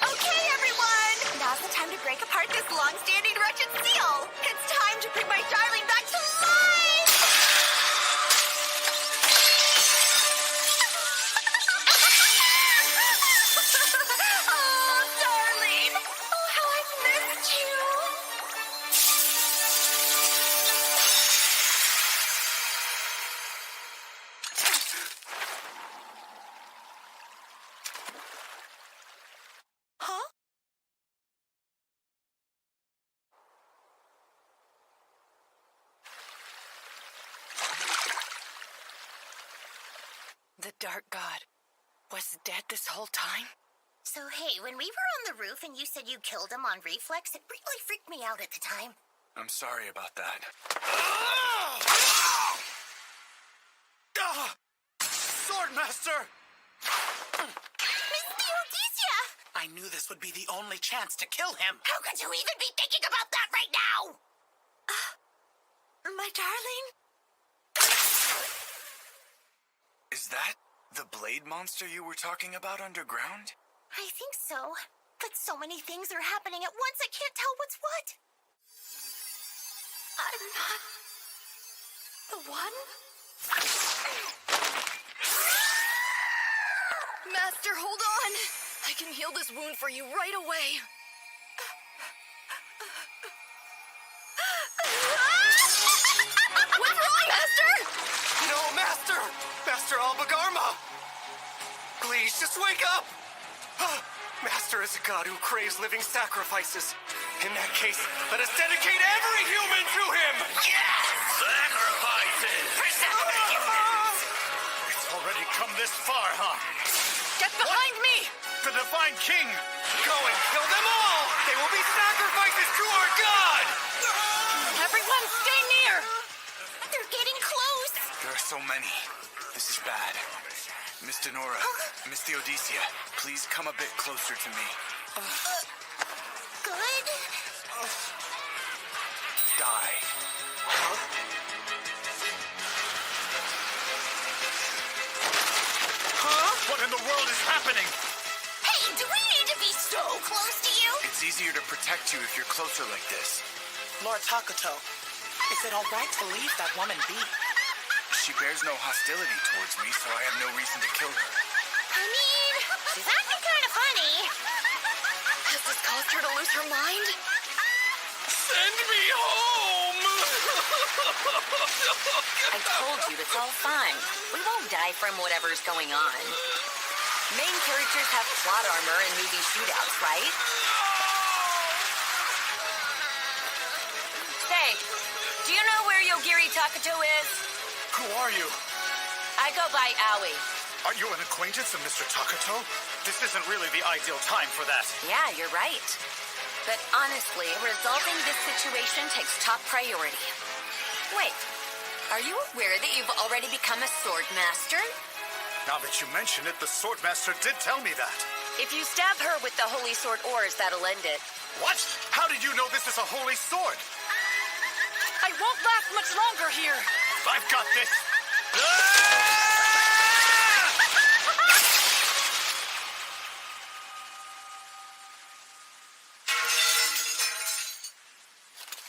Okay, everyone! Now's the time to break apart this long-standing wretched seal! It's time to bring my darling back to life! Oh, darling! Oh, how I've missed you! Huh? The Dark God was dead this whole time? So, hey, when we were on the roof and you said you killed him on reflex, it really freaked me out at the time. I'm sorry about that. Swordmaster! Miss Theodisia! I knew this would be the only chance to kill him. How could you even be thinking about that right now? My darling? Is that the blade monster you were talking about underground? I think so. But so many things are happening at once, I can't tell what's what. I'm not the one? Master, hold on! I can heal this wound for you right away. What's wrong, Master? No, Master! Master Albagarma! Please, just wake up! Master is a god who craves living sacrifices. In that case, let us dedicate every human to him! Yes! Sacrifices! It's already come this far, huh? Get behind me! The Divine King! Go and kill them all! They will be sacrifices to our god! Everyone, stay near! They're getting close! There are so many. This is bad. Miss Denora, Miss Theodicea, please come a bit closer to me. Good? Die. What in the world is happening? Hey, do we need to be so close to you? It's easier to protect you if you're closer like this. Lord Takuto, is it all right to leave that woman be? She bears no hostility towards me, so I have no reason to kill her. I mean, she's acting kind of funny. Has this caused her to lose her mind? Send me home! I told you, it's all fine. We won't die from whatever's going on. Main characters have plot armor and movie shootouts, right? Hey, do you know where Yogiri Takuto is? Who are you? I go by Aoi. Are you an acquaintance of Mr. Takuto? This isn't really the ideal time for that. Yeah, you're right. But honestly, resolving this situation takes top priority. Wait, are you aware that you've already become a sword master? Now that you mention it, the Swordmaster did tell me that. If you stab her with the holy sword ores, that'll end it. What? How did you know this is a holy sword? I won't last much longer here. I've got this.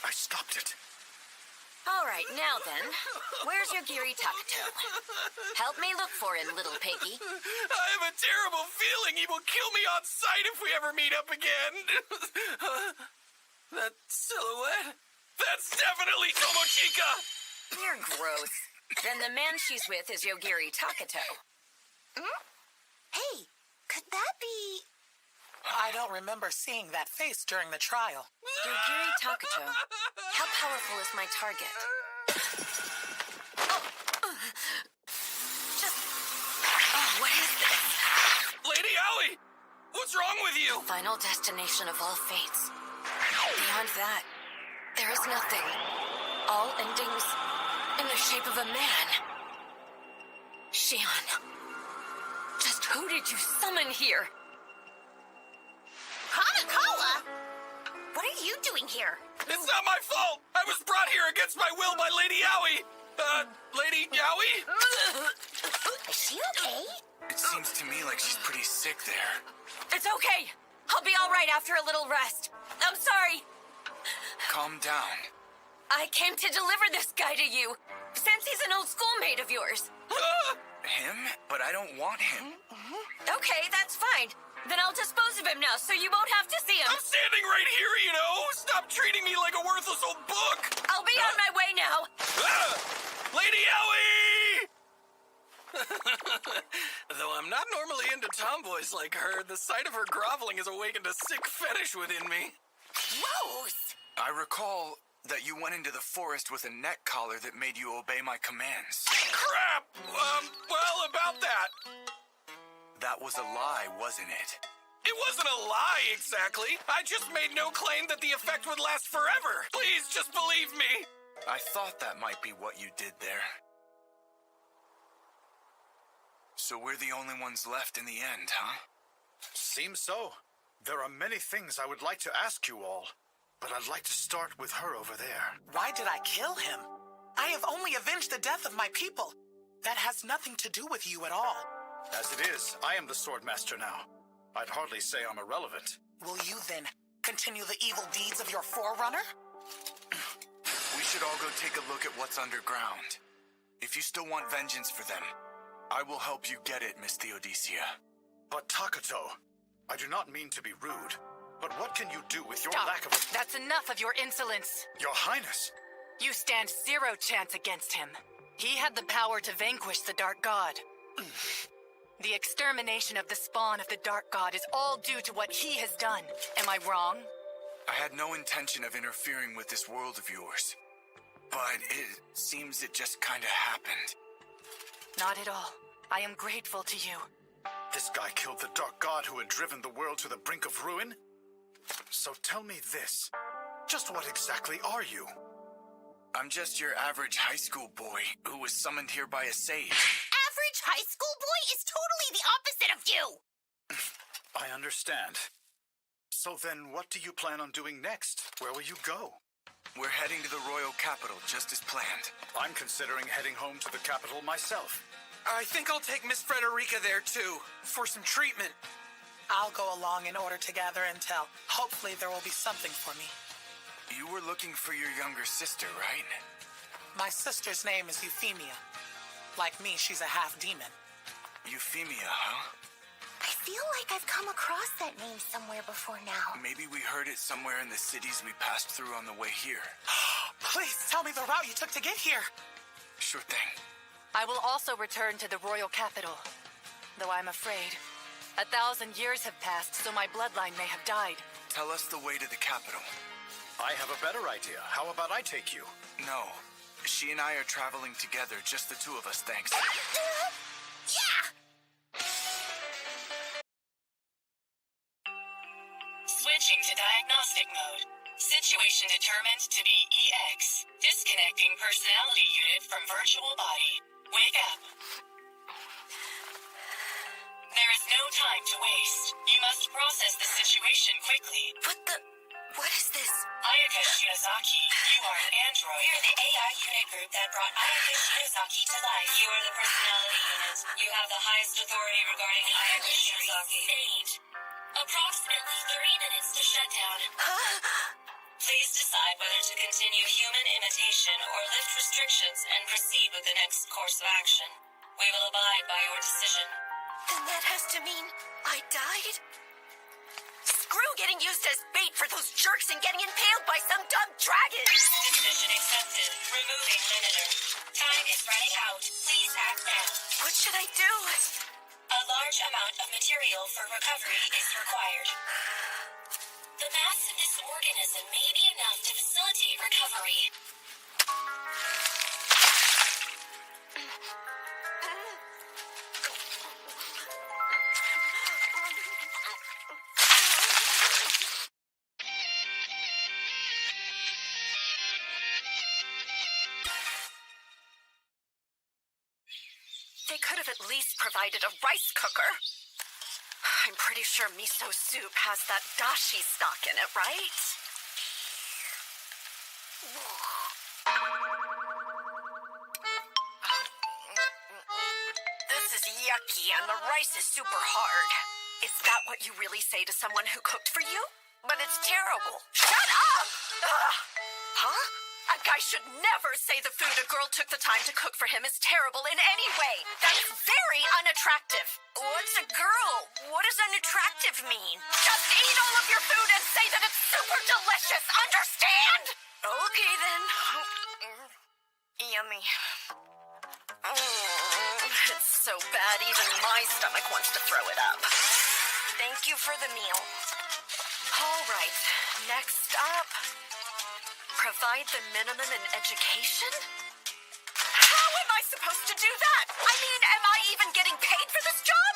I stopped it. All right, now then, where's Yogiri Takuto? Help me look for him, little piggy. I have a terrible feeling he will kill me on sight if we ever meet up again. That silhouette? That's definitely Tomochika! You're gross. Then the man she's with is Yogiri Takuto. Hey, could that be... I don't remember seeing that face during the trial. Yogiri Takuto. How powerful is my target? What is this? Lady Aoi! What's wrong with you? Final destination of all fates. Beyond that, there is nothing. All endings in the shape of a man. Shion. Just who did you summon here? Hanakawa? What are you doing here? It's not my fault! I was brought here against my will by Lady Aoi! Lady Aoi? Is she okay? It seems to me like she's pretty sick there. It's okay. I'll be all right after a little rest. I'm sorry. Calm down. I came to deliver this guy to you, since he's an old schoolmate of yours. Him? But I don't want him. Okay, that's fine. Then I'll dispose of him now, so you won't have to see him. I'm standing right here, you know! Stop treating me like a worthless old book! I'll be on my way now. Lady Aoi! Though I'm not normally into tomboys like her, the sight of her groveling has awakened a sick fetish within me. Gross! I recall that you went into the forest with a neck collar that made you obey my commands. Crap! Well, about that. That was a lie, wasn't it? It wasn't a lie, exactly. I just made no claim that the effect would last forever. Please, just believe me. I thought that might be what you did there. So we're the only ones left in the end, huh? Seems so. There are many things I would like to ask you all, but I'd like to start with her over there. Why did I kill him? I have only avenged the death of my people. That has nothing to do with you at all. As it is, I am the Swordmaster now. I'd hardly say I'm irrelevant. Will you then continue the evil deeds of your forerunner? We should all go take a look at what's underground. If you still want vengeance for them, I will help you get it, Miss Theodicea. But Takuto, I do not mean to be rude, but what can you do with your Stop. lack of a... That's enough of your insolence. Your Highness! You stand 0 chance against him. He had the power to vanquish the Dark God. The extermination of the spawn of the Dark God is all due to what he has done. Am I wrong? I had no intention of interfering with this world of yours. But it seems it just kinda happened. Not at all. I am grateful to you. This guy killed the Dark God who had driven the world to the brink of ruin? So tell me this. Just what exactly are you? I'm just your average high school boy who was summoned here by a sage. Average average high school boy is totally the opposite of you! I understand. So then, what do you plan on doing next? Where will you go? We're heading to the royal capital, just as planned. I'm considering heading home to the capital myself. I think I'll take Miss Frederica there, too, for some treatment. I'll go along in order to gather intel. Hopefully there will be something for me. You were looking for your younger sister, right? My sister's name is Euphemia. Like me, she's a half-demon. Euphemia, huh? I feel like I've come across that name somewhere before now. Maybe we heard it somewhere in the cities we passed through on the way here. Please tell me the route you took to get here. Sure thing. I will also return to the royal capital, though I'm afraid 1,000 years have passed, so my bloodline may have died. Tell us the way to the capital. I have a better idea. How about I take you? No. She and I are traveling together, just the two of us, thanks. Yeah! Switching to diagnostic mode. Situation determined to be EX. Disconnecting personality unit from virtual body. Wake up. There is no time to waste. You must process the situation quickly. What is this? Ayaka Shiozaki, you are an android. We are the AI unit group that brought Ayaka Shiozaki to life. You are the personality unit. You have the highest authority regarding Ayaka Shiozaki. Approximately 30 minutes to shut down. Please decide whether to continue human imitation or lift restrictions and proceed with the next course of action. We will abide by your decision. Then that has to mean I died? Screw getting used as bait for those jerks and getting impaled by some dumb dragon! Decision accepted. Removing limiter. Time is running out. Please act now. What should I do? A large amount of material for recovery is required. The mass of this organism may be enough to facilitate recovery. They could have at least provided a rice cooker. I'm pretty sure miso soup has that dashi stock in it, right? This is yucky and the rice is super hard. Is that what you really say to someone who cooked for you? But it's terrible. Shut up! Ugh. Huh? A guy should never say the food a girl took the time to cook for him is terrible in any way. That's very unattractive. What's a girl? What does unattractive mean? Just eat all of your food and say that it's super delicious, understand? Okay then. Yummy. It's so bad even my stomach wants to throw it up. Thank you for the meal. All right, next up. Provide the minimum in education? How am I supposed to do that? I mean, am I even getting paid for this job?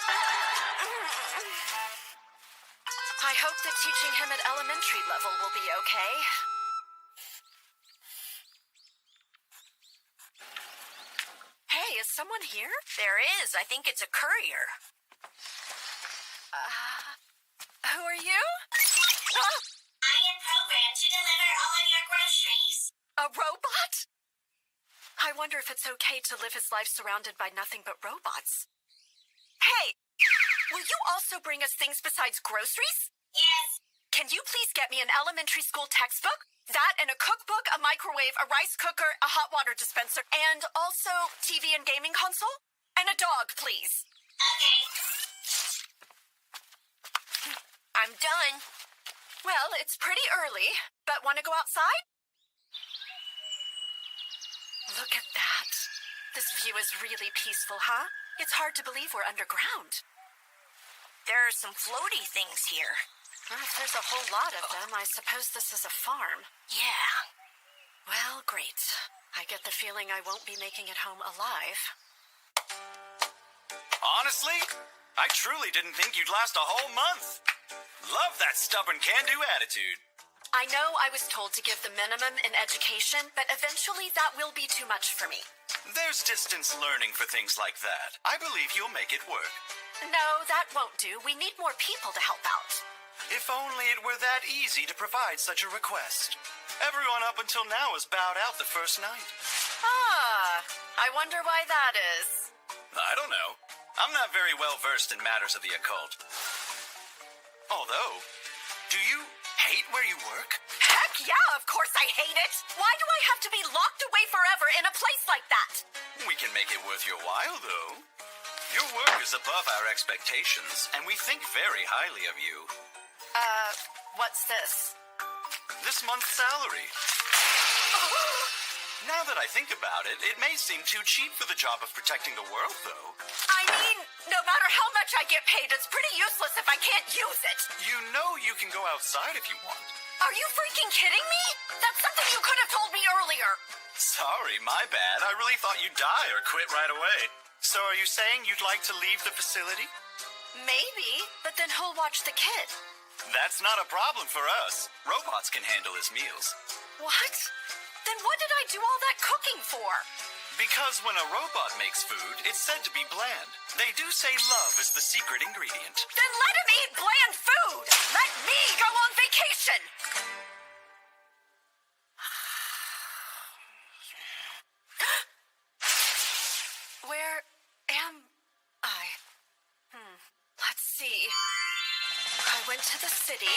I hope that teaching him at elementary level will be okay. Hey, is someone here? There is. I think it's a courier. Who are you? I am programmed to deliver all of your groceries. A robot? I wonder if it's okay to live his life surrounded by nothing but robots. Hey, will you also bring us things besides groceries? Yes. Can you please get me an elementary school textbook? That and a cookbook, a microwave, a rice cooker, a hot water dispenser, and also TV and gaming console? And a dog, please. Okay. I'm done. Well, it's pretty early, but want to go outside? Look at that. This view is really peaceful, huh? It's hard to believe we're underground. There are some floaty things here. Well, if there's a whole lot of them, I suppose this is a farm. Yeah. Well, great. I get the feeling I won't be making it home alive. Honestly, I truly didn't think you'd last a whole month. Love that stubborn can-do attitude. I know I was told to give the minimum in education, but eventually that will be too much for me. There's distance learning for things like that. I believe you'll make it work. No, that won't do. We need more people to help out. If only it were that easy to provide such a request. Everyone up until now has bowed out the first night. Ah, I wonder why that is. I don't know. I'm not very well versed in matters of the occult. Although, do you hate where you work? Heck yeah, of course I hate it. Why do I have to be locked away forever in a place like that? We can make it worth your while, though. Your work is above our expectations, and we think very highly of you. What's this? This month's salary. Now that I think about it, it may seem too cheap for the job of protecting the world, though. I mean, no matter how much I get paid, it's pretty useless if I can't use it. You know you can go outside if you want. Are you freaking kidding me? That's something you could have told me earlier. Sorry, my bad. I really thought you'd die or quit right away. So are you saying you'd like to leave the facility? Maybe, but then who'll watch the kid? That's not a problem for us. Robots can handle his meals. What? Then what did I do all that cooking for? Because when a robot makes food, it's said to be bland. They do say love is the secret ingredient. Then let him eat bland food! Let me go on vacation! Where am I? Let's see. I went to the city,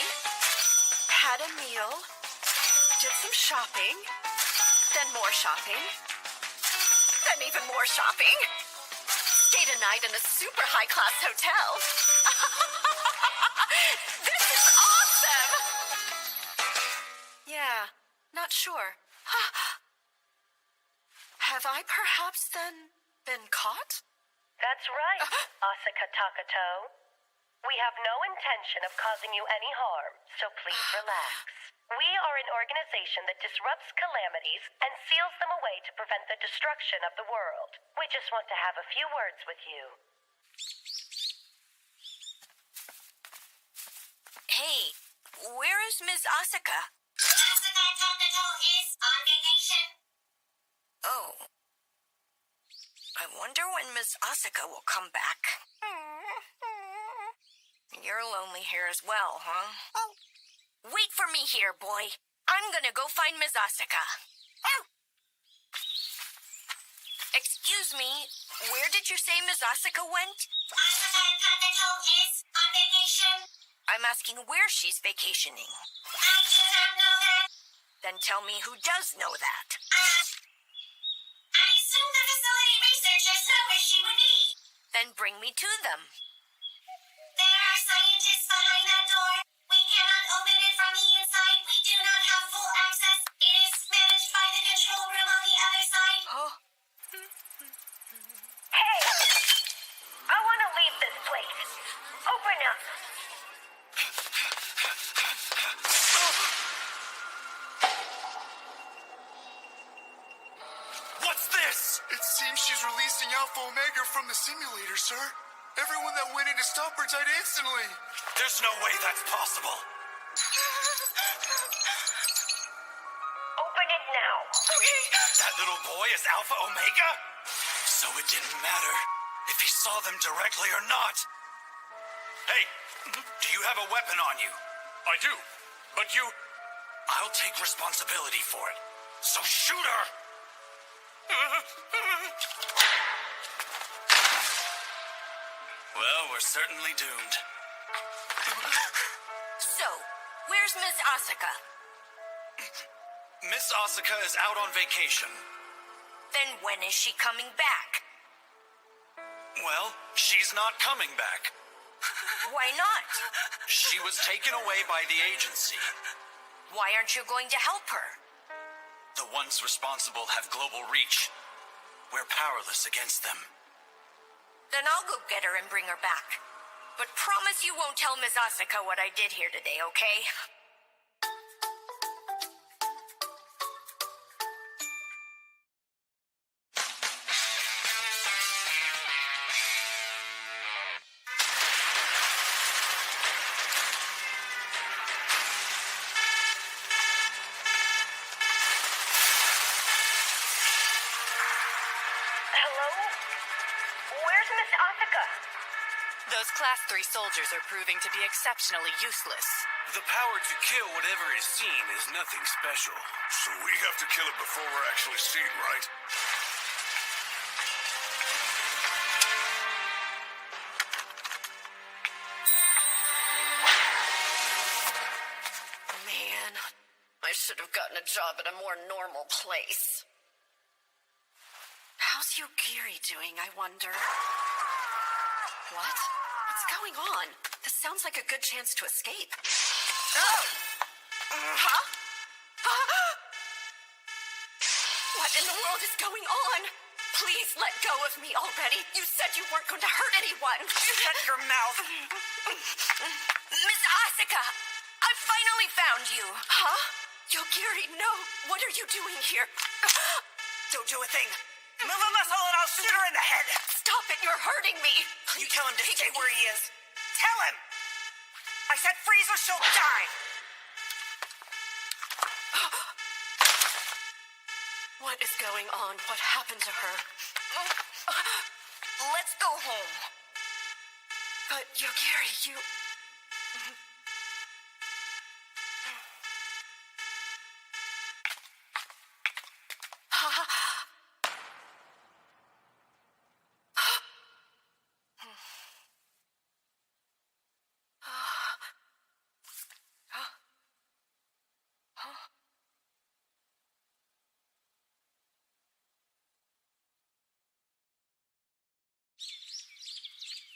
had a meal, did some shopping, then more shopping, then even more shopping. Stayed a night in a super high-class hotel. This is awesome! Yeah, not sure. Have I perhaps then been caught? That's right, Asuka Takato. We have no intention of causing you any harm, so please relax. We are an organization that disrupts calamities and seals them away to prevent the destruction of the world. We just want to have a few words with you. Hey, where is Ms. Asuka? Asuka Takato is on vacation. Oh. I wonder when Ms. Asuka will come back. You're lonely here as well, huh? Oh. Wait for me here, boy. I'm gonna go find Ms. Asuka. Excuse me, where did you say Ms. Asuka went? Asuka Takato is on vacation. I'm asking where she's vacationing. I do not know that. Then tell me who does know that. I assume the facility researchers know where she would be. Then bring me to them. There are scientists behind that door. We cannot open it from the inside. We do not have full access. It is managed by the control room on the other side. Huh? Hey! I want to leave this place. Open up. What's this? It seems she's releasing Alpha Omega from the simulator, sir. Everyone that went in to stop her died instantly. There's no way that's possible. Open it now. Okay. That little boy is Alpha Omega? So it didn't matter if he saw them directly or not. Hey, do you have a weapon on you? I do, but you... I'll take responsibility for it. So shoot her! Well, we're certainly doomed. So, where's Ms. Asuka? Miss Asuka is out on vacation. Then when is she coming back? Well, she's not coming back. Why not? She was taken away by the agency. Why aren't you going to help her? The ones responsible have global reach. We're powerless against them. Then I'll go get her and bring her back. But promise you won't tell Ms. Asuka what I did here today, okay? Hello? Where's Miss Asuka? Those Class 3 soldiers are proving to be exceptionally useless. The power to kill whatever is seen is nothing special. So we have to kill it before we're actually seen, right? Man, I should have gotten a job at a more normal place. How's Yogiri doing, I wonder? What? What's going on? This sounds like a good chance to escape. Huh? What in the world is going on? Please let go of me already. You said you weren't going to hurt anyone. Shut your mouth. Miss Asuka, I finally found you. Huh? Yogiri, no. What are you doing here? Don't do a thing. Move a muscle and I'll shoot her in the head. Stop it, you're hurting me. You tell him to stay where he is. Tell him! I said freeze or she'll die. What is going on? What happened to her? Let's go home. But Yogiri, you...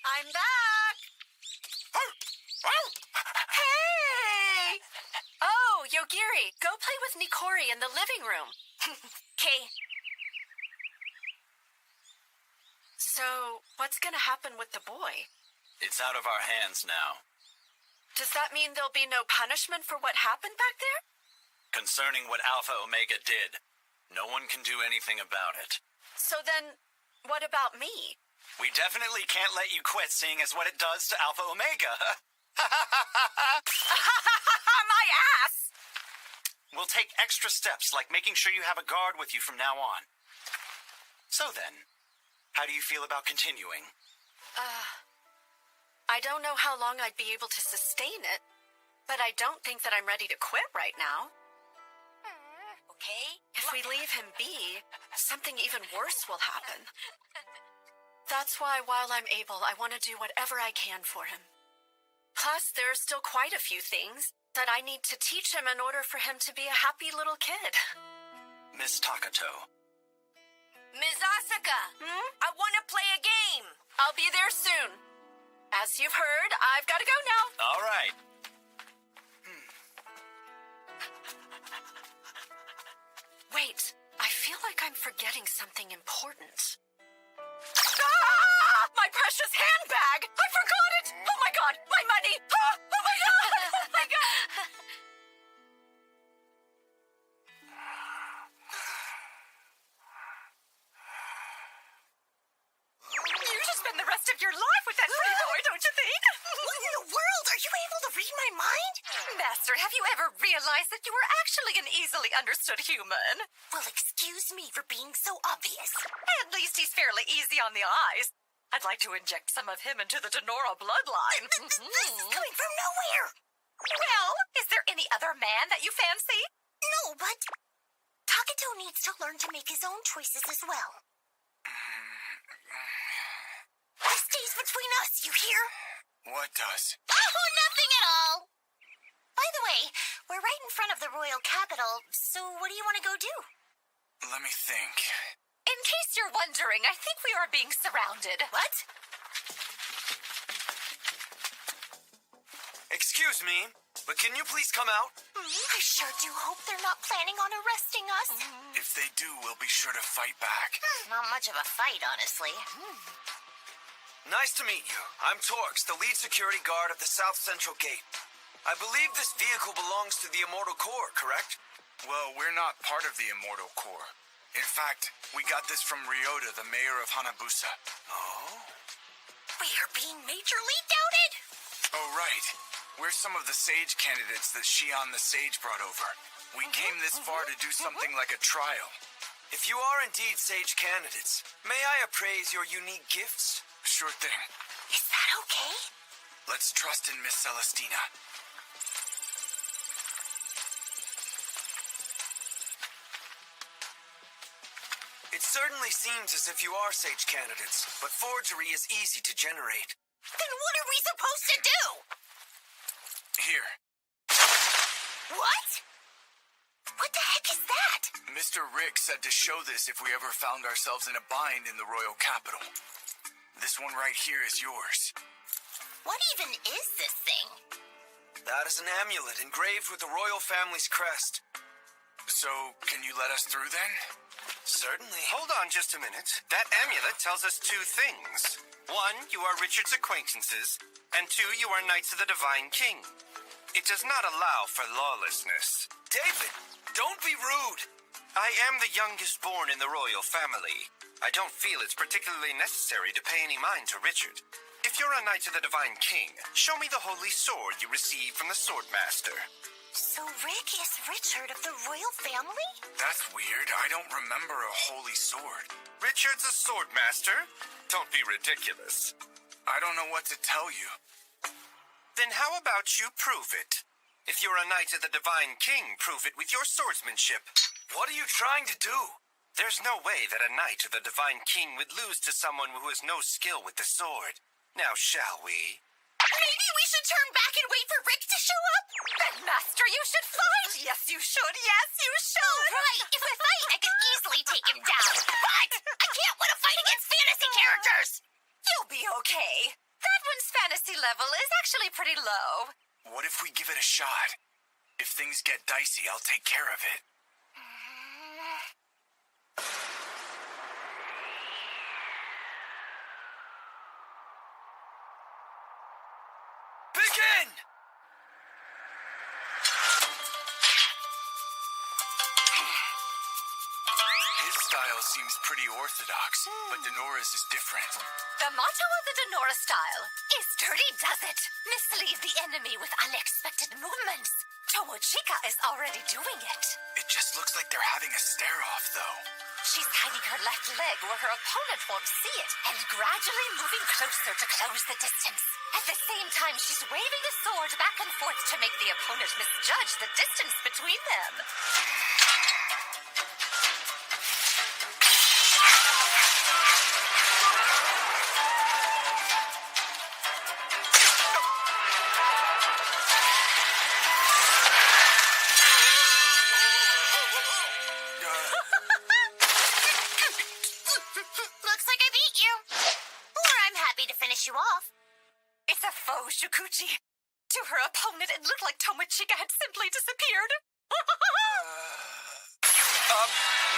I'm back! Hey! Oh, Yogiri, go play with Nikori in the living room. Okay. So, what's gonna happen with the boy? It's out of our hands now. Does that mean there'll be no punishment for what happened back there? Concerning what Alpha Omega did, no one can do anything about it. So then, what about me? We definitely can't let you quit, seeing as what it does to Alpha Omega. My ass! We'll take extra steps, like making sure you have a guard with you from now on. So then, how do you feel about continuing? I don't know how long I'd be able to sustain it, but I don't think that I'm ready to quit right now. Okay? If we leave him be, something even worse will happen. That's why, while I'm able, I want to do whatever I can for him. Plus, there are still quite a few things that I need to teach him in order for him to be a happy little kid. Miss Takato. Ms. Asuka, I want to play a game. I'll be there soon. As you've heard, I've got to go now. All right. Wait, I feel like I'm forgetting something important. My precious handbag! I forgot it! Oh my god, my money! Oh my god! Oh my god! You should spend the rest of your life with that pretty boy, don't you think? What in the world? Are you able to read my mind? Master, have you ever realized that you were actually an easily understood human? Well, excuse me for being so obvious. At least he's fairly easy on the eyes. I'd like to inject some of him into the Denora bloodline. This is coming from nowhere. Well, is there any other man that you fancy? No, but Takato needs to learn to make his own choices as well. This stays between us, you hear? What does? Oh, nothing at all. By the way, we're right in front of the royal capital, so what do you want to go do? Let me think. In case you're wondering, I think we are being surrounded. What? Excuse me, but can you please come out? I sure do hope they're not planning on arresting us. If they do, we'll be sure to fight back. Not much of a fight, honestly. Nice to meet you. I'm Torx, the lead security guard of the South Central Gate. I believe this vehicle belongs to the Immortal Core, correct? Well, we're not part of the Immortal Core. In fact, we got this from Ryota, the mayor of Hanabusa. Oh? We are being majorly doubted. Oh, right. We're some of the Sage candidates that Shion the Sage brought over. We came this far to do something like a trial. If you are indeed sage candidates, may I appraise your unique gifts? Sure thing. Is that okay? Let's trust in Miss Celestina. It certainly seems as if you are sage candidates, but forgery is easy to generate. Then what are we supposed to do? Here. What? What the heck is that? Mr. Rick said to show this if we ever found ourselves in a bind in the royal capital. This one right here is yours. What even is this thing? That is an amulet engraved with the royal family's crest. So, can you let us through then? Certainly. Hold on just a minute. That amulet tells us two things. One, you are Richard's acquaintances, and two, you are Knights of the Divine King. It does not allow for lawlessness. David, don't be rude. I am the youngest born in the royal family. I don't feel it's particularly necessary to pay any mind to Richard. If you're a Knight of the Divine King, show me the holy sword you received from the Swordmaster. So Rick is Richard of the royal family? That's weird. I don't remember a holy sword. Richard's a swordmaster? Don't be ridiculous. I don't know what to tell you. Then how about you prove it? If you're a Knight of the Divine King, prove it with your swordsmanship. What are you trying to do? There's no way that a Knight of the Divine King would lose to someone who has no skill with the sword. Now, shall we? Maybe we should turn back and wait for Rick to show up? Then, Master, you should fight! Yes, you should. Yes, you should! Right, if we fight, I could easily take him down. But I can't win a fight against fantasy characters! You'll be okay. That one's fantasy level is actually pretty low. What if we give it a shot? If things get dicey, I'll take care of it. Begin! His style seems pretty orthodox, but Denora's is different. The motto of the Denora style is dirty does it. Mislead the enemy with unexpected movements. Tomochika is already doing it. It just looks like they're having a stare-off, though. She's hiding her left leg where her opponent won't see it and gradually moving closer to close the distance. At the same time, she's waving the sword back and forth to make the opponent misjudge the distance between them. Looks like I beat you. Or I'm happy to finish you off. It's a faux Shukuchi. To her opponent, it looked like Tomochika had simply disappeared.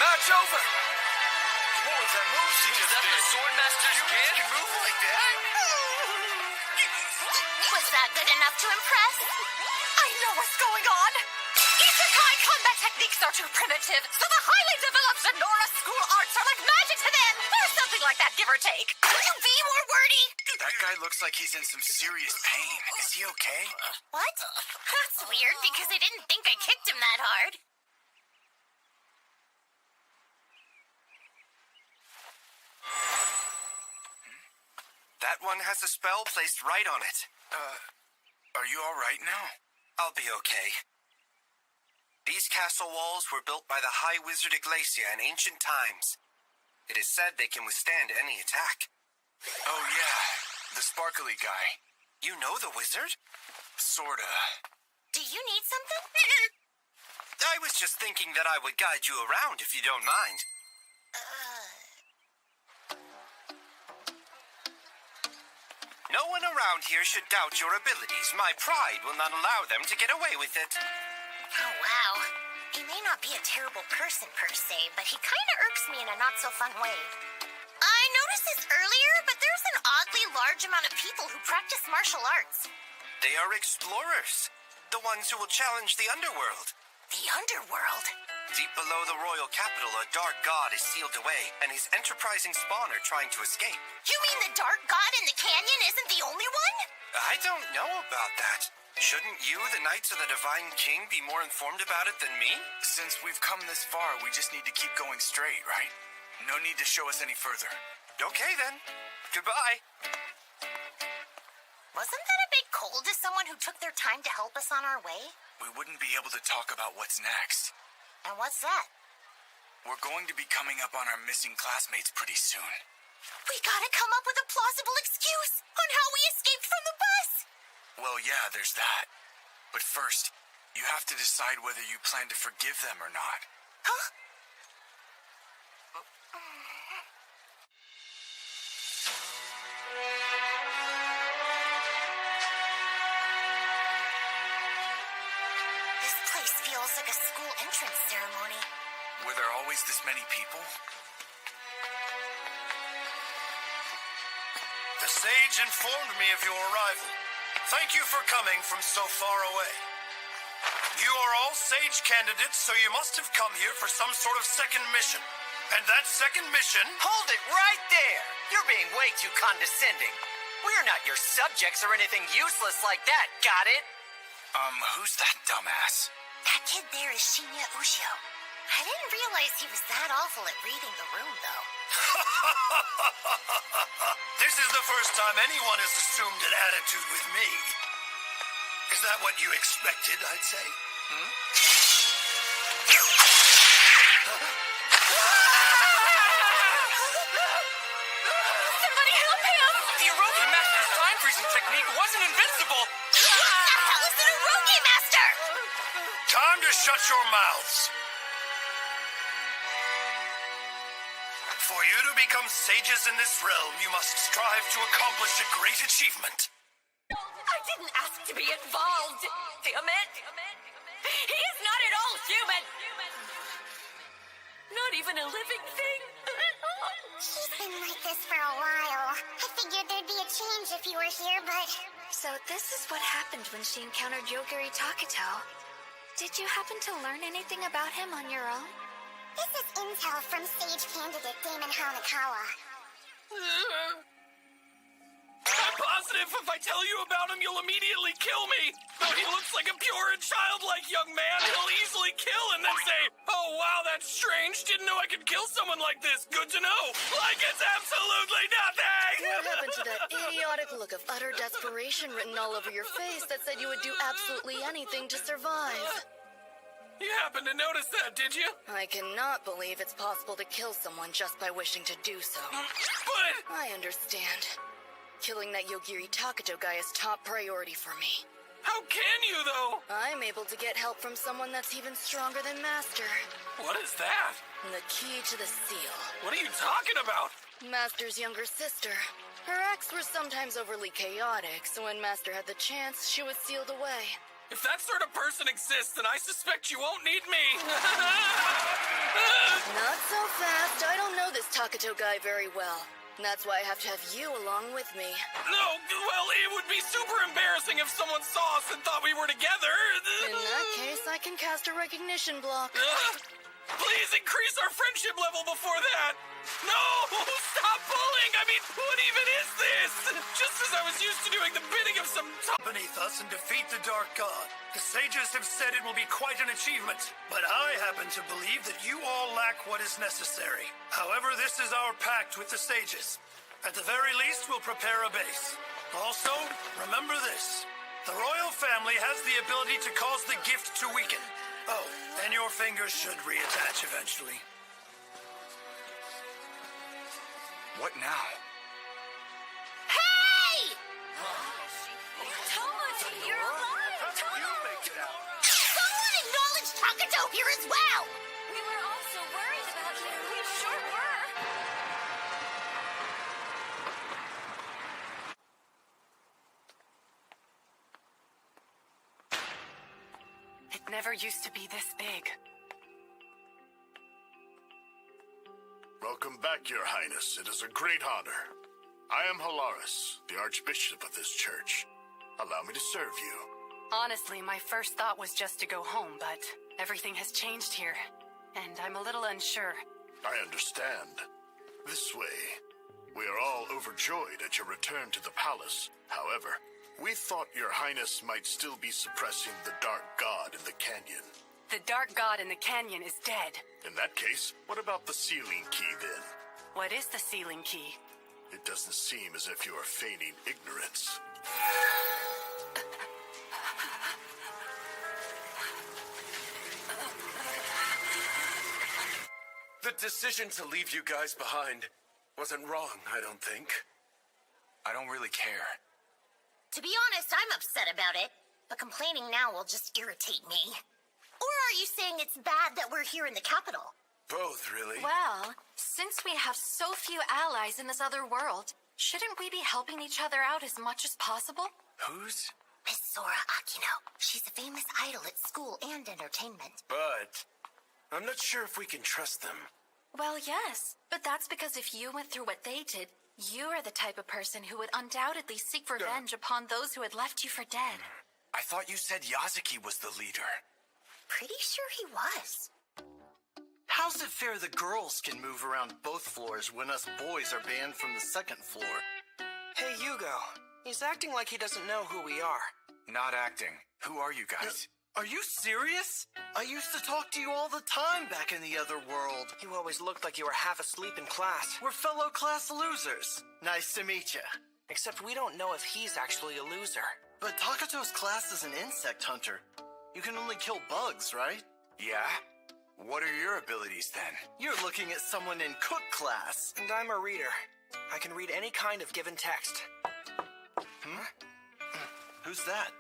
Match over! What was that move she just did? The Swordmaster's kid? Can move like that? Was that good enough to impress? I know what's going on. Isekai combat techniques are too primitive, so the highly developed Zenora school arts are like magic to them, or something like that, give or take. Could you be more wordy? That guy looks like he's in some serious pain. Is he okay? What? That's weird because I didn't think I kicked him that hard. That one has a spell placed right on it. Are you all right now? I'll be okay. These castle walls were built by the High Wizard Iglesia in ancient times. It is said they can withstand any attack. Oh, yeah. The sparkly guy. You know the wizard? Sorta. Do you need something? I was just thinking that I would guide you around if you don't mind. No one around here should doubt your abilities. My pride will not allow them to get away with it. Oh, wow. He may not be a terrible person per se, but he kind of irks me in a not-so-fun way. I noticed this earlier, but there's an oddly large amount of people who practice martial arts. They are explorers. The ones who will challenge the underworld. The underworld? Deep below the royal capital, a dark god is sealed away, and his enterprising spawn are trying to escape. You mean the dark god in the canyon isn't the only one? I don't know about that. Shouldn't you, the Knights of the Divine King, be more informed about it than me? Since we've come this far, we just need to keep going straight, right? No need to show us any further. Okay, then. Goodbye. Wasn't that a bit cold to someone who took their time to help us on our way? We wouldn't be able to talk about what's next. And what's that? We're going to be coming up on our missing classmates pretty soon. We gotta come up with a plausible excuse on how we escaped from the bus! Well, yeah, there's that. But first, you have to decide whether you plan to forgive them or not. Huh? This place feels like a school entrance ceremony. Were there always this many people? The sage informed me of your arrival. Thank you for coming from so far away. You are all sage candidates, so you must have come here for some sort of second mission. And that second mission... Hold it right there! You're being way too condescending. We're not your subjects or anything useless like that, got it? Who's that dumbass? That kid there is Shinya Ushio. I didn't realize he was that awful at reading the room, though. This is the first time anyone has assumed an attitude with me. Is that what you expected, I'd say? Somebody help him! The Eroki Master's time freezing technique wasn't invincible! What the hell is an Eroki Master? Time to shut your mouths. For you to become sages in this realm, you must strive to accomplish a great achievement. I didn't ask to be involved. Damn it. He is not at all human. Not even a living thing. She's been like this for a while. I figured there'd be a change if you were here, but... So this is what happened when she encountered Yogiri Takuto. Did you happen to learn anything about him on your own? This is intel from Sage candidate Damon Hanakawa. I'm positive if I tell you about him, you'll immediately kill me. Though he looks like a pure and childlike young man, he'll easily kill and then say, "Oh, wow, that's strange. Didn't know I could kill someone like this. Good to know." Like it's absolutely nothing. What happened to that idiotic look of utter desperation written all over your face that said you would do absolutely anything to survive? You happened to notice that, did you? I cannot believe it's possible to kill someone just by wishing to do so. But... I understand. Killing that Yogiri Takuto guy is top priority for me. How can you, though? I'm able to get help from someone that's even stronger than Master. What is that? The key to the seal. What are you talking about? Master's younger sister. Her acts were sometimes overly chaotic, so when Master had the chance, she was sealed away. If that sort of person exists, then I suspect you won't need me. Not so fast. I don't know this Takuto guy very well. That's why I have to have you along with me. No, well, it would be super embarrassing if someone saw us and thought we were together. In that case, I can cast a recognition block. Please increase our friendship level before that. No, stop pulling. I mean, what even is this? Just as I was used to doing the bidding of some beneath us and defeat the Dark God. The sages have said it will be quite an achievement, but I happen to believe that you all lack what is necessary. However, this is our pact with the sages. At the very least, we'll prepare a base. Also, remember this. The royal family has the ability to cause the gift to weaken. Oh, and your fingers should reattach eventually. What now? Hey! Tomoji, you're alive! You make it out. Someone acknowledge Takuto here as well! We were all so worried about you. We sure were. It never used to be this big. Welcome back, Your Highness. It is a great honor. I am Halaris, the Archbishop of this church. Allow me to serve you. Honestly, my first thought was just to go home, but everything has changed here, and I'm a little unsure. I understand. This way. We are all overjoyed at your return to the palace. However, We thought your highness might still be suppressing the Dark God in the canyon. The Dark God in the canyon is dead. In that case, what about the sealing key then? What is the sealing key? It doesn't seem as if you are feigning ignorance. The decision to leave you guys behind wasn't wrong, I don't think. I don't really care. To be honest, I'm upset about it, but complaining now will just irritate me. Or are you saying it's bad that we're here in the capital? Both, really. Well, since we have so few allies in this other world, shouldn't we be helping each other out as much as possible? Who's? Miss Sora Akino. She's a famous idol at school and entertainment. But I'm not sure if we can trust them. Well, yes, but that's because if you went through what they did, you are the type of person who would undoubtedly seek revenge upon those who had left you for dead. I thought you said Yazaki was the leader. Pretty sure he was. How's it fair the girls can move around both floors when us boys are banned from the second floor? Hey, Hugo. He's acting like he doesn't know who we are. Not acting. Who are you guys? Are you serious? I used to talk to you all the time back in the other world. You always looked like you were half asleep in class. We're fellow class losers. Nice to meet you. Except we don't know if he's actually a loser. But Takato's class is an insect hunter. You can only kill bugs, right? Yeah? What are your abilities then? You're looking at someone in cook class. And I'm a reader. I can read any kind of given text. Who's that?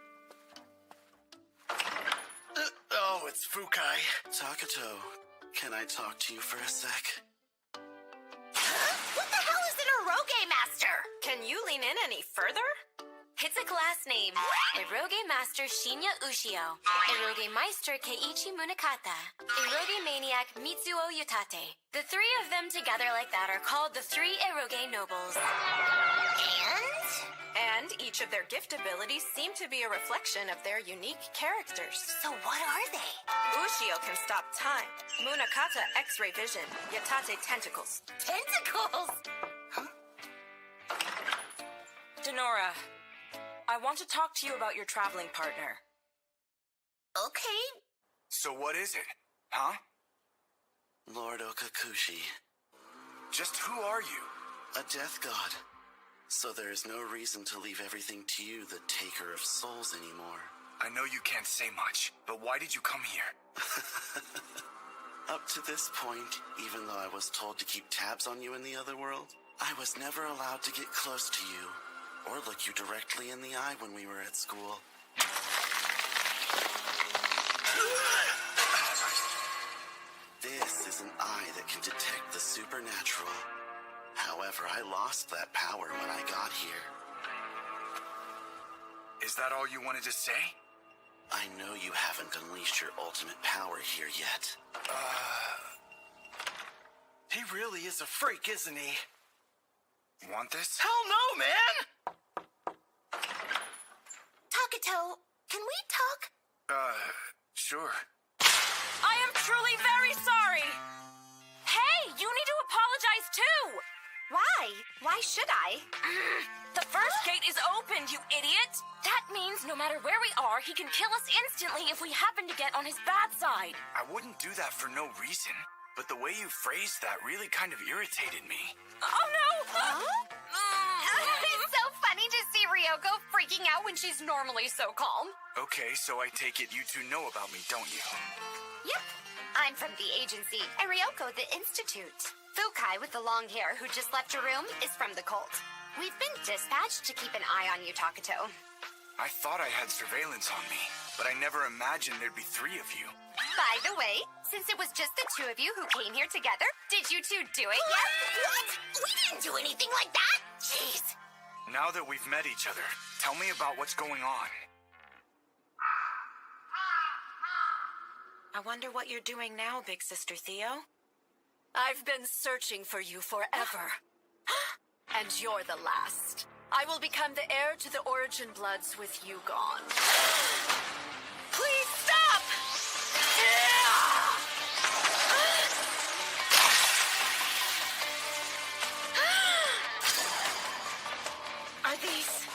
Oh, it's Fukai. Takato, can I talk to you for a sec? What the hell is an Eroge Master? Can you lean in any further? It's a class name. Eroge Master Shinya Ushio. Eroge Meister Keiichi Munakata. Eroge Maniac Mitsuo Yutate. The three of them together like that are called the Three Eroge Nobles. And each of their gift abilities seem to be a reflection of their unique characters. So what are they? Ushio can stop time. Munakata X-ray vision. Yatate tentacles. Tentacles? Denora, I want to talk to you about your traveling partner. Okay. So what is it? Huh? Lord Okakushi. Just who are you? A death god. So there is no reason to leave everything to you, the taker of souls, anymore. I know you can't say much, but why did you come here? Up to this point, even though I was told to keep tabs on you in the other world, I was never allowed to get close to you or look you directly in the eye when we were at school. This is an eye that can detect the supernatural. However, I lost that power when I got here. Is that all you wanted to say? I know you haven't unleashed your ultimate power here yet. He really is a freak, isn't he? Want this? Hell no, man! Takato, can we talk? Sure. I am truly very sorry! Hey, you need to apologize too! Why? Why should I? The first gate is opened, you idiot! That means no matter where we are, he can kill us instantly if we happen to get on his bad side. I wouldn't do that for no reason, but the way you phrased that really kind of irritated me. Oh no! It's so funny to see Ryoko freaking out when she's normally so calm. Okay, so I take it you two know about me, don't you? Yep. I'm from the agency, and Ryoko the institute. Fukai with the long hair who just left your room is from the cult. We've been dispatched to keep an eye on you, Takato. I thought I had surveillance on me, but I never imagined there'd be three of you. By the way, since it was just the two of you who came here together, did you two do it yet? What? We didn't do anything like that! Jeez. Now that we've met each other, tell me about what's going on. I wonder what you're doing now, Big Sister Theo. I've been searching for you forever. And you're the last. I will become the heir to the Origin Bloods with you gone. Please stop! Are these...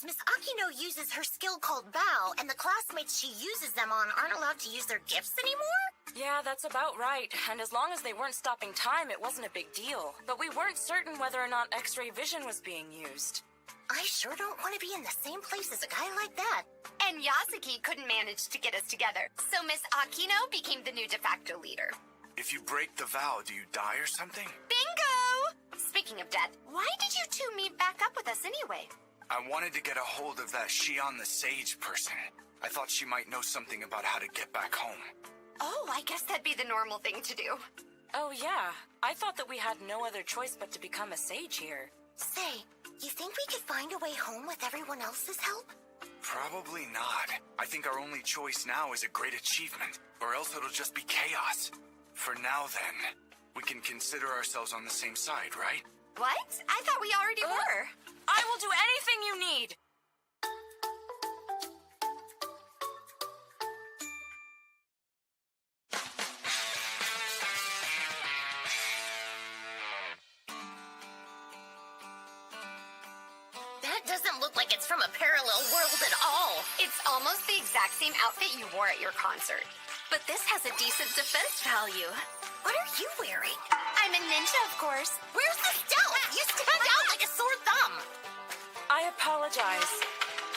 Miss Akino uses her skill called Bow, and the classmates she uses them on aren't allowed to use their gifts anymore? Yeah, that's about right. And as long as they weren't stopping time, it wasn't a big deal. But we weren't certain whether or not X-ray vision was being used. I sure don't want to be in the same place as a guy like that. And Yasuki couldn't manage to get us together, so Miss Akino became the new de facto leader. If you break the vow, do you die or something? Bingo! Speaking of death, why did you two meet back up with us anyway? I wanted to get a hold of that Shion the Sage person. I thought she might know something about how to get back home. Oh, I guess that'd be the normal thing to do. Oh, yeah. I thought that we had no other choice but to become a sage here. Say, you think we could find a way home with everyone else's help? Probably not. I think our only choice now is a great achievement, or else it'll just be chaos. For now, then, we can consider ourselves on the same side, right? What? I thought we already were. I will do anything you need. That doesn't look like it's from a parallel world at all. It's almost the exact same outfit you wore at your concert. But this has a decent defense value. What are you wearing? I'm a ninja, of course. Where's the stealth? You stand out like a sore thumb. I apologize.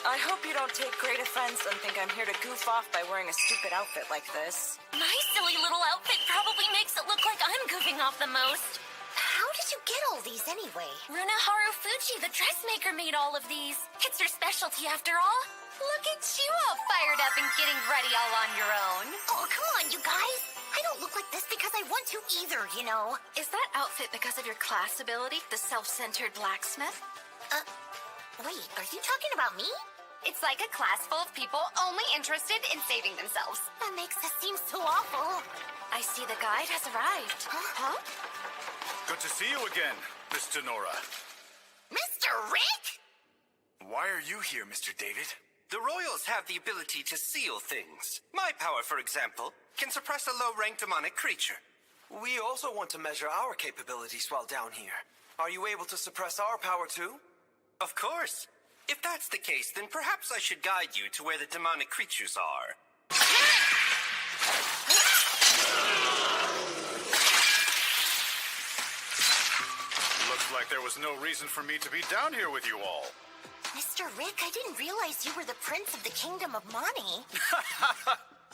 I hope you don't take great offense and think I'm here to goof off by wearing a stupid outfit like this. My silly little outfit probably makes it look like I'm goofing off the most. How did you get all these anyway? Runaharu Fuji, the dressmaker, made all of these. It's her specialty after all. Look at you all fired up and getting ready all on your own. Oh, come on, you guys. I don't look like this because I want to either, you know. Is that outfit because of your class ability, the self-centered blacksmith? Wait, are you talking about me? It's like a class full of people only interested in saving themselves. That makes us seem so awful. I see the guide has arrived. Huh? Good to see you again, Miss Denora. Mr. Rick? Why are you here, Mr. David? The Royals have the ability to seal things. My power, for example, can suppress a low-ranked demonic creature. We also want to measure our capabilities while down here. Are you able to suppress our power too? Of course. If that's the case, then perhaps I should guide you to where the demonic creatures are. Looks like there was no reason for me to be down here with you all. Mr. Rick, I didn't realize you were the Prince of the Kingdom of Mani.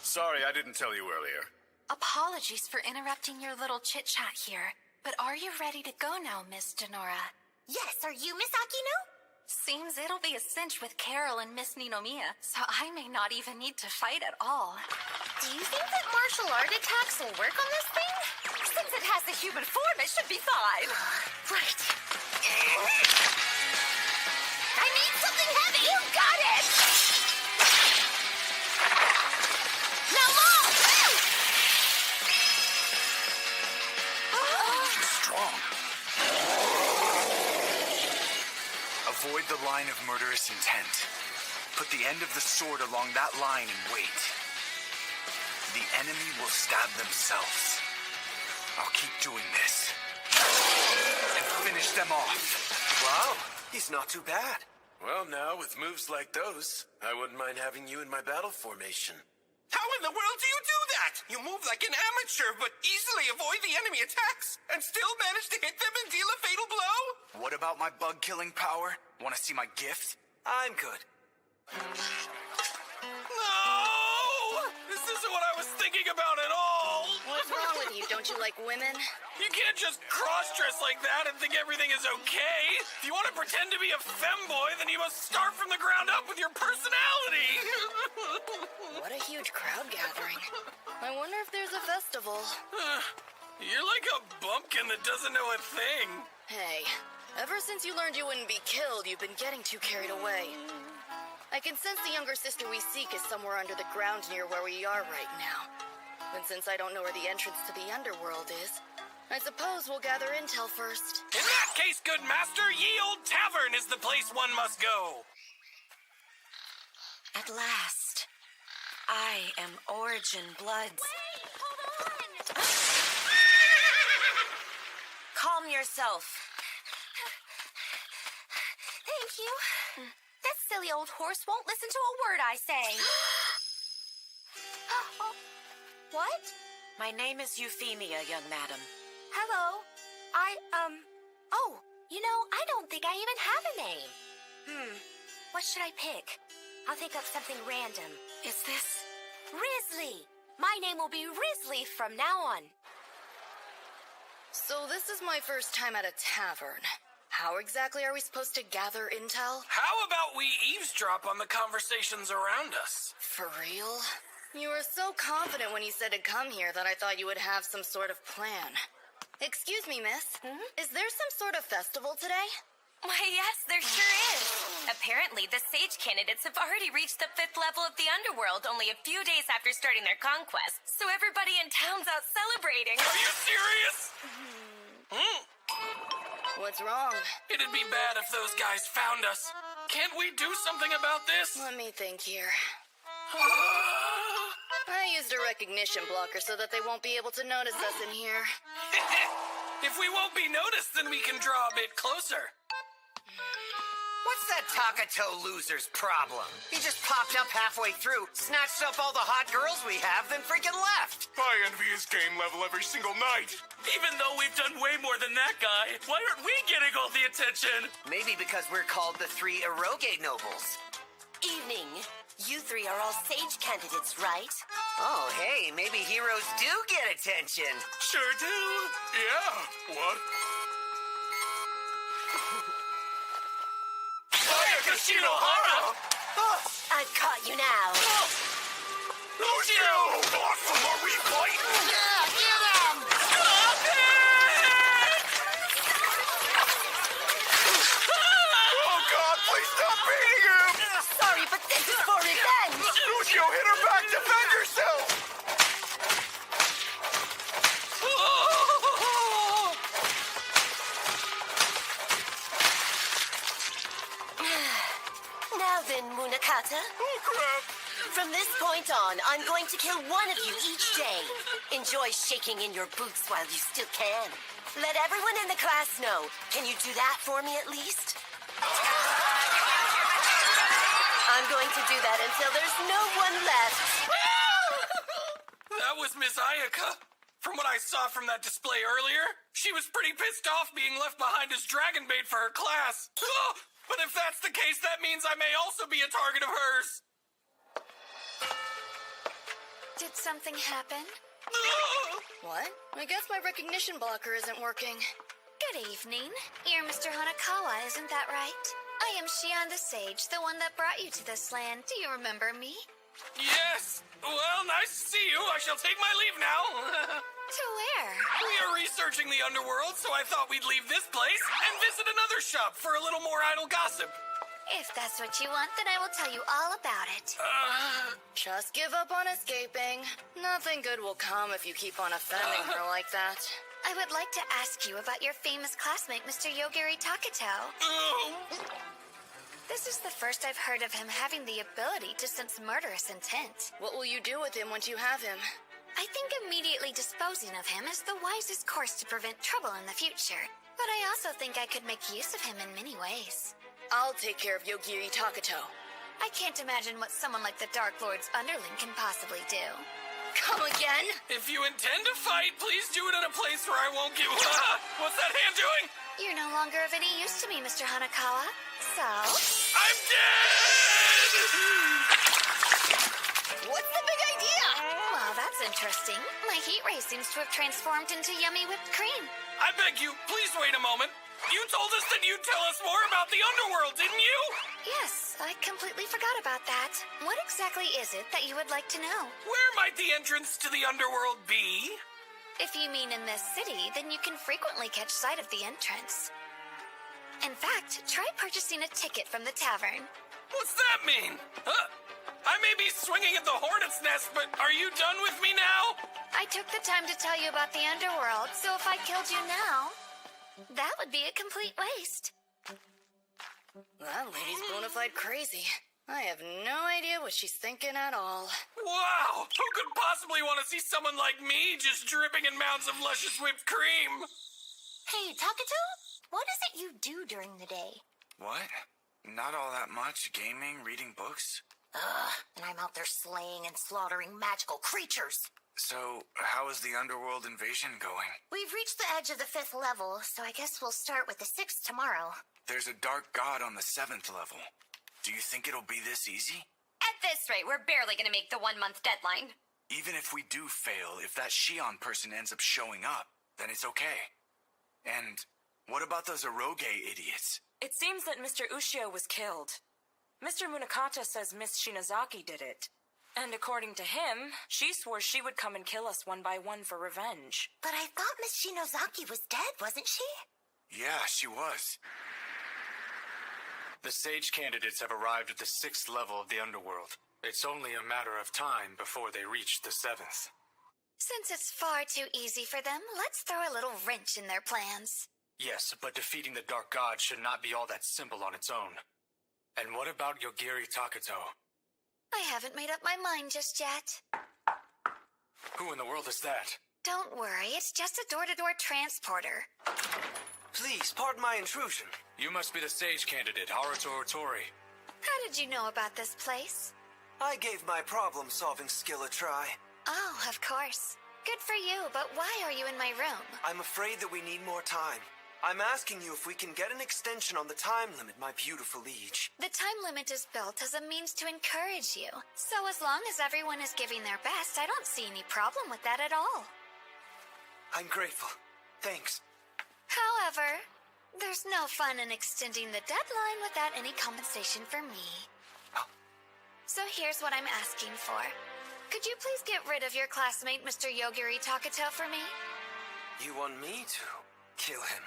Sorry, I didn't tell you earlier. Apologies for interrupting your little chit-chat here. But are you ready to go now, Miss Denora? Yes, are you, Miss Akino? Seems it'll be a cinch with Carol and Miss Ninomiya, so I may not even need to fight at all. Do you think that martial art attacks will work on this thing? Since it has a human form, it should be fine. Right. I need something heavy! You got it! Now move! Strong. Avoid the line of murderous intent. Put the end of the sword along that line and wait. The enemy will stab themselves. I'll keep doing this. And finish them off. Wow, he's not too bad. Well, now, with moves like those, I wouldn't mind having you in my battle formation. How in the world do you do that? You move like an amateur, but easily avoid the enemy attacks, and still manage to hit them and deal a fatal blow? What about my bug-killing power? Want to see my gift? I'm good. No! This isn't what I was thinking about at all! What's wrong with you? Don't you like women? You can't just cross-dress like that and think everything is okay. If you want to pretend to be a femboy, then you must start from the ground up with your personality. What a huge crowd gathering. I wonder if there's a festival. You're like a bumpkin that doesn't know a thing. Hey, ever since you learned you wouldn't be killed, you've been getting too carried away. I can sense the younger sister we seek is somewhere under the ground near where we are right now. And since I don't know where the entrance to the underworld is, I suppose we'll gather intel first. In that case, good master, Ye Old Tavern is the place one must go. At last, I am Origin Bloods. Wait, hold on! Calm yourself. Thank you. That's silly old horse won't listen to a word I say. What? My name is Euphemia, young madam. Hello. Oh, I don't think I even have a name. What should I pick? I'll think up something random. Is this? Risley. My name will be Risley from now on. So this is my first time at a tavern. How exactly are we supposed to gather intel? How about we eavesdrop on the conversations around us? For real? You were so confident when you said to come here that I thought you would have some sort of plan. Excuse me, miss. Is there some sort of festival today? Why, yes, there sure is. Apparently, the sage candidates have already reached the 5th level of the underworld only a few days after starting their conquest. So everybody in town's out celebrating. Are you serious? What's wrong? It'd be bad if those guys found us. Can't we do something about this? Let me think here. I used a recognition blocker so that they won't be able to notice us in here. If we won't be noticed, then we can draw a bit closer. What's that Takato loser's problem? He just popped up halfway through, snatched up all the hot girls we have, then freaking left. I envy his game level every single night. Even though we've done way more than that guy, why aren't we getting all the attention? Maybe because we're called the 3 Eroge nobles. Evening. You 3 are all sage candidates, right? Oh, hey, maybe heroes do get attention. Sure do. Yeah. What? Shinohara! I've caught you now. Lucio! Awesome, are we fighting? Yeah, get him! Stop it! Oh, God, please stop beating him! Sorry, but this is for revenge. Lucio, hit her back! Defend yourself! Now then, Munakata. Oh, crap! From this point on, I'm going to kill one of you each day. Enjoy shaking in your boots while you still can. Let everyone in the class know. Can you do that for me at least? I'm going to do that until there's no one left. That was Miss Ayaka. From what I saw from that display earlier, she was pretty pissed off being left behind as dragon bait for her class. But if that's the case, that means I may also be a target of hers. Did something happen? What? I guess my recognition blocker isn't working. Good evening. You're Mr. Hanakawa, isn't that right? I am Shion the Sage, the one that brought you to this land. Do you remember me? Yes. Well, nice to see you. I shall take my leave now. To where? We are researching the underworld, so I thought we'd leave this place and visit another shop for a little more idle gossip. If that's what you want, then I will tell you all about it. Just give up on escaping. Nothing good will come if you keep on offending her like that. I would like to ask you about your famous classmate, Mr. Yogiri Takato. This is the first I've heard of him having the ability to sense murderous intent. What will you do with him once you have him? I think immediately disposing of him is the wisest course to prevent trouble in the future. But I also think I could make use of him in many ways. I'll take care of Yogiri Takato. I can't imagine what someone like the Dark Lord's underling can possibly do. Come again? If you intend to fight, please do it in a place where I won't give... What's that hand doing? You're no longer of any use to me, Mr. Hanakawa. So... I'm dead! What's the big idea? Well, that's interesting. My heat ray seems to have transformed into yummy whipped cream. I beg you, please wait a moment. You told us that you'd tell us more about the underworld, didn't you? Yes, I completely forgot about that. What exactly is it that you would like to know? Where might the entrance to the underworld be? If you mean in this city, then you can frequently catch sight of the entrance. In fact, try purchasing a ticket from the tavern. What's that mean? I may be swinging at the hornet's nest, but are you done with me now? I took the time to tell you about the underworld, so if I killed you now, that would be a complete waste. That lady's bona fide crazy. I have no idea what she's thinking at all. Wow! Who could possibly want to see someone like me just dripping in mounds of luscious whipped cream? Hey, Takato, what is it you do during the day? What? Not all that much. Gaming, reading books. And I'm out there slaying and slaughtering magical creatures. So, how is the underworld invasion going? We've reached the edge of the 5th level, so I guess we'll start with the 6th tomorrow. There's a dark god on the 7th level. Do you think it'll be this easy? At this rate, we're barely gonna make the 1-month deadline. Even if we do fail, if that Shion person ends up showing up, then it's okay. And what about those Eroge idiots? It seems that Mr. Ushio was killed. Mr. Munakata says Miss Shinozaki did it. And according to him, she swore she would come and kill us one by one for revenge. But I thought Miss Shinozaki was dead, wasn't she? Yeah, she was. The sage candidates have arrived at the 6th level of the underworld. It's only a matter of time before they reach the 7th. Since it's far too easy for them, let's throw a little wrench in their plans. Yes, but defeating the Dark God should not be all that simple on its own. And what about Yogiri Takato? I haven't made up my mind just yet. Who in the world is that? Don't worry, it's just a door-to-door transporter. Please, pardon my intrusion. You must be the sage candidate, Haruto Otori. How did you know about this place? I gave my problem-solving skill a try. Oh, of course. Good for you, but why are you in my room? I'm afraid that we need more time. I'm asking you if we can get an extension on the time limit, my beautiful liege. The time limit is built as a means to encourage you. So as long as everyone is giving their best, I don't see any problem with that at all. I'm grateful. Thanks. However, there's no fun in extending the deadline without any compensation for me. So here's what I'm asking for. Could you please get rid of your classmate, Mr. Yogiri Takato, for me? You want me to kill him?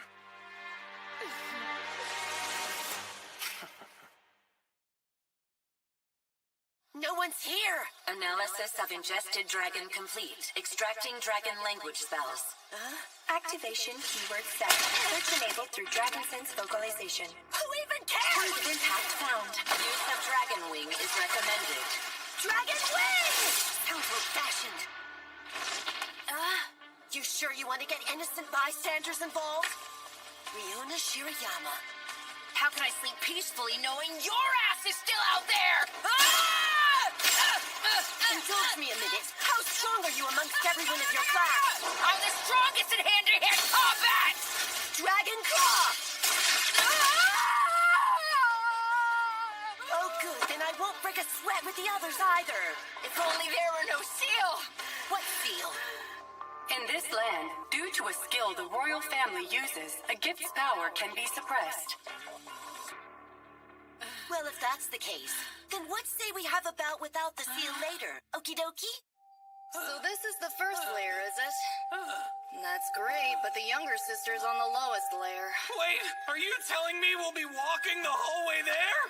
No one's here! Analysis of ingested dragon complete. Extracting dragon language spells. Activation keyword set. Search enabled through Dragon Sense vocalization. Who even cares? Point of impact found. Use of Dragon Wing is recommended. Dragon Wing! Sounds old-fashioned. You sure you want to get innocent bystanders involved? Ryuna Shirayama. How can I sleep peacefully knowing your ass is still out there? Indulge me a minute. How strong are you amongst everyone of your class? I'm the strongest in hand-to-hand combat! Dragon Claw! Oh, good. Then I won't break a sweat with the others either. If only there were no seal! What seal? In this land, due to a skill the royal family uses, a gift's power can be suppressed. Well, if that's the case, then what say we have a bout without the seal later? Okie dokie? So this is the first layer, is it? That's great, but the younger sister's on the lowest layer. Wait, are you telling me we'll be walking the whole way there?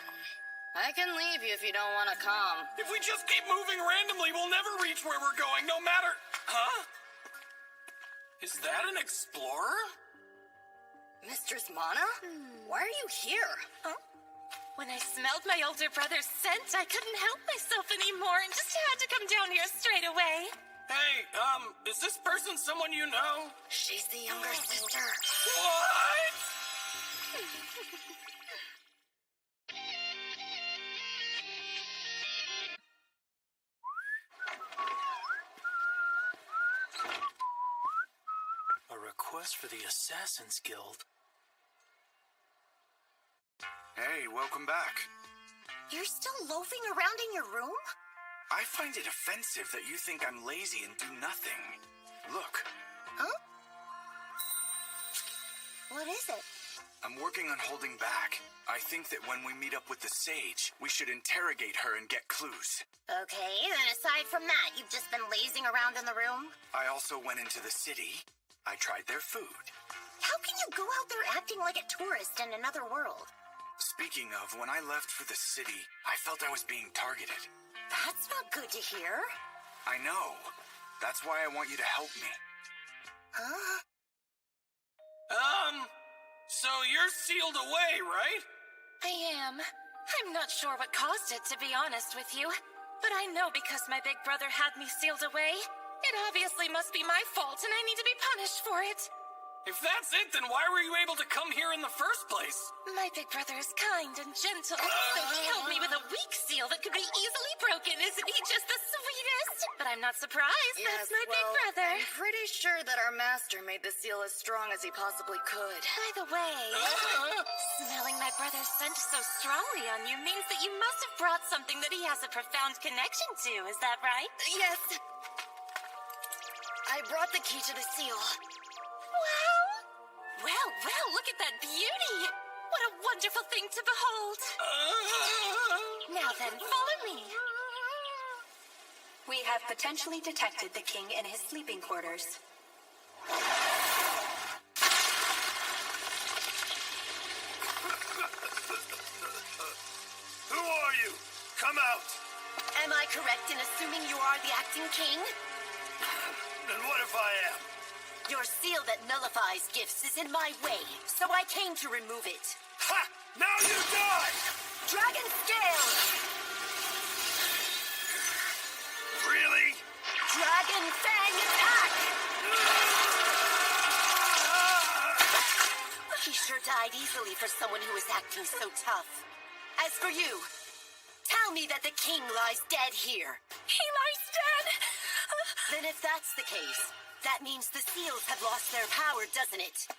I can leave you if you don't want to come. If we just keep moving randomly, we'll never reach where we're going, no matter... Huh? Is that an explorer? Mistress Mana? Why are you here? When I smelled my older brother's scent, I couldn't help myself anymore and just had to come down here straight away. Hey, is this person someone you know? She's the younger sister. What? A request for the Assassin's Guild. Hey, welcome back. You're still loafing around in your room? I find it offensive that you think I'm lazy and do nothing. Look. Huh? What is it? I'm working on holding back. I think that when we meet up with the sage, we should interrogate her and get clues. Okay, then aside from that, you've just been lazing around in the room? I also went into the city. I tried their food. How can you go out there acting like a tourist in another world? Speaking of, when I left for the city, I felt I was being targeted. That's not good to hear. I know. That's why I want you to help me. Huh? So you're sealed away, right? I am. I'm not sure what caused it, to be honest with you. But I know because my big brother had me sealed away. It obviously must be my fault, and I need to be punished for it. If that's it, then why were you able to come here in the first place? My big brother is kind and gentle, so he held me with a weak seal that could be easily broken. Isn't he just the sweetest? But I'm not surprised. That's my big brother. I'm pretty sure that our master made the seal as strong as he possibly could. By the way, smelling my brother's scent so strongly on you means that you must have brought something that he has a profound connection to. Is that right? Yes. I brought the key to the seal. Wow! Well, look at that beauty! What a wonderful thing to behold! Now then, follow me. We have potentially detected the king in his sleeping quarters. Who are you? Come out! Am I correct in assuming you are the acting king? And what if I am? Your seal that nullifies gifts is in my way, so I came to remove it. Ha! Now you die! Dragon Scale! Really? Dragon Fang Attack! He sure died easily for someone who was acting so tough. As for you, tell me that the king lies dead here. He lies dead! Then if that's the case, that means the seals have lost their power, doesn't it?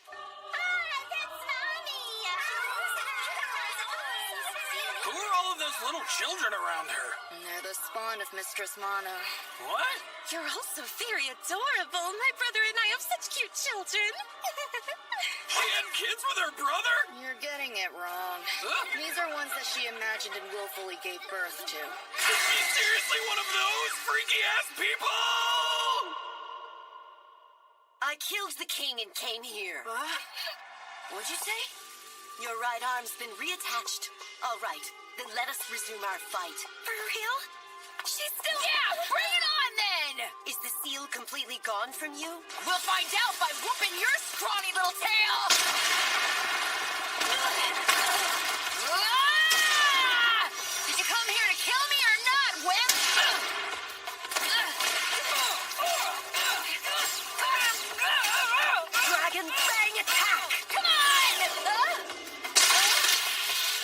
Who are all of those little children around her? They're the spawn of Mistress Mana. What? You're all so very adorable. My brother and I have such cute children. She had kids with her brother? You're getting it wrong. These are ones that she imagined and willfully gave birth to. Is she seriously one of those freaky-ass people? I killed the king and came here. What'd you say? Your right arm's been reattached. All right, then let us resume our fight. For real? She's still... Yeah, bring it on then! Is the seal completely gone from you? We'll find out by whooping your scrawny little tail! Did you come here to kill me or not, wimp? Dragon Fang Attack! Come on!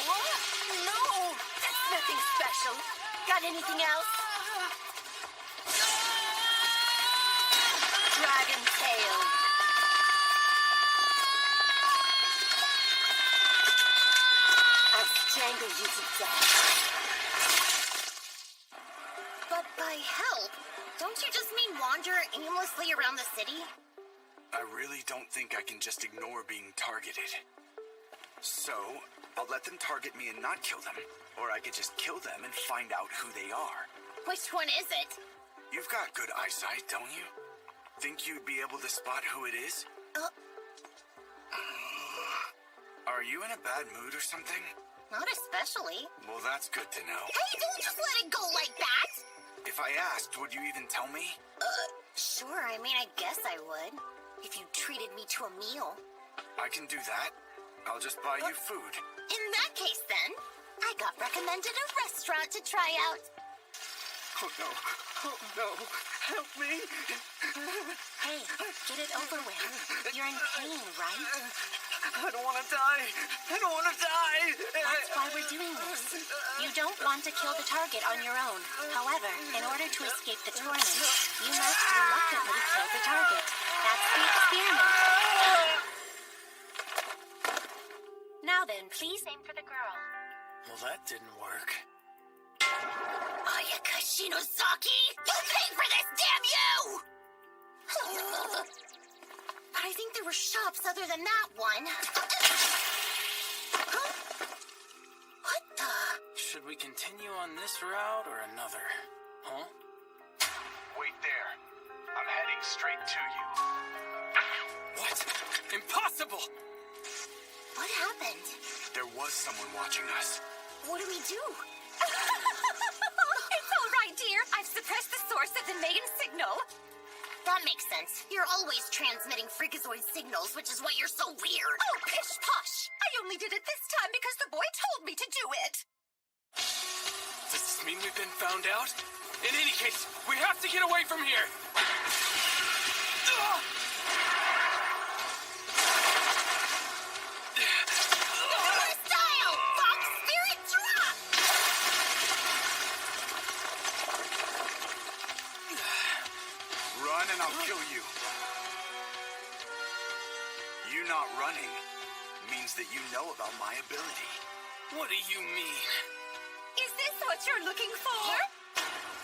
What? No! That's nothing special. Got anything else? Dragon Tail. I'll strangle you to death. But by help, don't you just mean wander aimlessly around the city? I really don't think I can just ignore being targeted. So, I'll let them target me and not kill them. Or I could just kill them and find out who they are. Which one is it? You've got good eyesight, don't you? Think you'd be able to spot who it is? Are you in a bad mood or something? Not especially. Well, that's good to know. Hey, don't just let it go like that! If I asked, would you even tell me? Sure, I mean, I guess I would. If you treated me to a meal. I can do that. I'll just buy you food. In that case, then, I got recommended a restaurant to try out. Oh, no. Oh, no. Help me. Hey, get it over with. You're in pain, right? I don't want to die. I don't want to die. That's why we're doing this. You don't want to kill the target on your own. However, in order to escape the torment, you must reluctantly kill the target. That's the experiment. Now then, please aim for the girl. Well, that didn't work. Ayaka Shinozaki! You'll pay for this, damn you! But I think there were shops other than that one. Huh? What the? Should we continue on this route or another? Huh? Wait there. I'm heading straight to you. What? Impossible! What happened? There was someone watching us. What do we do? It's all right, dear. I've suppressed the source of the main signal. That makes sense. You're always transmitting freakazoid signals, which is why you're so weird. Oh, pish posh! I only did it this time because the boy told me to do it. Does this mean we've been found out? In any case, we have to get away from here. show you. You not running means that you know about my ability. What do you mean? Is this what you're looking for?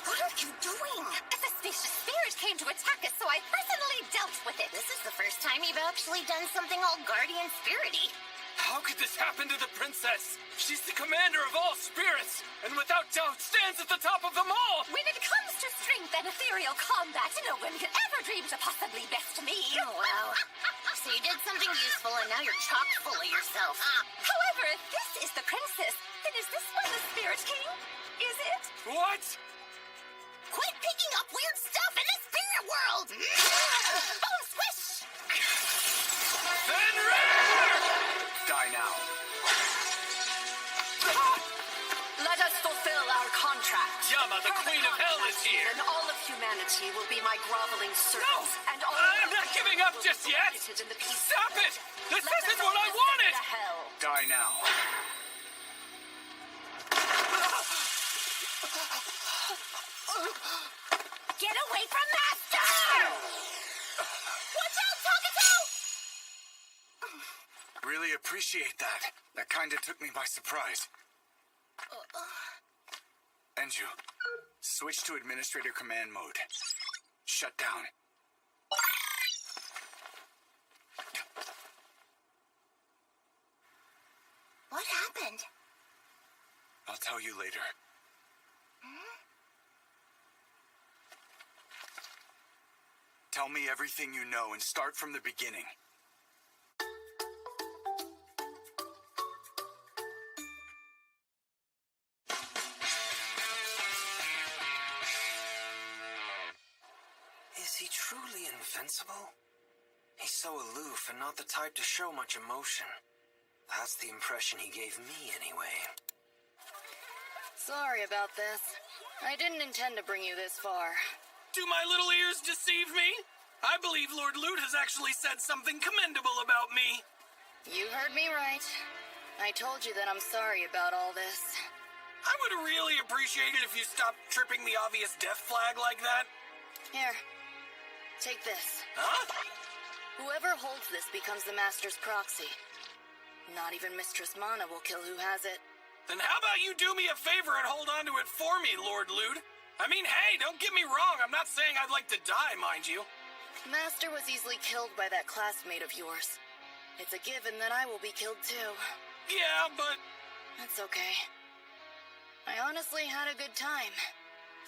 What are you doing? A suspicious spirit came to attack us, so I personally dealt with it. This is the first time you've actually done something all guardian spirity. How could this happen to the princess? She's the commander of all spirits, and without doubt stands at the top of them all! When it comes to strength and ethereal combat, no one could ever dream to possibly best me. Oh, wow. So you did something useful, and now you're chock full of yourself. However, if this is the princess, then is this one the Spirit King? Is it? What? Quit picking up weird stuff in the spirit world! Bone squish! Fenrir! Die now. Let us fulfill our contract. Yama, the Queen of Hell, is here! Then all of humanity will be my groveling servants. No! And all I'm not giving up just yet! Stop it! This isn't what I wanted! Die now. Get away from Master! Watch out, Takato! Really appreciate that. That kinda took me by surprise. Enju, switch to Administrator Command mode. Shut down. What happened? I'll tell you later. Tell me everything you know and start from the beginning. Is he truly invincible? He's so aloof and not the type to show much emotion. That's the impression he gave me, anyway. Sorry about this. I didn't intend to bring you this far. Do my little ears deceive me? I believe Lord Lute has actually said something commendable about me. You heard me right. I told you that I'm sorry about all this. I would really appreciate it if you stopped tripping the obvious death flag like that. Here, take this. Huh? Whoever holds this becomes the Master's proxy. Not even Mistress Mana will kill who has it. Then how about you do me a favor and hold on to it for me, Lord Lute? I mean, hey, don't get me wrong. I'm not saying I'd like to die, mind you. Master was easily killed by that classmate of yours. It's a given that I will be killed too. Yeah, but... That's okay. I honestly had a good time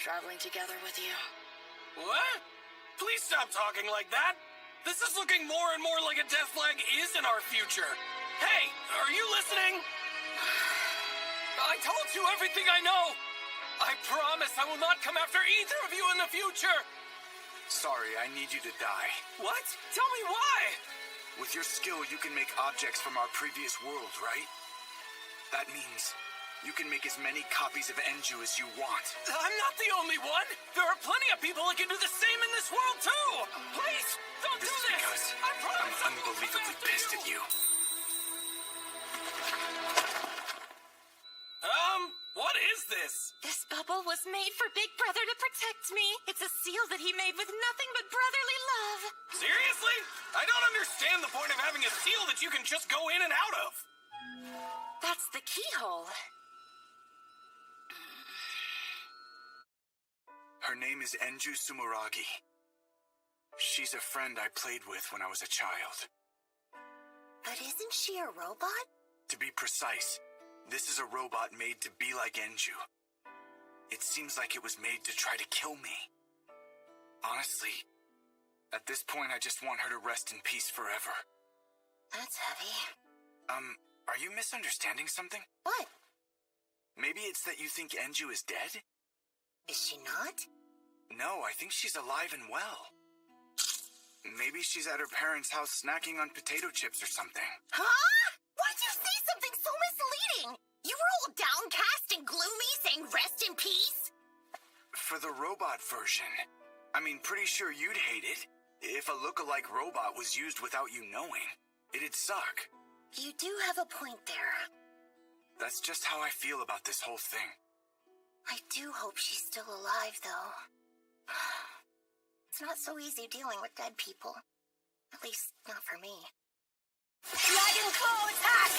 traveling together with you. What? Please stop talking like that. This is looking more and more like a death flag is in our future. Hey, are you listening? I told you everything I know. I promise I will not come after either of you in the future. Sorry, I need you to die. What? Tell me why. With your skill, you can make objects from our previous world, right? That means you can make as many copies of Enju as you want. I'm not the only one. There are plenty of people that can do the same in this world, too. Please, don't do this. Because I promise I'm unbelievably pissed at you. What is this? This bubble was made for Big Brother to protect me. It's a seal that he made with nothing but brotherly love. Seriously? I don't understand the point of having a seal that you can just go in and out of. That's the keyhole. Her name is Enju Sumuragi. She's a friend I played with when I was a child. But isn't she a robot? To be precise, this is a robot made to be like Enju. It seems like it was made to try to kill me. Honestly, at this point I just want her to rest in peace forever. That's heavy. Are you misunderstanding something? What? Maybe it's that you think Enju is dead? Is she not? No, I think she's alive and well. Maybe she's at her parents' house snacking on potato chips or something. Huh? Why'd you say something so misleading? You were all downcast and gloomy, saying rest in peace? For the robot version. I mean, pretty sure you'd hate it. If a look-alike robot was used without you knowing, it'd suck. You do have a point there. That's just how I feel about this whole thing. I do hope she's still alive, though. It's not so easy dealing with dead people. At least, not for me. Dragon Claw attack!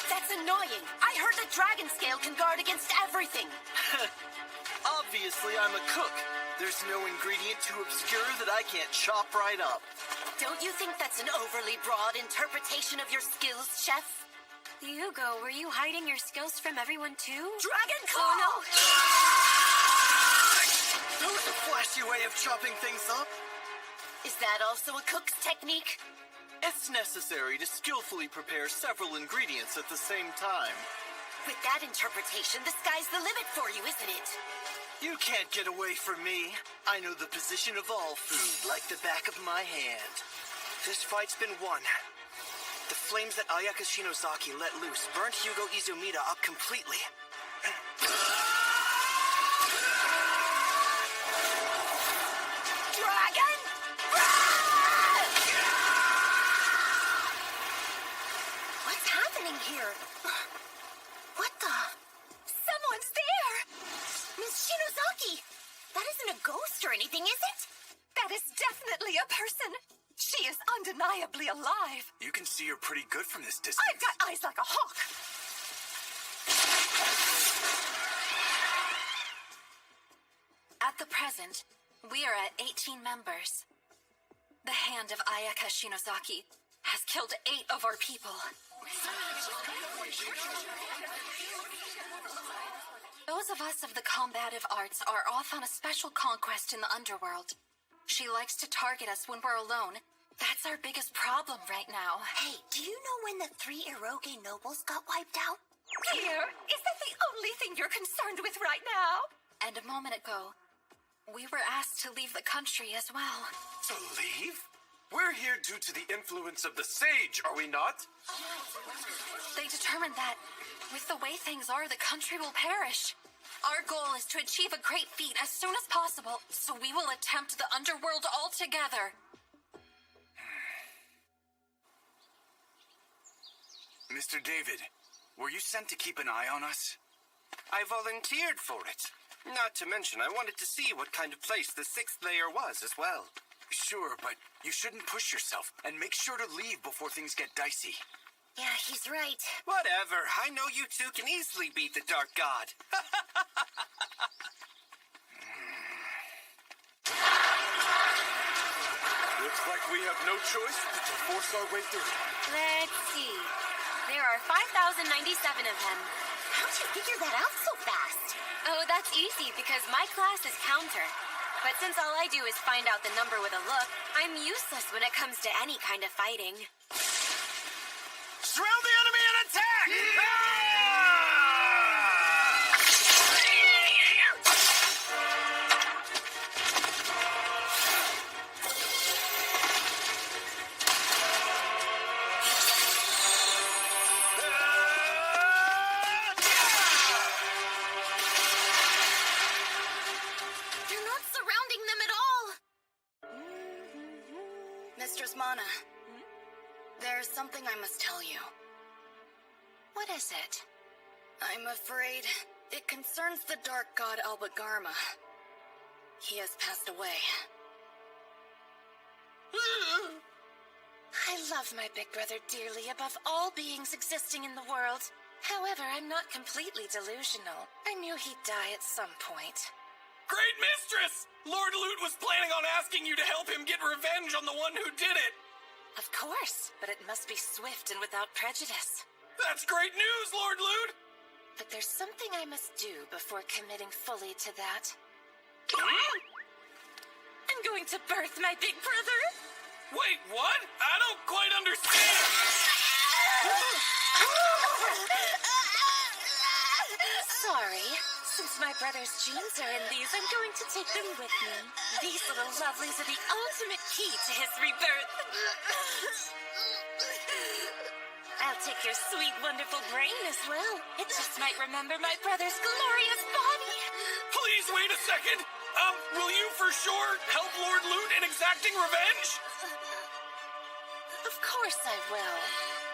That's annoying. I heard the dragon scale can guard against everything. Obviously, I'm a cook. There's no ingredient too obscure that I can't chop right up. Don't you think that's an overly broad interpretation of your skills, Chef? Hugo, were you hiding your skills from everyone too? Dragon Claw! Oh no! That was a flashy way of chopping things up. Is that also a cook's technique? It's necessary to skillfully prepare several ingredients at the same time. With that interpretation, the sky's the limit for you, isn't it? You can't get away from me. I know the position of all food like the back of my hand. This fight's been won. The flames that Ayaka Shinozaki let loose burnt Hugo Izumida up completely. Dragon! What's happening here? What the? Someone's there! Miss Shinozaki! That isn't a ghost or anything, is it? That is definitely a person. She is undeniably alive. You can see her pretty good from this distance. I've got eyes like a hawk. At the present, we are at 18 members. The hand of Ayaka Shinozaki has killed 8 of our people. Those of us of the combative arts are off on a special conquest in the underworld. She likes to target us when we're alone. That's our biggest problem right now. Hey, do you know when the 3 Eroge nobles got wiped out? Dear, is that the only thing you're concerned with right now? And a moment ago, we were asked to leave the country as well. To leave? We're here due to the influence of the sage, are we not? They determined that, with the way things are, the country will perish. Our goal is to achieve a great feat as soon as possible, so we will attempt the underworld altogether. Mr. David, were you sent to keep an eye on us? I volunteered for it. Not to mention, I wanted to see what kind of place the 6th layer was as well. Sure, but you shouldn't push yourself, and make sure to leave before things get dicey. Yeah, he's right. Whatever. I know you two can easily beat the Dark God. Looks like we have no choice but to force our way through. Let's see. There are 5,097 of them. How'd you figure that out so fast? Oh, that's easy because my class is counter. But since all I do is find out the number with a look, I'm useless when it comes to any kind of fighting. Surround the enemy and attack! You're not surrounding them at all! Mistress Mana, there's something I must tell you. What is it? I'm afraid it concerns the dark god Albagarma. He has passed away. I love my big brother dearly above all beings existing in the world. However, I'm not completely delusional. I knew he'd die at some point. Great mistress! Lord Lute was planning on asking you to help him get revenge on the one who did it. Of course, but it must be swift and without prejudice. That's great news, Lord Lute! But there's something I must do before committing fully to that. I'm going to birth my big brother. Wait, what? I don't quite understand. Sorry. Since my brother's genes are in these, I'm going to take them with me. These little lovelies are the ultimate key to his rebirth. I'll take your sweet, wonderful brain as well. It just might remember my brother's glorious body. Please wait a second. Will you for sure help Lord Lute in exacting revenge? Of course I will.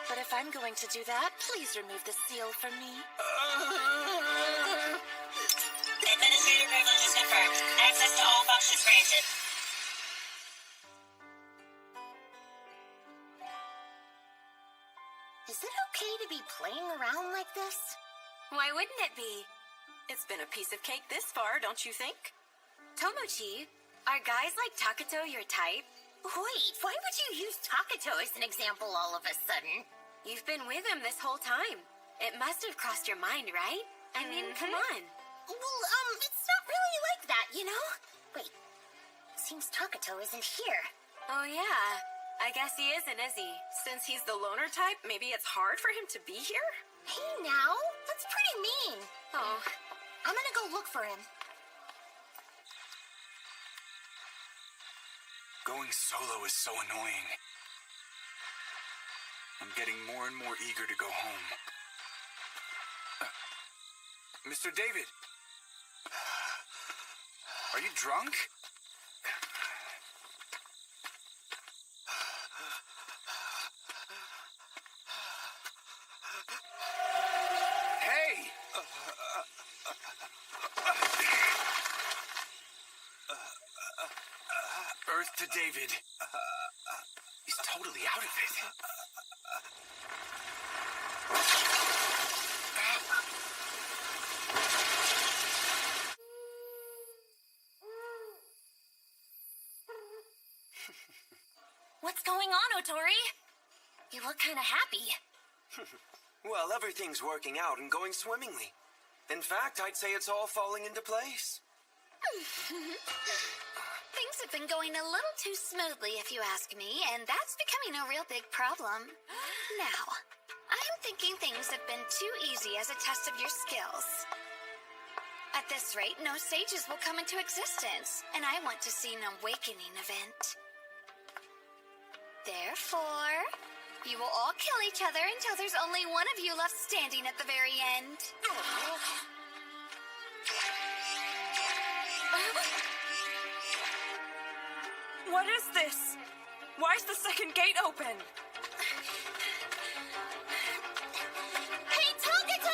But if I'm going to do that, please remove the seal from me. granted. Is it okay to be playing around like this? Why wouldn't it be? It's been a piece of cake this far, don't you think? Tomochi, are guys like Takuto your type? Wait, why would you use Takuto as an example all of a sudden? You've been with him this whole time. It must have crossed your mind, right? I mean, come on. Well, it's not really like that, you know? Wait, seems Takuto isn't here. Oh, yeah. I guess he isn't, is he? Since he's the loner type, maybe it's hard for him to be here? Hey, now, that's pretty mean. Oh. I'm gonna go look for him. Going solo is so annoying. I'm getting more and more eager to go home. Mr. David, are you drunk? Hey! Earth to David. He's totally out of it. What's going on, Otori? You look kind of happy. Well, everything's working out and going swimmingly. In fact, I'd say it's all falling into place. Things have been going a little too smoothly, if you ask me, and that's becoming a real big problem. Now, I'm thinking things have been too easy as a test of your skills. At this rate, no sages will come into existence, and I want to see an awakening event. Therefore, you will all kill each other until there's only one of you left standing at the very end. What is this? Why is the second gate open? Hey, Takuto!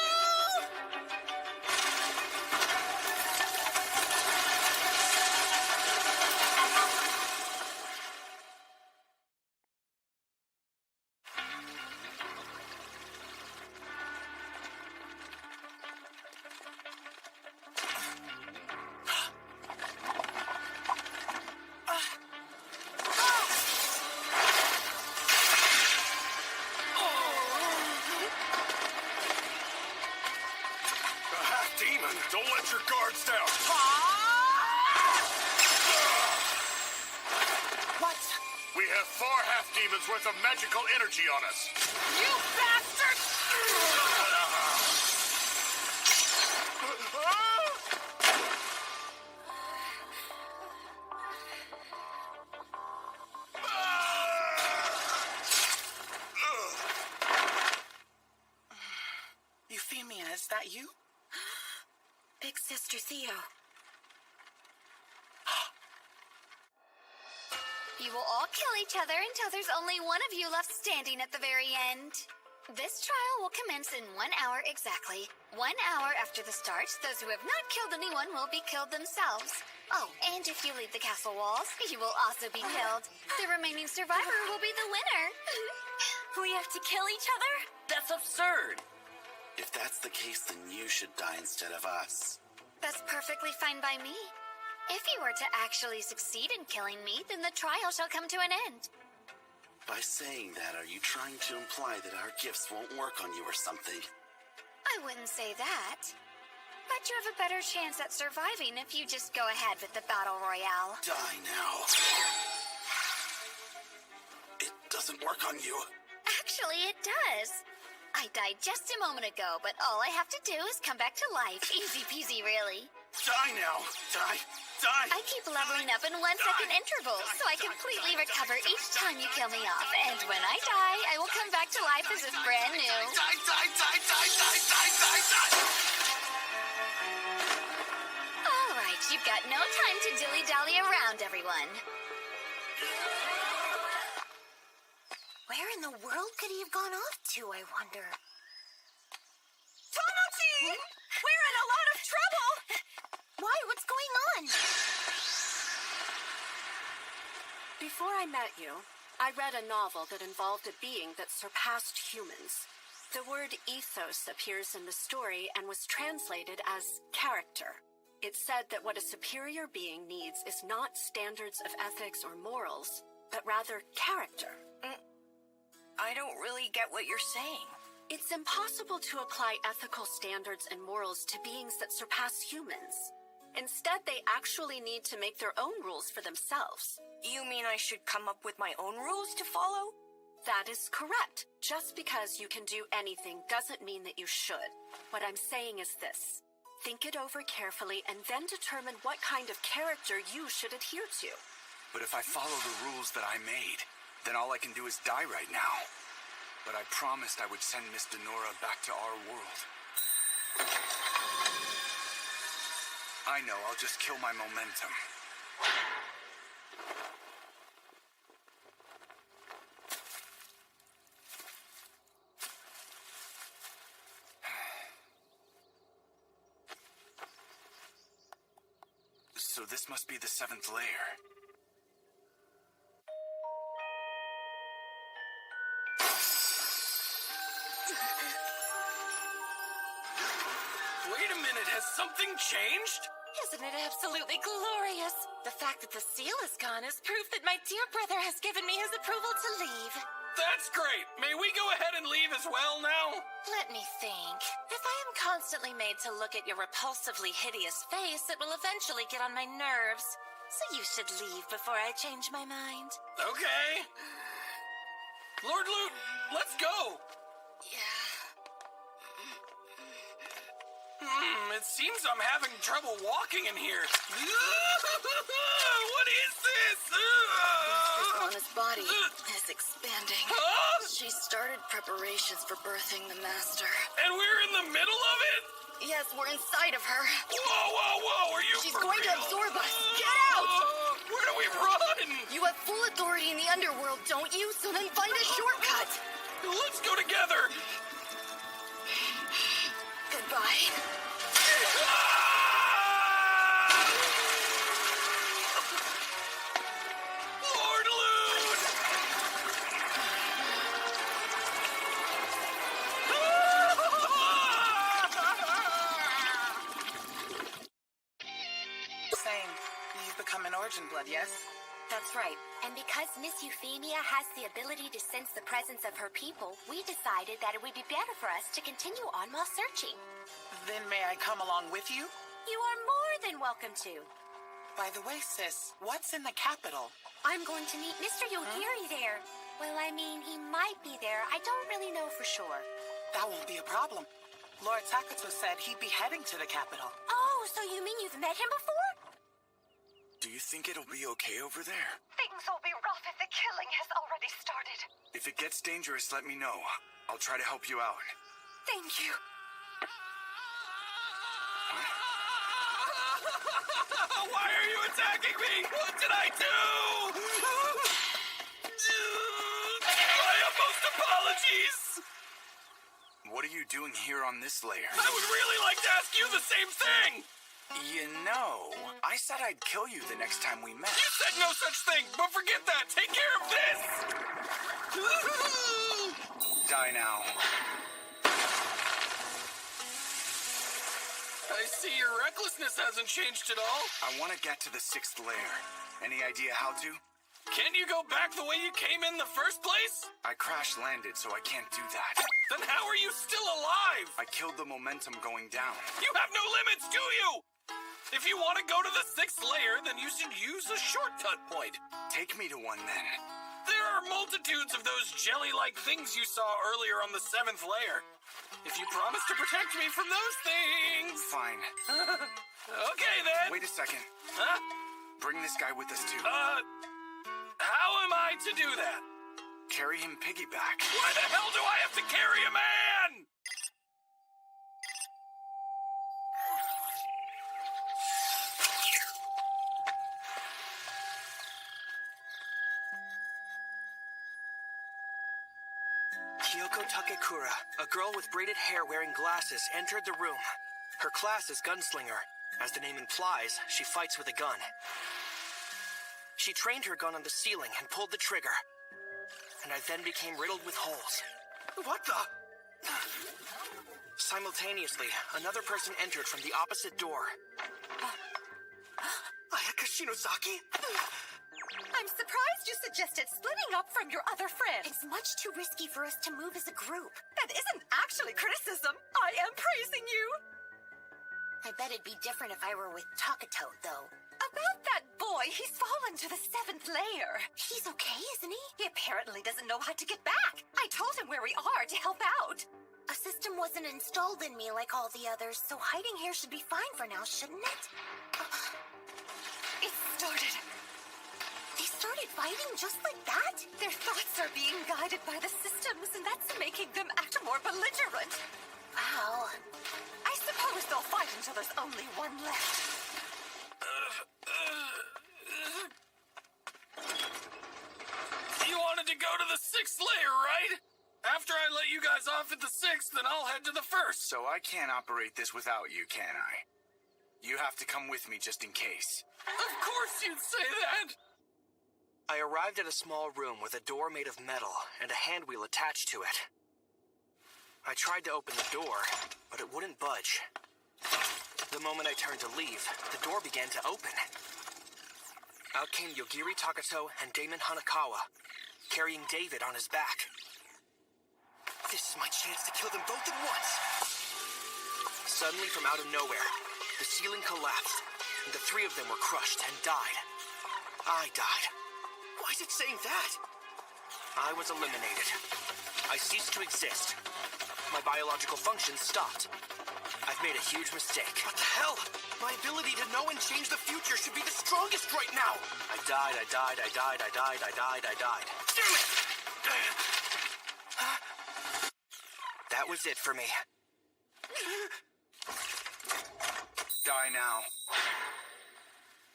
Demon, don't let your guards down. What? We have 4 half-demons worth of magical energy on us. You bastard! Euphemia, is that you? Big Sister Theo. You will all kill each other until there's only one of you left standing at the very end. This trial will commence in 1 hour exactly. 1 hour after the start, those who have not killed anyone will be killed themselves. Oh, and if you leave the castle walls, you will also be killed. The remaining survivor will be the winner. We have to kill each other? That's absurd. If that's the case, then you should die instead of us. That's perfectly fine by me. If you were to actually succeed in killing me, then the trial shall come to an end. By saying that, are you trying to imply that our gifts won't work on you or something? I wouldn't say that. But you have a better chance at surviving if you just go ahead with the battle royale. Die now. It doesn't work on you. Actually, it does. I died just a moment ago, but all I have to do is come back to life. Easy peasy, really. Die now. Die. Die. I keep leveling up in 1 second intervals, so I completely recover each time you kill me off. And when I die, I will come back to life as if brand new. Die, die, die, die, die, die, die, die. All right, you've got no time to dilly-dally around, everyone. Where in the world could he have gone off to, I wonder? Tomochi! We're in a lot of trouble! Why? What's going on? Before I met you, I read a novel that involved a being that surpassed humans. The word ethos appears in the story and was translated as character. It said that what a superior being needs is not standards of ethics or morals, but rather character. I don't really get what you're saying. It's impossible to apply ethical standards and morals to beings that surpass humans. Instead, they actually need to make their own rules for themselves. You mean I should come up with my own rules to follow? That is correct. Just because you can do anything doesn't mean that you should. What I'm saying is this. Think it over carefully and then determine what kind of character you should adhere to. But if I follow the rules that I made, then all I can do is die right now. But I promised I would send Miss Denora back to our world. I know, I'll just kill my momentum. So this must be the 7th layer. Wait a minute, has something changed? Isn't it absolutely glorious? The fact that the seal is gone is proof that my dear brother has given me his approval to leave. That's great. May we go ahead and leave as well now? Let me think. If I am constantly made to look at your repulsively hideous face, it will eventually get on my nerves. So you should leave before I change my mind. Okay. Lord Loot, let's go. It seems I'm having trouble walking in here. What is this? Anna's body is expanding. Huh? She started preparations for birthing the master. And we're in the middle of it? Yes, we're inside of her. Whoa, are you She's for going to real? absorb us. Get out! Where do we run? You have full authority in the underworld, don't you? So then find a shortcut. Let's go together. Goodbye. Lord Loot! Saying, you've become an Origin Blood, yes? That's right. And because Miss Euphemia has the ability to sense the presence of her people, we decided that it would be better for us to continue on while searching. Then may I come along with you? You are more than welcome to. By the way, sis, what's in the capital? I'm going to meet Mr. Yogiri there. Well, I mean, he might be there. I don't really know for sure. That won't be a problem. Lord Takato said he'd be heading to the capital. Oh, so you mean you've met him before? Do you think it'll be okay over there? Things will be rough if the killing has already started. If it gets dangerous, let me know. I'll try to help you out. Thank you. Why are you attacking me? What did I do? My utmost apologies. What are you doing here on this layer? I would really like to ask you the same thing. You know, I said I'd kill you the next time we met. You said no such thing, but forget that. Take care of this. Die now. I see your recklessness hasn't changed at all. I want to get to the 6th layer. Any idea how to? Can't you go back the way you came in the first place? I crash-landed, so I can't do that. Then how are you still alive? I killed the momentum going down. You have no limits, do you? If you want to go to the 6th layer, then you should use a shortcut point. Take me to one, then. There are multitudes of those jelly-like things you saw earlier on the 7th layer. If you promise to protect me from those things... Fine. Okay, then. Wait a second. Huh? Bring this guy with us, too. How am I to do that? Carry him piggyback. Why the hell do I have to carry a man? Kyoko Takekura, a girl with braided hair wearing glasses, entered the room. Her class is Gunslinger. As the name implies, she fights with a gun. She trained her gun on the ceiling and pulled the trigger. And I then became riddled with holes. What the? Simultaneously, another person entered from the opposite door. Ayaka Shinozaki? I'm surprised you suggested splitting up from your other friends. It's much too risky for us to move as a group. That isn't actually criticism. I am praising you. I bet it'd be different if I were with Takato, though. About that boy, he's fallen to the 7th layer. He's okay, isn't he? He apparently doesn't know how to get back. I told him where we are to help out. A system wasn't installed in me like all the others, so hiding here should be fine for now, shouldn't it? It started. They started fighting just like that? Their thoughts are being guided by the systems, and that's making them act more belligerent. Wow. I suppose they'll fight until there's only one left. You wanted to go to the 6th layer, right? After I let you guys off at the 6th, then I'll head to the 1st. So I can't operate this without you, can I? You have to come with me just in case. Of course you'd say that! I arrived at a small room with a door made of metal and a hand wheel attached to it. I tried to open the door, but it wouldn't budge. The moment I turned to leave, the door began to open. Out came Yogiri Takato and Damon Hanakawa, carrying David on his back. This is my chance to kill them both at once! Suddenly, from out of nowhere, the ceiling collapsed, and the 3 of them were crushed and died. I died. Why is it saying that? I was eliminated. I ceased to exist. My biological functions stopped. I've made a huge mistake. What the hell? My ability to know and change the future should be the strongest right now! I died. Damn it! That was it for me. Die now.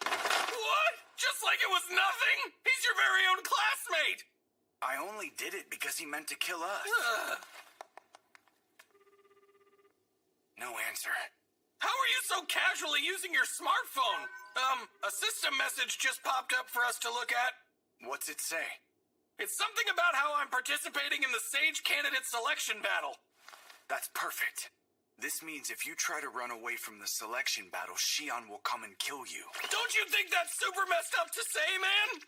What? Just like it was nothing? He's your very own classmate! I only did it because he meant to kill us. No answer. How are you so casually using your smartphone? A system message just popped up for us to look at. What's it say? It's something about how I'm participating in the Sage Candidate Selection Battle. That's perfect. This means if you try to run away from the selection battle, Shion will come and kill you. Don't you think that's super messed up to say, man?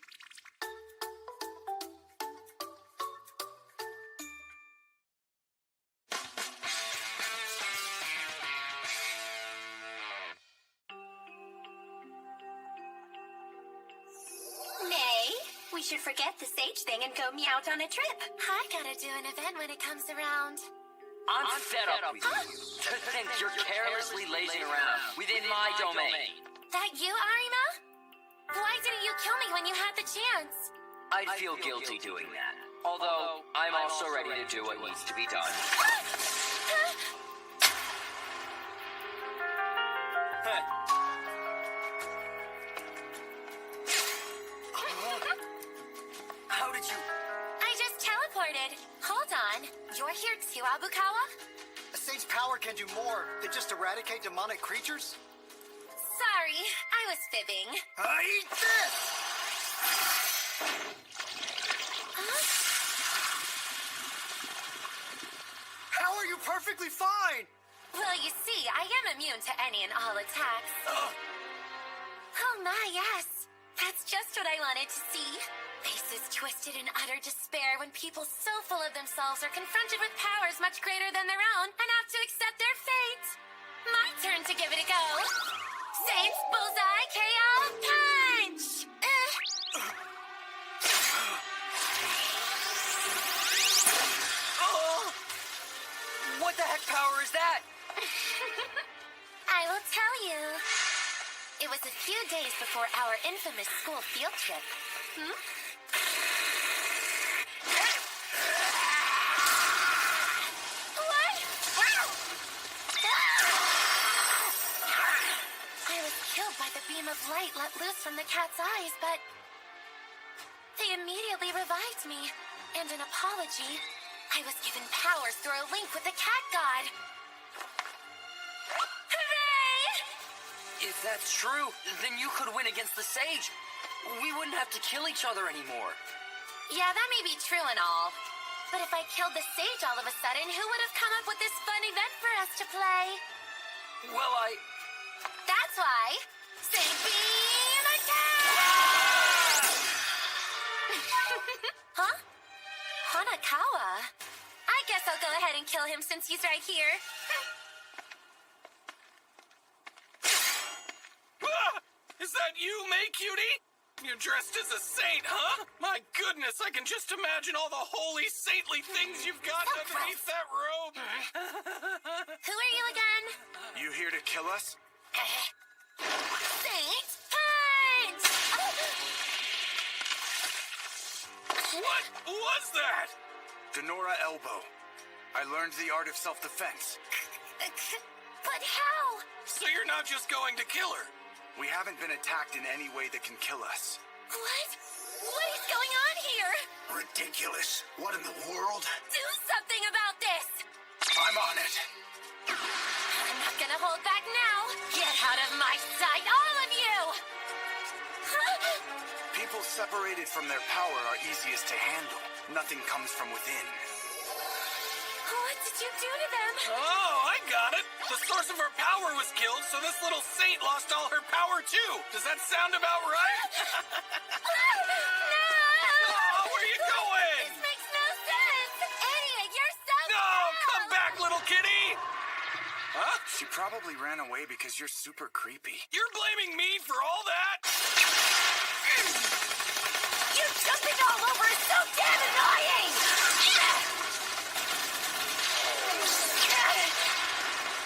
We should forget the sage thing and go me out on a trip. I gotta do an event when it comes around. I'm fed up with you. To think you're carelessly lazing around within my domain. That you, Arima? Why didn't you kill me when you had the chance? I'd feel guilty doing that. Although, I'm also ready to do what needs to be done. How did you... I just teleported. Hold on. You're here too, Abukawa? A sage's power can do more than just eradicate demonic creatures. Sorry, I was fibbing. Eat this! How are you perfectly fine? Well, you see, I am immune to any and all attacks. Oh my, yes. That's just what I wanted to see. Faces twisted in utter despair when people so full of themselves are confronted with powers much greater than their own and have to accept their fate. My turn to give it a go. Saints Bullseye KO Punch! What the heck power is that? I will tell you. It was a few days before our infamous school field trip. What? I was killed by the beam of light let loose from the cat's eyes, but they immediately revived me. And an apology, I was given powers through a link with the cat god. Hooray! If that's true, then you could win against the Sage. we wouldn't have to kill each other anymore. Yeah, that may be true and all. But if I killed the sage all of a sudden, who would have come up with this fun event for us to play? Well, That's why. Saint Bean attack! Huh? Hanakawa? I guess I'll go ahead and kill him since he's right here. Is that you, May Cutie? You're dressed as a saint, huh? My goodness, I can just imagine all the holy, saintly things you've got underneath that robe. Who are you again? You here to kill us? Saint Punch! What was that? Denora Elbow. I learned the art of self-defense. But how? So you're not just going to kill her? We haven't been attacked in any way that can kill us. What? What is going on here? Ridiculous. What in the world? Do something about this! I'm on it. I'm not gonna hold back now. Get out of my sight, all of you! People separated from their power are easiest to handle. Nothing comes from within. What did you do to them? Oh, I got it. The source of her power was killed, so this little saint lost all her power too. Does that sound about right? No! Oh, where are you going? This makes no sense! Idiot, you're so No, come back, little kitty! Huh? She probably ran away because you're super creepy. You're blaming me for all that? You jumping all over is so damn annoying!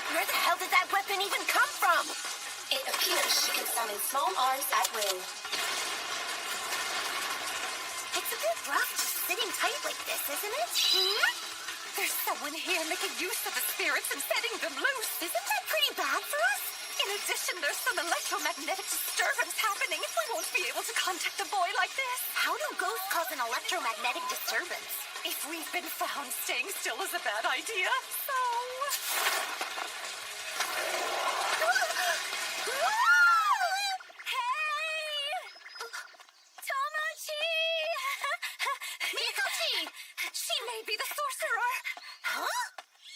Where the hell did that weapon even come from? It appears she can summon small arms at will. It's a bit rough just sitting tight like this, isn't it? There's someone here making use of the spirits and setting them loose. Isn't that pretty bad for us? In addition, there's some electromagnetic disturbance happening. We won't be able to contact the boy like this. How do ghosts cause an electromagnetic disturbance? If we've been found, staying still is a bad idea. So... Hey! Tomochi! Mikochi! She may be the sorcerer. Huh?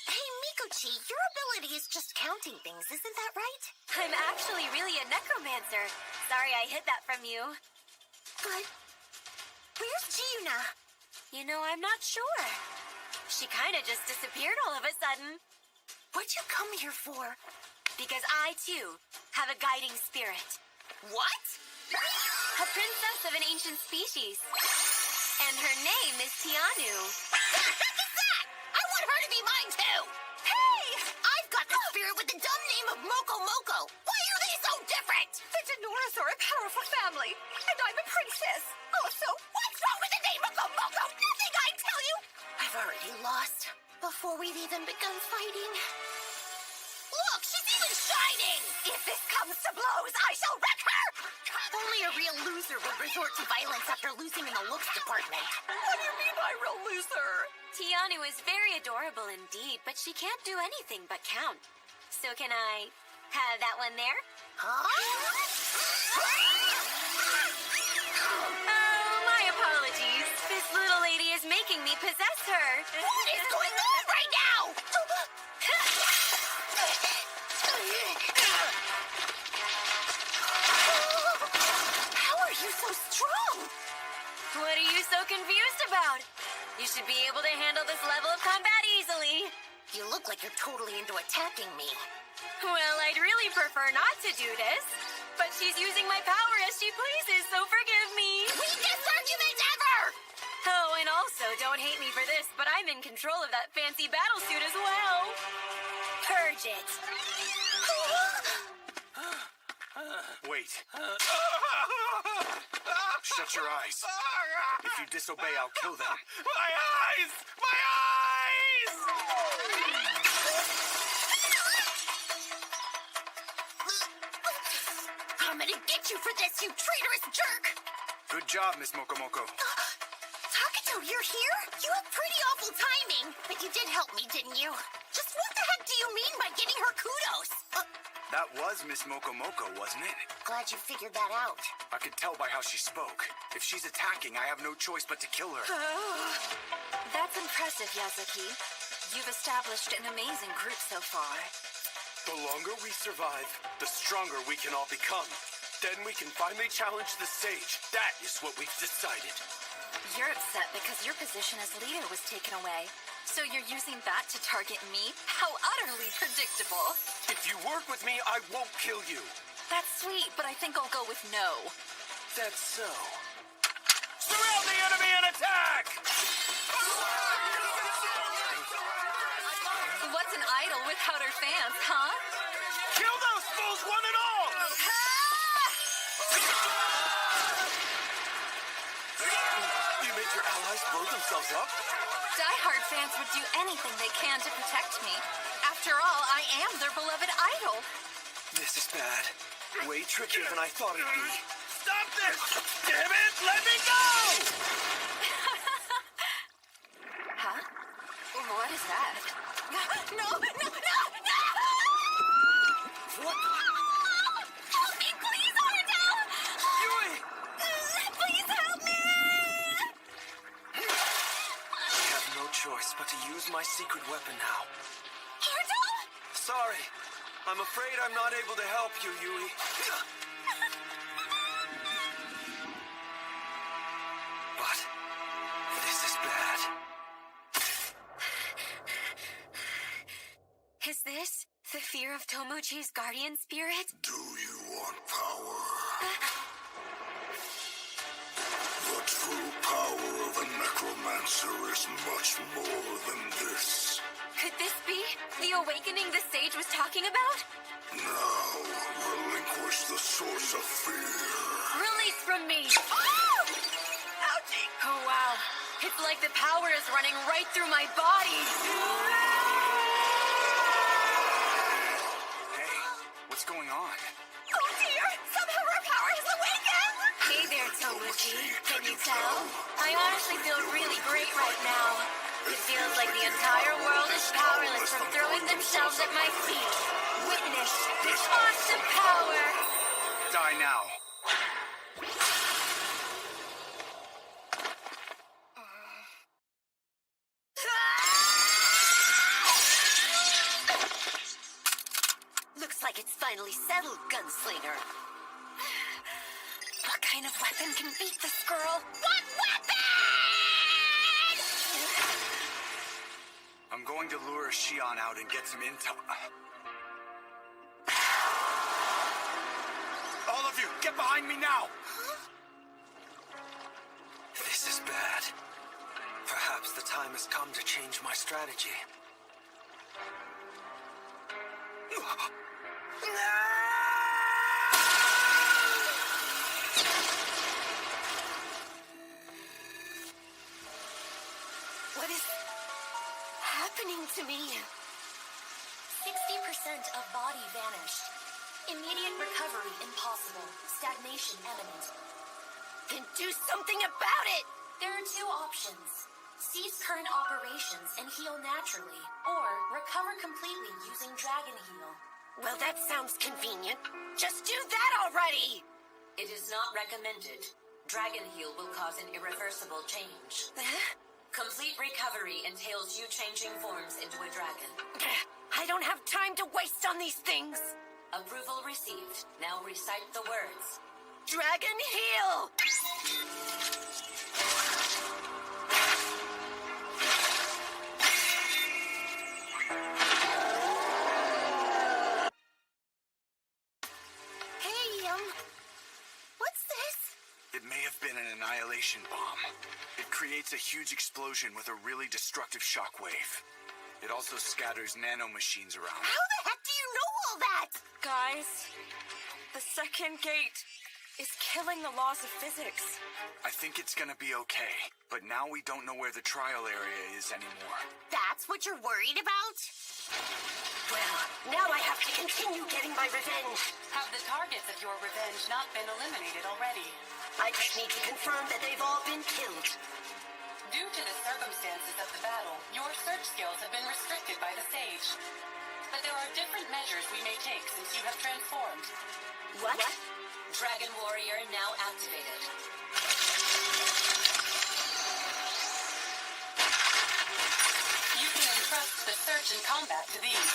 Hey, Mikochi, your ability is just counting things, isn't that right? I'm actually really a necromancer. Sorry I hid that from you. But where's Giuna? You know, I'm not sure. She kind of just disappeared all of a sudden. What'd you come here for? Because I, too, have a guiding spirit. What? A princess of an ancient species. And her name is Tianu. What the heck is that? I want her to be mine, too! Hey! I've got the spirit with the dumb name of Moko Moko. Why are they so different? The Denoras are a powerful family, and I'm a princess. Also, What's wrong with the name Moko Moko? Nothing, I tell you! I've already lost before we've even begun fighting. Look, she's even shining! if this comes to blows, I shall wreck her! Only a real loser would resort to violence after losing in the looks department. What do you mean by real loser? Tianu is very adorable indeed, but she can't do anything but count. So can I have that one there? Huh? Oh, my apologies. This little lady is making me possess her. What is going on right now? How are you so strong? What are you so confused about? You should be able to handle this level of combat easily. You look like you're totally into attacking me. Well, I'd really prefer not to do this. But she's using my power as she pleases, so forgive me. Weakest argument ever! Oh, and also, don't hate me for this, but I'm in control of that fancy battle suit as well. Purge it. Wait. Shut your eyes. If you disobey, I'll kill them. My eyes! My eyes! I'm gonna get you for this, you traitorous jerk! Good job, Miss Mokomoko. Takuto, you're here? You have pretty awful timing. But you did help me, didn't you? Just what the heck do you mean by getting her kudos? That was Miss Mokomoko, wasn't it? Glad you figured that out. I could tell by how she spoke. If she's attacking, I have no choice but to kill her. That's impressive, Yasuki. You've established an amazing group so far. The longer we survive, the stronger we can all become. Then we can finally challenge the sage. That is what we've decided. You're upset because your position as leader was taken away. So you're using that to target me? How utterly predictable. If you work with me, I won't kill you. That's sweet, but I think I'll go with no. That's so. Surround the enemy and attack! What's an idol without her fans, huh? Kill those fools, one and all! You made your allies blow themselves up? Die-hard fans would do anything they can to protect me. After all, I am their beloved idol. This is bad. Way trickier than I thought it'd be. Stop this! Damn it! Let me go! Huh? What is that? No! What? Help me, please, Ardell! Yui! Please help me! I have no choice but to use my secret weapon now. Ardell? Sorry. I'm afraid I'm not able to help you, Yui. But this is bad. Is this the fear of Tomochi's guardian spirit? Do you want power? The true power of a necromancer is much more than this. Could this be the awakening the sage was talking about? Now, relinquish the source of fear. Release from me! Ouchie! Oh, wow. It's like the power is running right through my body. Hey, what's going on? Oh dear! Somehow our power has awakened! Hey there, Tomochi. Can you tell? I honestly feel really great right now. It feels like the entire world is powerless from throwing themselves at my feet. Witness this awesome power! Die now. Looks like it's finally settled, Gunslinger. What kind of weapon can beat this girl? What weapon? I'm going to lure Shion out and get some intel. All of you, get behind me now! This is bad. Perhaps the time has come to change my strategy. What is happening to me? 60% of body vanished. Immediate recovery impossible. Stagnation imminent. Then do something about it! There are two options. Cease current operations and heal naturally, or recover completely using Dragon Heal. Well, that sounds convenient. Just do that already! It is not recommended. Dragon Heal will cause an irreversible change. Complete recovery entails you changing forms into a dragon. I don't have time to waste on these things! Approval received. Now recite the words. Dragon Heal! What's this? It may have been an annihilation bomb. It creates a huge explosion with a really destructive shockwave. It also scatters nanomachines around. How the heck do you know all that? Guys, the second gate is killing the laws of physics. I think it's gonna be okay, but now we don't know where the trial area is anymore. That's what you're worried about? Well, now I have to continue getting my revenge. Have the targets of your revenge not been eliminated already? I just need to confirm that they've all been killed. Due to the circumstances of the battle, your search skills have been restricted by the sage. but there are different measures we may take since you have transformed. What? Dragon Warrior now activated. You can entrust the search and combat to these.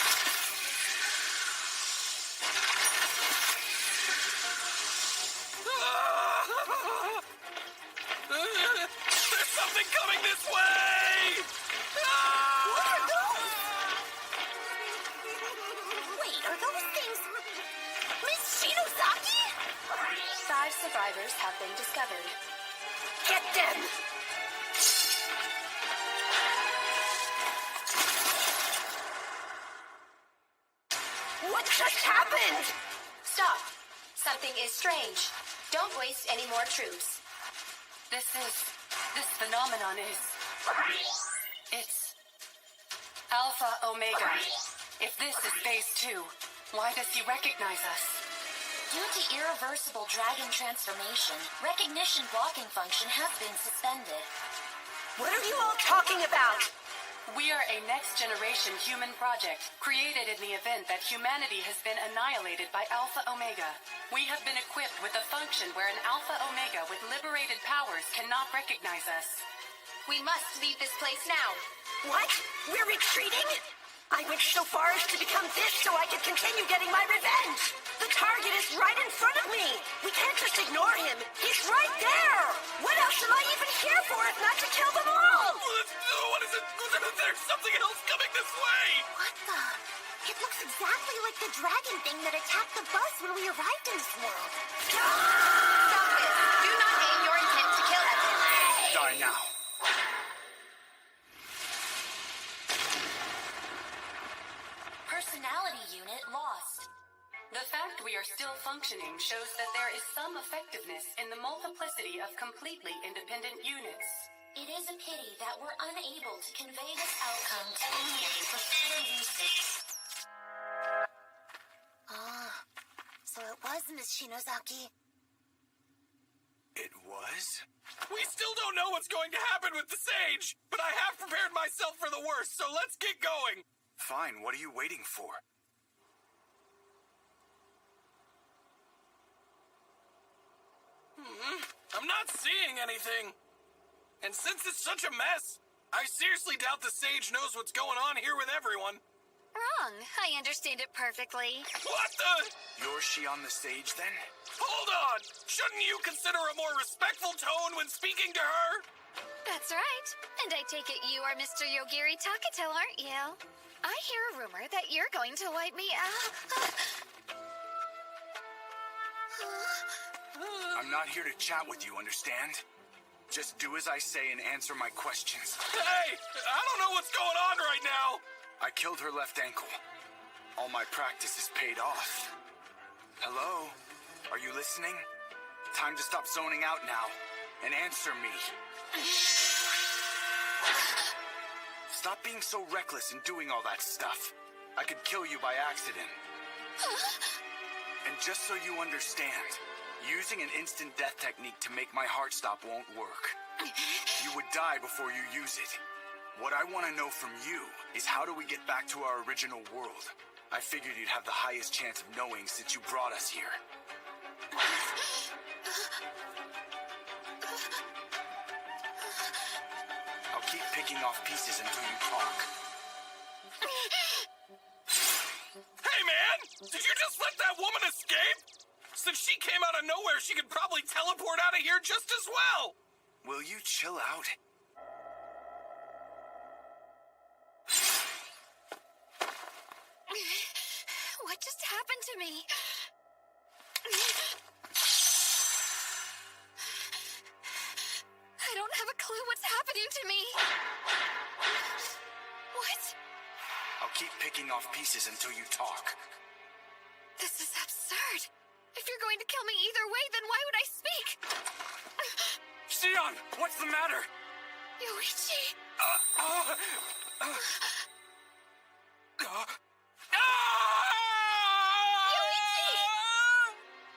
There's something coming this way! What are those? Wait, are those things Miss Shinozaki? 5 survivors have been discovered. Get them! What just happened? Stop. Something is strange. Don't waste any more troops. This phenomenon is... It's... Alpha Omega. If this is phase 2, why does he recognize us? Due to irreversible dragon transformation, recognition blocking function has been suspended. What are you all talking about? We are a next-generation human project created in the event that humanity has been annihilated by Alpha Omega. We have been equipped with a function where an Alpha Omega with liberated powers cannot recognize us. We must leave this place now. What? We're retreating? I went so far as to become this so I could continue getting my revenge. The target is right in front of me. We can't just ignore him. He's right there. What else am I even here for if not to kill them all? What is it? There's something else coming this way! What the? It looks exactly like the dragon thing that attacked the bus when we arrived in this world. Stop it. Do not aim your intent to kill everyone. Die now. Personality unit lost. The fact we are still functioning shows that there is some effectiveness in the multiplicity of completely independent units. It is a pity that we're unable to convey this outcome to anyone for further usage. So it was Miss Shinozaki. It was? We still don't know what's going to happen with the sage, but I have prepared myself for the worst, so let's get going. Fine, what are you waiting for? I'm not seeing anything. And since it's such a mess, I seriously doubt the sage knows what's going on here with everyone. Wrong. I understand it perfectly. What the? You're she on the stage, then? Hold on! Shouldn't you consider a more respectful tone when speaking to her? That's right. And I take it you are Mr. Yogiri Takato, aren't you? I hear a rumor that you're going to wipe me out. I'm not here to chat with you, understand? Just do as I say and answer my questions. Hey! I don't know what's going on right now! I killed her left ankle. All my practice is paid off. Hello? Are you listening? Time to stop zoning out now and answer me. Stop being so reckless and doing all that stuff. I could kill you by accident. And just so you understand, using an instant death technique to make my heart stop won't work. You would die before you use it. What I want to know from you is how do we get back to our original world? I figured you'd have the highest chance of knowing since you brought us here. I'll keep picking off pieces until you talk. Hey, man! Did you just let that woman escape? Since she came out of nowhere, she could probably teleport out of here just as well! Will you chill out? What just happened to me? I don't have a clue what's happening to me. What? I'll keep picking off pieces until you talk. This is absurd. If you're going to kill me either way, then why would I speak? Xion, what's the matter? Yoichi.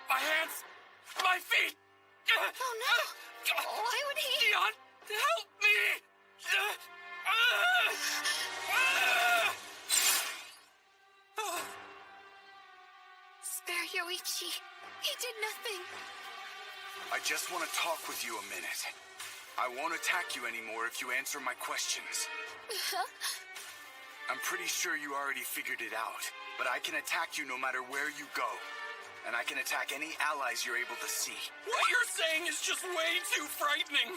My hands! My feet! Oh no! Why would he? Xion, help me! Spare Yoichi. He did nothing. I just want to talk with you a minute. I won't attack you anymore if you answer my questions. I'm pretty sure you already figured it out, but I can attack you no matter where you go. And I can attack any allies you're able to see. What you're saying is just way too frightening.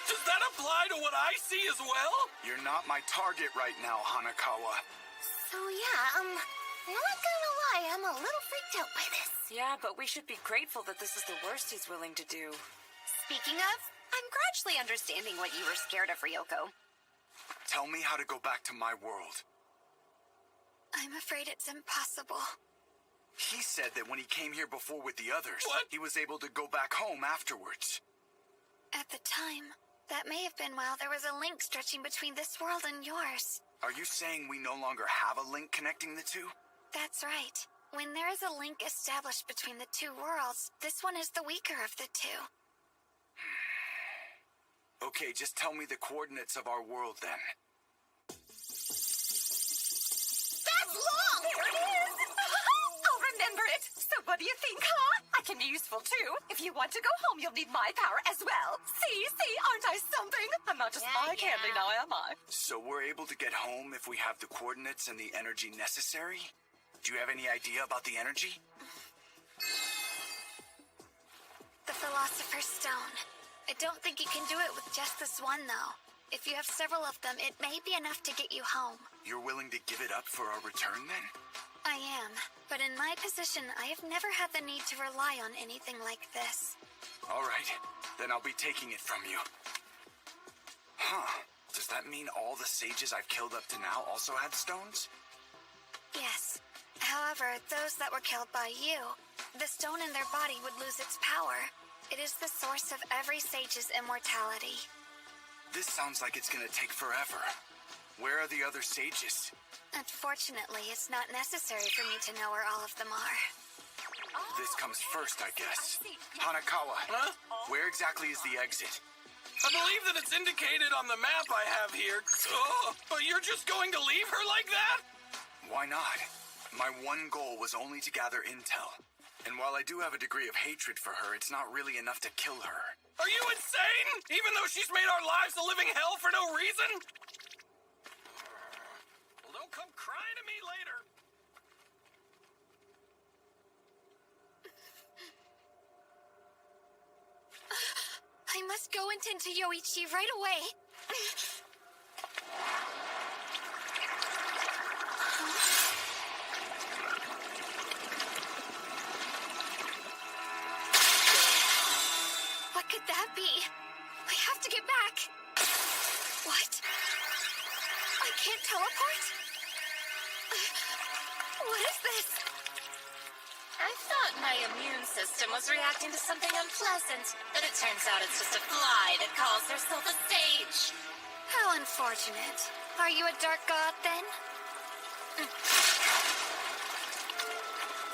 Does that apply to what I see as well? You're not my target right now, Hanakawa. So yeah, not gonna lie, I'm a little freaked out by this. Yeah, but we should be grateful that this is the worst he's willing to do. Speaking of, I'm gradually understanding what you were scared of, Ryoko. Tell me how to go back to my world. I'm afraid it's impossible. He said that when he came here before with the others, What? he was able to go back home afterwards. At the time, that may have been while there was a link stretching between this world and yours. Are you saying we no longer have a link connecting the two? That's right. When there is a link established between the two worlds, this one is the weaker of the two. Okay, just tell me the coordinates of our world then. That's long! There it is! I'll remember it. So what do you think, huh? I can be useful too. If you want to go home, you'll need my power as well. See, aren't I something? I'm not just eye candy now, am I? So we're able to get home if we have the coordinates and the energy necessary? Do you have any idea about the energy? The Philosopher's Stone. I don't think you can do it with just this one, though. If you have several of them, it may be enough to get you home. You're willing to give it up for our return then? I am, but in my position, I have never had the need to rely on anything like this. All right, then I'll be taking it from you. Huh. Does that mean all the sages I've killed up to now also had stones? Yes. However, those that were killed by you, the stone in their body would lose its power. It is the source of every sage's immortality. This sounds like it's gonna take forever. Where are the other sages? Unfortunately, it's not necessary for me to know where all of them are. This comes first, I guess. Hanakawa, Huh? where exactly is the exit? I believe that it's indicated on the map I have here. But you're just going to leave her like that? Why not? My one goal was only to gather intel. And while I do have a degree of hatred for her, it's not really enough to kill her. Are you insane? Even though she's made our lives a living hell for no reason? Well, don't come crying to me later. I must go and tend to Yoichi right away. What could that be? I have to get back. What? I can't teleport? What is this? I thought my immune system was reacting to something unpleasant, but it turns out it's just a fly that calls herself a sage. How unfortunate. Are you a dark god, then?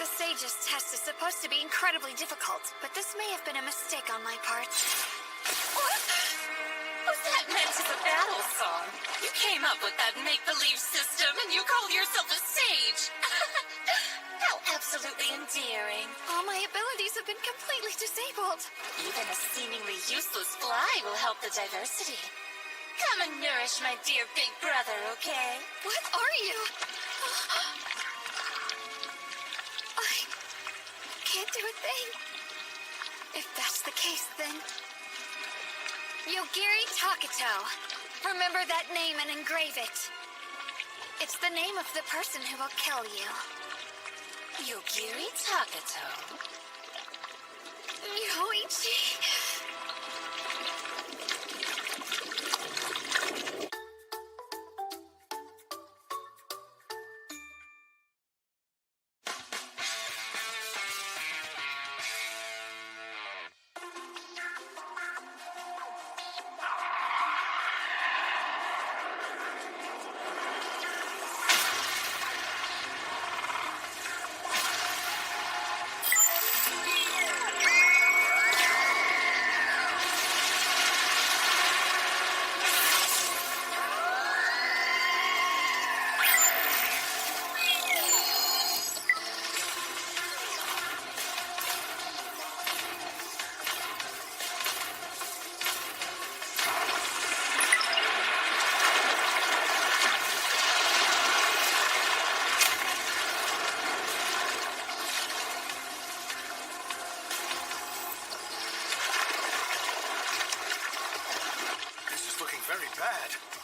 The Sage's test is supposed to be incredibly difficult, but this may have been a mistake on my part. What? Was that meant as a battle song? You came up with that make-believe system and you called yourself a sage. How absolutely endearing. All my abilities have been completely disabled. Even a seemingly useless fly will help the diversity. Come and nourish my dear big brother, okay? What are you? I can't do a thing. If that's the case, then... Yogiri Takato. Remember that name and engrave it. It's the name of the person who will kill you. Yogiri Takato? Yoichi...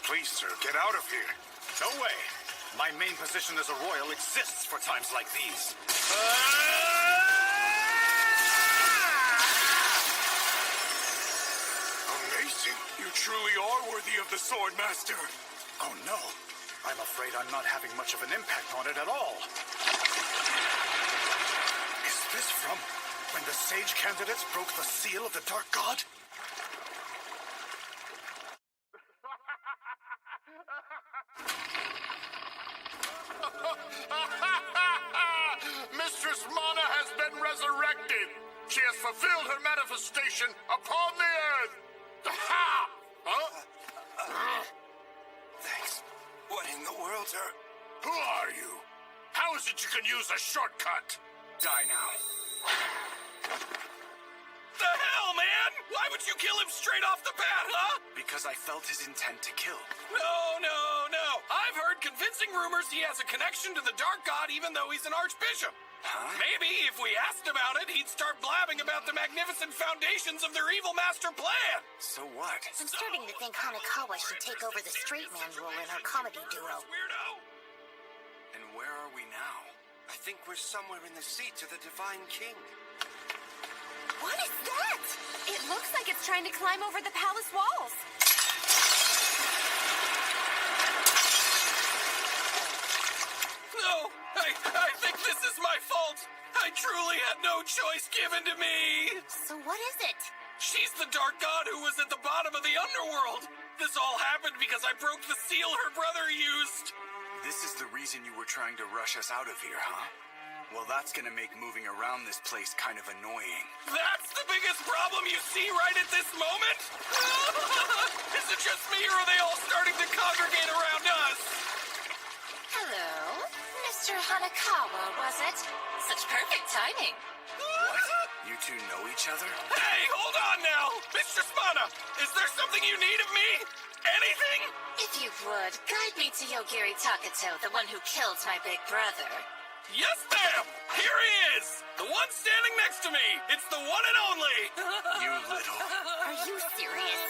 Please, sir, get out of here. No way. My main position as a royal exists for times like these. Amazing. You truly are worthy of the Sword Master. Oh no. I'm afraid I'm not having much of an impact on it at all. Is this from when the Sage candidates broke the seal of the Dark God? Mistress Mana has been resurrected. She has fulfilled her manifestation upon the earth. Ha! Huh? Thanks. What in the world are... Who are you? How is it you can use a shortcut? Die now. The hell, man? Why would you kill him straight off the bat, huh? Because I felt his intent to kill. No. I've heard convincing rumors he has a connection to the Dark God even though he's an archbishop. Huh? Maybe if we asked about it, he'd start blabbing about the magnificent foundations of their evil master plan. So what? I'm starting to think Hanakawa should take over the straight man role in our comedy duo. Weirdo. And where are we now? I think we're somewhere in the seat of the Divine King. What is that? It looks like it's trying to climb over the palace walls. No, I think this is my fault. I truly had no choice given to me. So what is it? She's the Dark God who was at the bottom of the underworld. This all happened because I broke the seal her brother used. This is the reason you were trying to rush us out of here, huh? Well, that's gonna make moving around this place kind of annoying. That's the biggest problem you see right at this moment? Is it just me or are they all starting to congregate around us? Hello? Mr. Hanakawa, was it? Such perfect timing. What? You two know each other? Hey, hold on now! Mr. Mana, is there something you need of me? Anything? If you would, guide me to Yogiri Takato, the one who killed my big brother. Yes, ma'am! Here he is! The one standing next to me! It's the one and only! You little... Are you serious?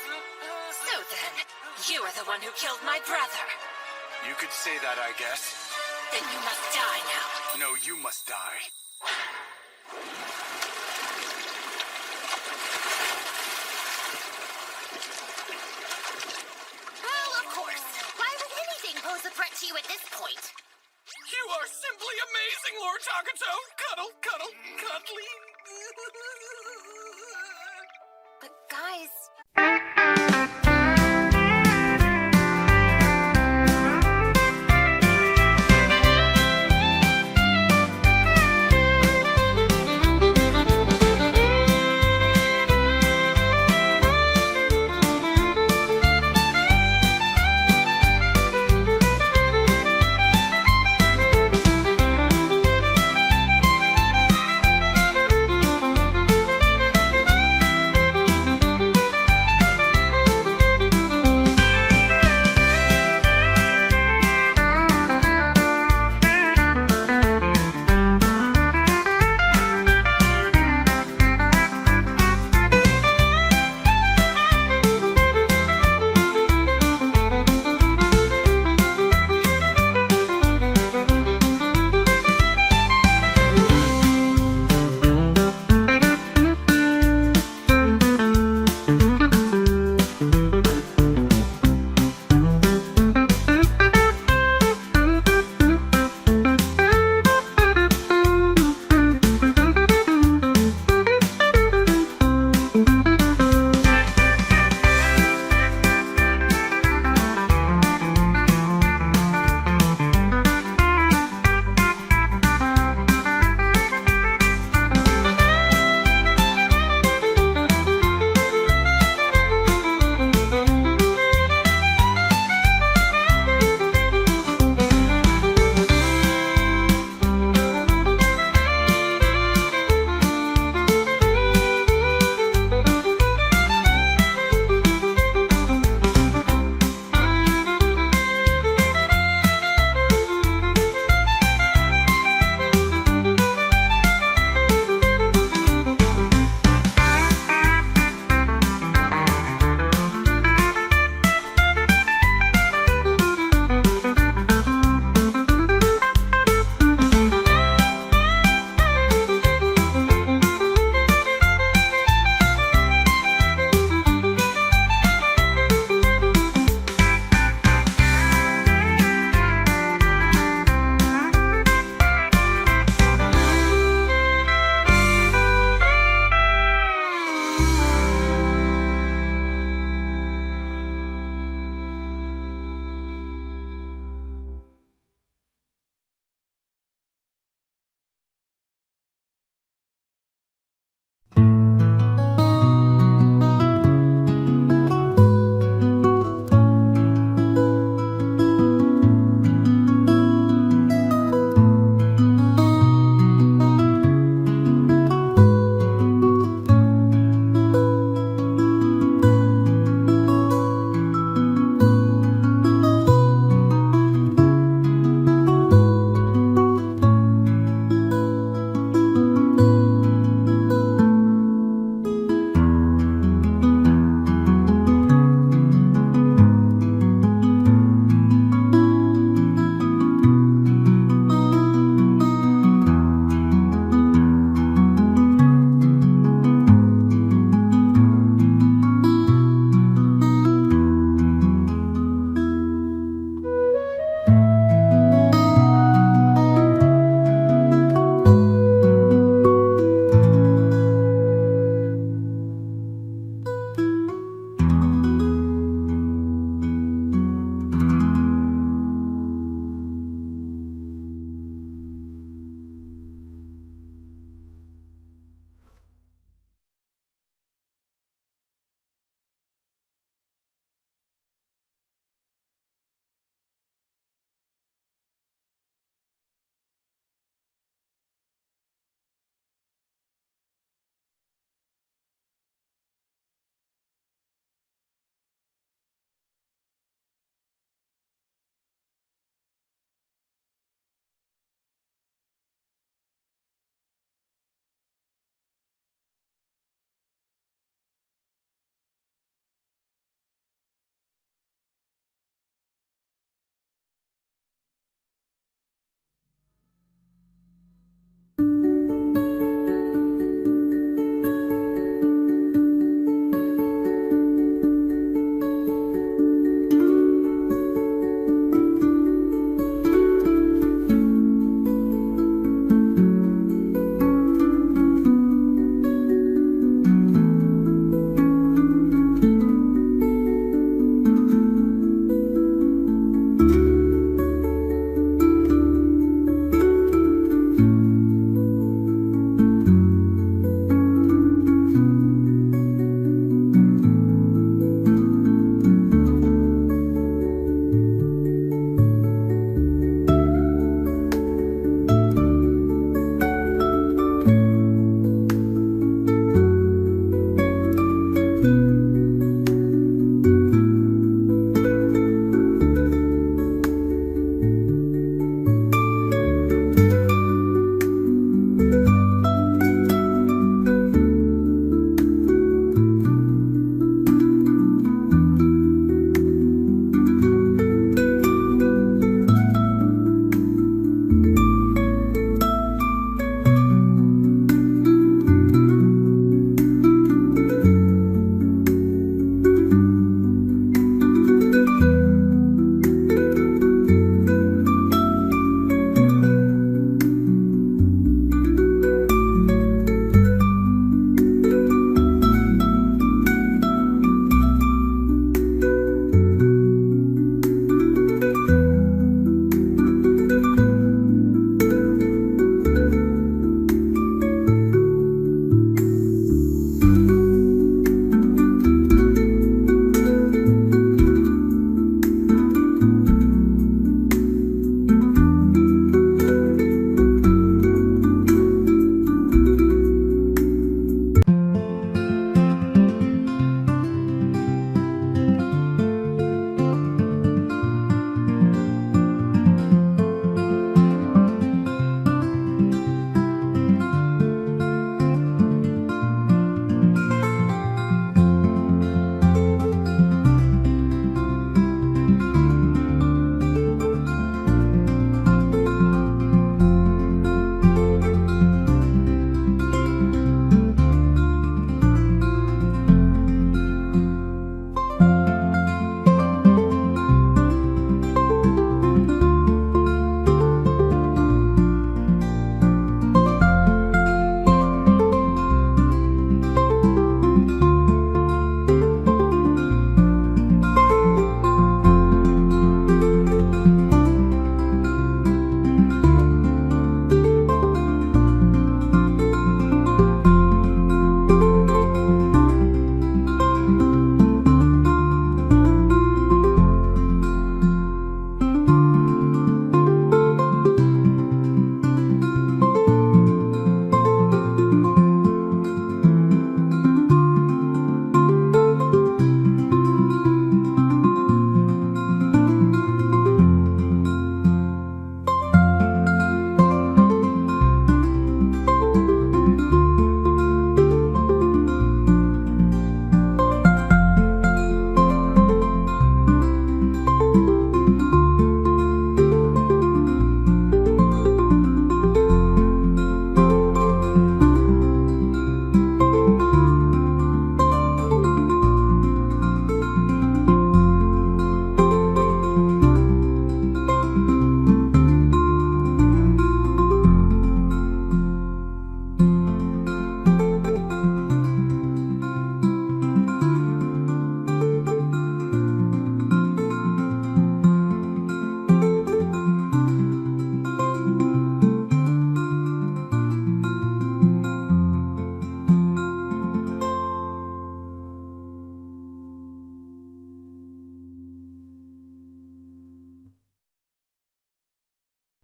So then, you are the one who killed my brother. You could say that, I guess. Then you must die now. No, you must die. Well, of course. Why would anything pose a threat to you at this point? You are simply amazing, Lord Takato! Cuddle, cuddle, cuddly! But guys...